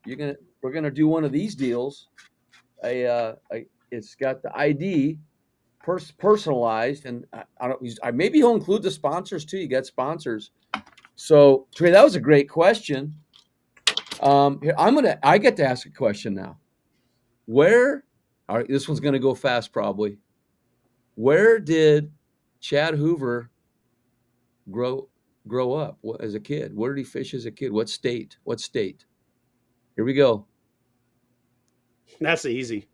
We're gonna do one of these deals. It's got the ID personalized, and maybe he'll include the sponsors too. You got sponsors. So, Trey, that was a great question. Here, I get to ask a question now. All right, this one's gonna go fast probably. Where did Chad Hoover grow up as a kid? Where did he fish as a kid? What state? Here we go. That's easy.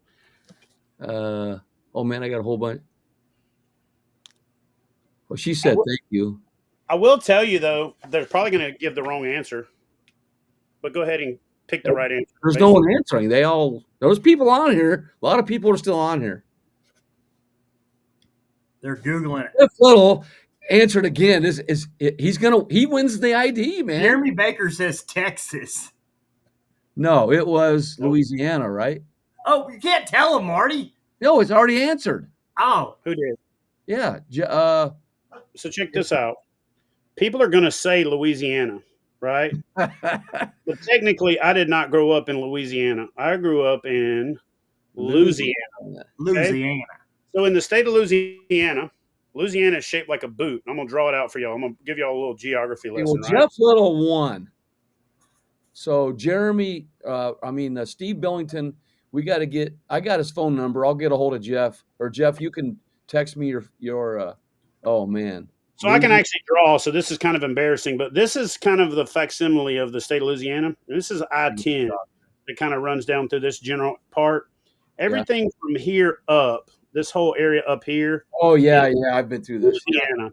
Oh man, I got a whole bunch. Well, she said thank you. I will tell you though, they're probably going to give the wrong answer. But go ahead and pick the right answer. There's no one answering. Those people on here. A lot of people are still on here. They're Googling it. Jeff Little answered again. He wins the ID, man. Jeremy Baker says Texas. No, it was Louisiana, right? Oh, you can't tell him, Marty. No, it's already answered. Oh. Who did? Yeah. So check this out. People are going to say Louisiana, right? But technically, I did not grow up in Louisiana. I grew up in Louisiana. Louisiana. So in the state of Louisiana is shaped like a boot. I'm going to draw it out for y'all. I'm going to give y'all a little geography lesson. Well, Jeff Little won. So Jeremy, Steve Billington, I got his phone number. I'll get a hold of Jeff. Or Jeff, you can text me your oh man. So I can actually draw. So this is kind of embarrassing, but this is kind of the facsimile of the state of Louisiana. This is I-10 that kind of runs down through this general part. Everything from here up, this whole area up here. Oh yeah, I've been through this. Louisiana.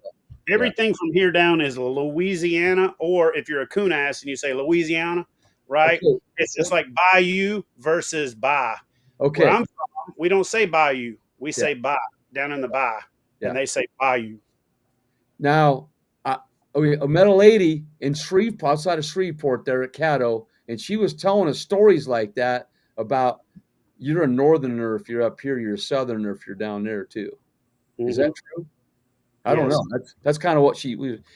Everything from here down is Louisiana, or if you're a coon ass and you say Louisiana, right? Okay. It's just like bayou versus ba. Okay. Where I'm from, we don't say bayou. We say ba down in the ba, and they say bayou. Now, I met a lady in outside of Shreveport there at Caddo, and she was telling us stories like that about you're a northerner if you're up here, you're a southerner if you're down there too. Mm-hmm. Is that true? I don't know. That's kind of what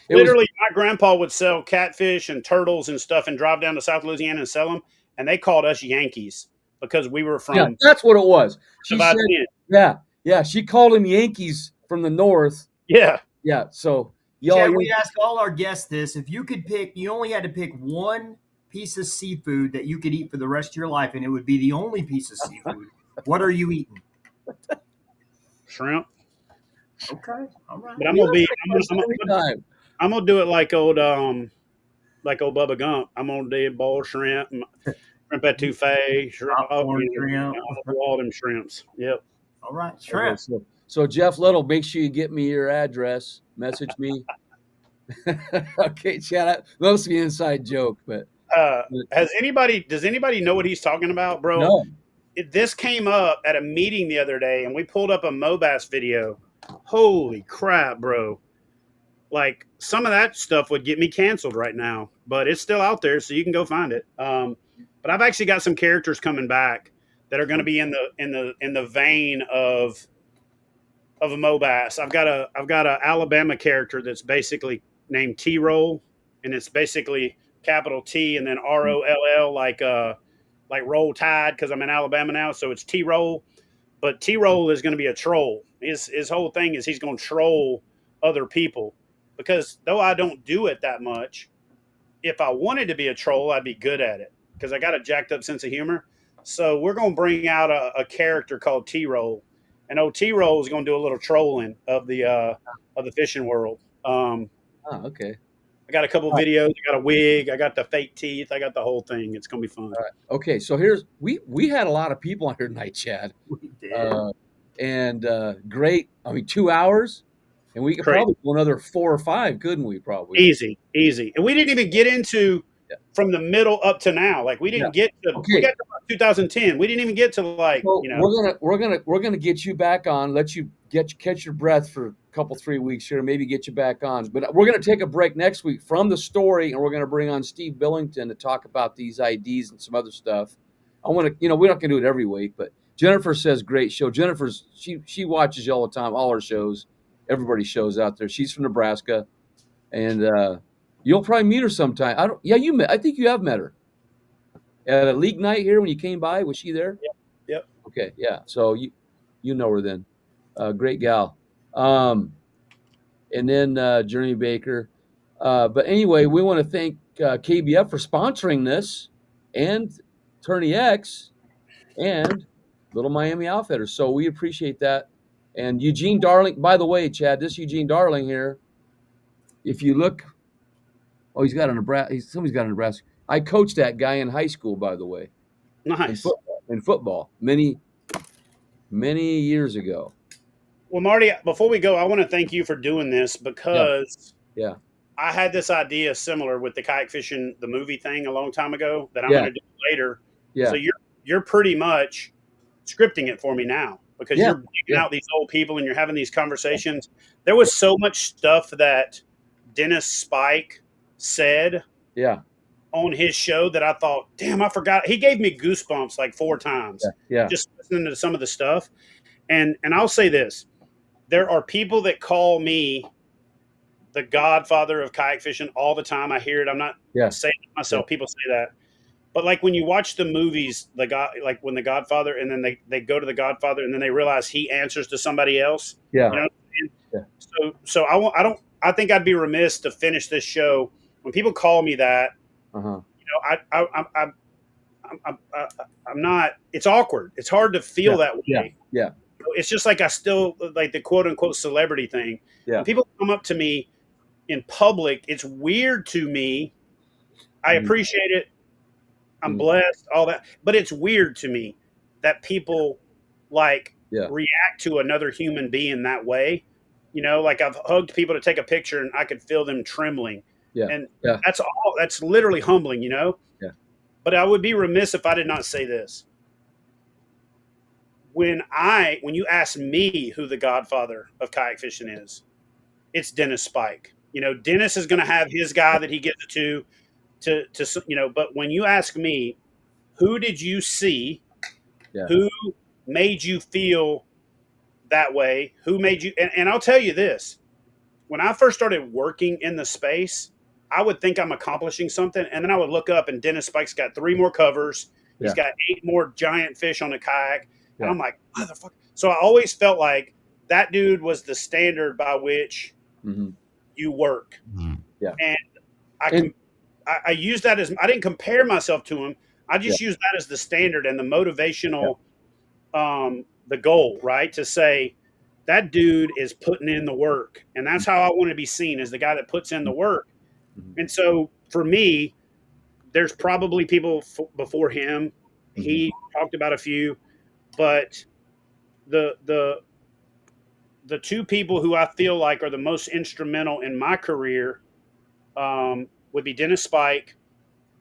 literally. My grandpa would sell catfish and turtles and stuff, and drive down to South Louisiana and sell them. And they called us Yankees because we were from. Yeah, that's what it was. She said, yeah. She called them Yankees from the north. Yeah. Yeah. So Chad, we ask all our guests this: if you could pick, you only had to pick one piece of seafood that you could eat for the rest of your life, and it would be the only piece of seafood. What are you eating? Shrimp. Okay, all right. But I'm gonna do it like old Bubba Gump. I'm gonna do boiled shrimp, shrimp etouffee, shrimp, all them shrimps. Yep. All right, shrimp. So Jeff Little, make sure you get me your address. Message me. Okay, Chad. That must be an inside joke, but Does anybody know what he's talking about, bro? No. This came up at a meeting the other day, and we pulled up a Mobass video. Holy crap, bro! Like some of that stuff would get me canceled right now, but it's still out there, so you can go find it. But I've actually got some characters coming back that are going to be in the vein of a Mobass. I've got a Alabama character that's basically named T Roll, and it's basically capital T and then ROLL, like Roll Tide, because I'm in Alabama now, so it's T Roll. But T Roll is going to be a troll. His whole thing is he's going to troll other people, because though I don't do it that much, if I wanted to be a troll, I'd be good at it because I got a jacked up sense of humor. So we're going to bring out a character called T Roll, and old T Roll is going to do a little trolling of the fishing world. Oh, okay. I got a couple All right. videos. I got a wig. I got the fake teeth. I got the whole thing. It's going to be fun. All right. Okay. So here's we had a lot of people on here tonight, Chad. We did. And great. I mean, 2 hours, and we could Crazy. probably go another 4 or 5, couldn't we? Probably. Easy, and we didn't even get into Yeah. from the middle up to now. Like we Yeah. didn't get to. Okay. We got to about 2010. We didn't even get to So we're gonna get you back on. Let you catch your breath for a couple 3 weeks here, maybe get you back on. But we're gonna take a break next week from the story, and we're gonna bring on Steve Billington to talk about these IDs and some other stuff. I want to, we're not gonna do it every week, but Jennifer says great show. Jennifer's she watches you all the time, all our shows, everybody's shows out there. She's from Nebraska, and you'll probably meet her sometime. I don't. Yeah, I think you have met her at a league night here when you came by. Was she there? Yep. Okay, yeah. So you know her then. Great gal. And then Journey Baker. But anyway, we want to thank KBF for sponsoring this, and Tourney X, and Little Miami Outfitters. So we appreciate that. And Eugene Darling, by the way, Chad, this Eugene Darling here, if you look, he's got a Nebraska. Somebody's got a Nebraska. I coached that guy in high school, by the way, Nice. in football many years ago. Well, Marty, before we go, I want to thank you for doing this because Yeah. I had this idea similar with the kayak fishing, the movie thing a long time ago that I'm Yeah. going to do later. Yeah. So you're pretty much scripting it for me now because Yeah. you're bringing out these old people and you're having these conversations. There was so much stuff that Dennis Spike said Yeah. on his show that I thought, damn, I forgot. He gave me goosebumps like 4 times Yeah. just listening to some of the stuff. And I'll say this. There are people that call me the godfather of kayak fishing all the time. I hear it. I'm not saying it myself. People say that. But like when you watch the movies, like when the Godfather, and then they go to the Godfather, and then they realize he answers to somebody else. Yeah. You know what I mean? So I think I'd be remiss to finish this show when people call me that. Uh-huh. I'm not. It's awkward. It's hard to feel that way. Yeah. It's just like I still like the quote unquote celebrity thing. Yeah. When people come up to me in public, it's weird to me. I appreciate it. I'm blessed, all that, but it's weird to me that people react to another human being that way. Like I've hugged people to take a picture and I could feel them trembling. Yeah. And that's literally humbling, Yeah. But I would be remiss if I did not say this. When you ask me who the godfather of kayak fishing is, it's Dennis Spike. Dennis is going to have his guy that he gets to, but when you ask me, who did you see? Yeah. Who made you feel that way? Who made you? And I'll tell you this: when I first started working in the space, I would think I'm accomplishing something, and then I would look up, and Dennis Spike's got 3 more covers. Yeah. He's got 8 more giant fish on the kayak, and I'm like, motherfucker. So I always felt like that dude was the standard by which you work. Yeah. And I use that as, I didn't compare myself to him. I just use that as the standard and the motivational, the goal, right? To say that dude is putting in the work. And that's how I want to be seen, as the guy that puts in the work. And so for me, there's probably people before him. He talked about a few, but the 2 people who I feel like are the most instrumental in my career would be Dennis Spike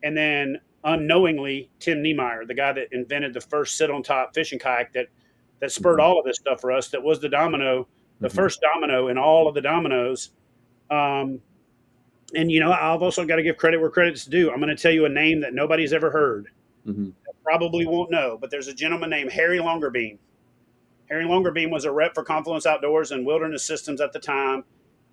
And then unknowingly, Tim Niemeyer, the guy that invented the first sit on top fishing kayak that spurred all of this stuff for us, that was the domino, the first domino in all of the dominoes. Um, and I've also got to give credit where credit's due. I'm going to tell you a name that nobody's ever heard, probably won't know, but there's a gentleman named Harry Longerbeam. Harry Longerbeam was a rep for Confluence Outdoors and Wilderness Systems at the time,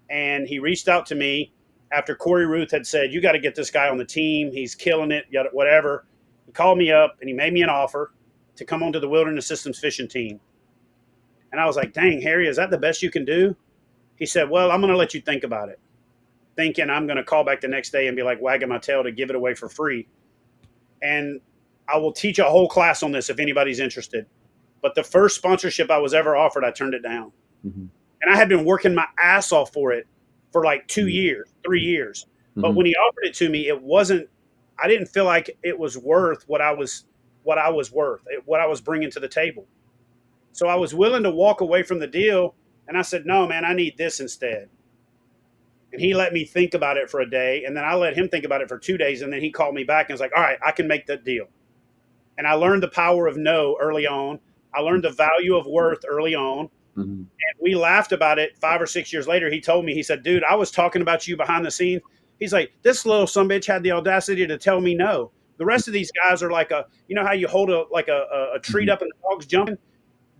and he reached out to me after Corey Ruth had said, "You got to get this guy on the team. He's killing it, whatever." He called me up and he made me an offer to come onto the Wilderness Systems fishing team. And I was like, "Dang, Harry, is that the best you can do?" He said, "Well, I'm going to let you think about it." Thinking I'm going to call back the next day and be like wagging my tail to give it away for free. And I will teach a whole class on this if anybody's interested. But the first sponsorship I was ever offered, I turned it down. And I had been working my ass off for it for like 2 years, 3 years. But when he offered it to me, I didn't feel like it was worth what I was worth, what I was bringing to the table. So I was willing to walk away from the deal. And I said, "No, man, I need this instead." And he let me think about it for a day. And then I let him think about it for 2 days. And then he called me back and was like, "All right, I can make that deal." And I learned the power of no early on. I learned the value of worth early on. And we laughed about it 5 or 6 years later. He told me, he said, "Dude, I was talking about you behind the scenes." He's like, "This little sumbitch had the audacity to tell me no. The rest of these guys are like how you hold a treat up and the dog's jumping?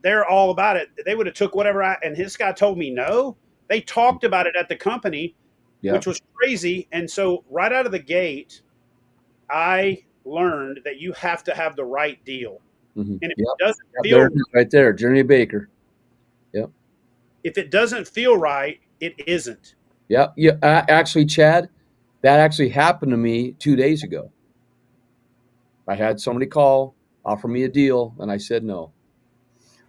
They're all about it. They would have took whatever and this guy told me no." They talked about it at the company, which was crazy. And so right out of the gate, I learned that you have to have the right deal. And if it doesn't feel right there, Journey Baker. Yep. If it doesn't feel right, it isn't. Yeah. Actually, Chad, that actually happened to me 2 days ago. I had somebody call, offer me a deal, and I said no.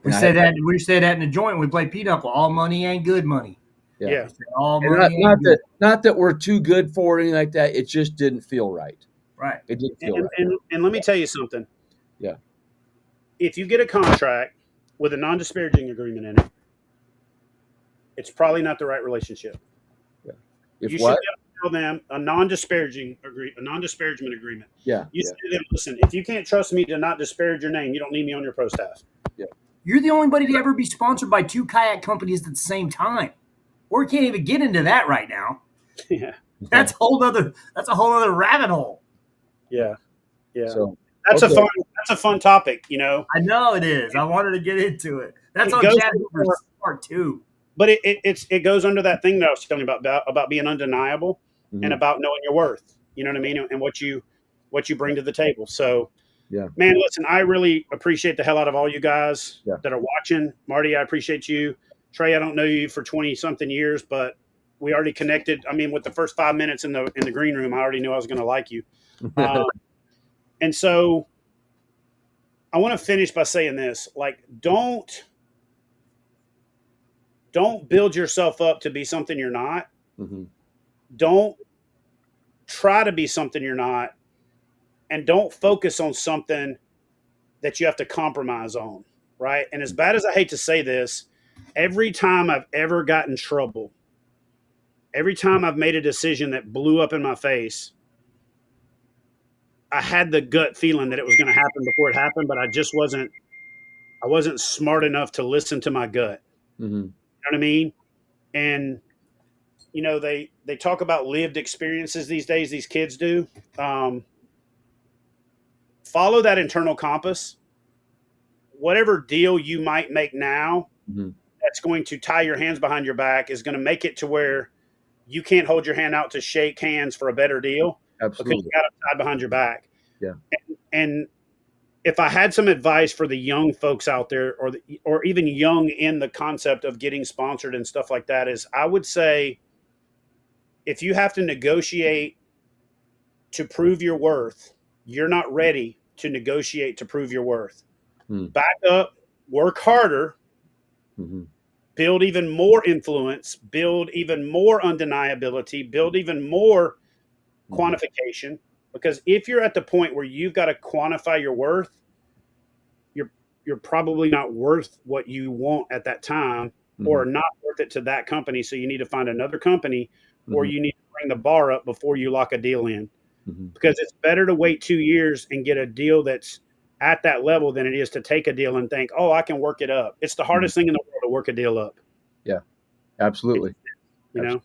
We say that in the joint. We play pinochle. All money ain't good money. Yeah. All money not that we're too good for it, anything like that. It just didn't feel right. Right. It didn't feel right. And let me tell you something. Yeah. If you get a contract with a non-disparaging agreement in it, it's probably not the right relationship. Yeah. You should be able to tell them a non-disparagement agreement. Yeah. You say to them, "Listen, if you can't trust me to not disparage your name, you don't need me on your pro staff." Yeah. You're the only buddy to ever be sponsored by 2 kayak companies at the same time. We can't even get into that right now. Yeah. That's a whole other rabbit hole. Yeah. Yeah. So that's a fun topic, I know it is. I wanted to get into it. That's on Chad Hoover's part 2. But it goes under that thing that I was telling you about being undeniable and about knowing your worth. You know what I mean? And what you bring to the table. So yeah, man, listen, I really appreciate the hell out of all you guys that are watching. Marty, I appreciate you. Trey, I don't know you for 20 something years, but we already connected. I mean, with the first 5 minutes in the green room, I already knew I was going to like you. And so I want to finish by saying this, like, don't build yourself up to be something you're not. Don't try to be something you're not, and don't focus on something that you have to compromise on. Right. And as bad as I hate to say this, every time I've ever gotten in trouble, every time I've made a decision that blew up in my face, I had the gut feeling that it was going to happen before it happened, but I wasn't smart enough to listen to my gut. You know what I mean? And, they talk about lived experiences these days, these kids do. Follow that internal compass. Whatever deal you might make now that's going to tie your hands behind your back is going to make it to where you can't hold your hand out to shake hands for a better deal. Absolutely. Because you got it tied behind your back. Yeah. And if I had some advice for the young folks out there, or even young in the concept of getting sponsored and stuff like that, is I would say, if you have to negotiate to prove your worth, you're not ready to negotiate to prove your worth. Back up, work harder, build even more influence, build even more undeniability, build even more quantification. Because if you're at the point where you've got to quantify your worth, you're probably not worth what you want at that time, or not worth it to that company. So you need to find another company, or you need to bring the bar up before you lock a deal in. because it's better to wait 2 years and get a deal that's at that level than it is to take a deal and think, oh, I can work it up. It's the hardest thing in the world to work a deal up. Yeah, absolutely. You know,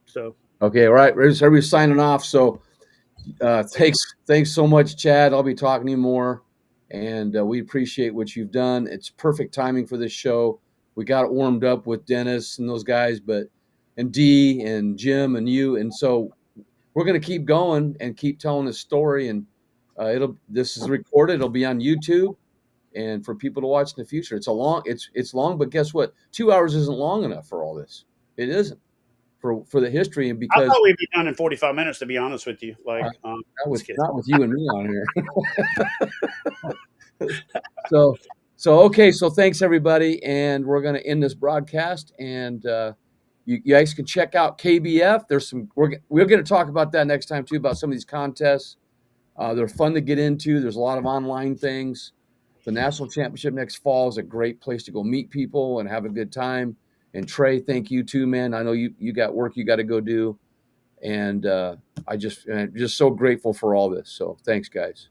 so. Okay, all right. Everybody's signing off. So thanks so much, Chad. I'll be talking to you more, and we appreciate what you've done. It's perfect timing for this show. We got it warmed up with Dennis and those guys, and Dee and Jim and you, and so we're going to keep going and keep telling the story. And this is recorded. It'll be on YouTube, and for people to watch in the future. It's long, but guess what? 2 hours isn't long enough for all this. It isn't for the history, and I because thought we'd be done in 45 minutes, to be honest with you. Like, not with you and me on here. So thanks everybody, and we're going to end this broadcast. And you guys can check out KBF. We're going to talk about that next time too, about some of these contests. They're fun to get into. There's a lot of online things. The national championship next fall is a great place to go meet people and have a good time. And Trey, thank you too, man. I know you got work you got to go do, and I'm just so grateful for all this. So thanks, guys.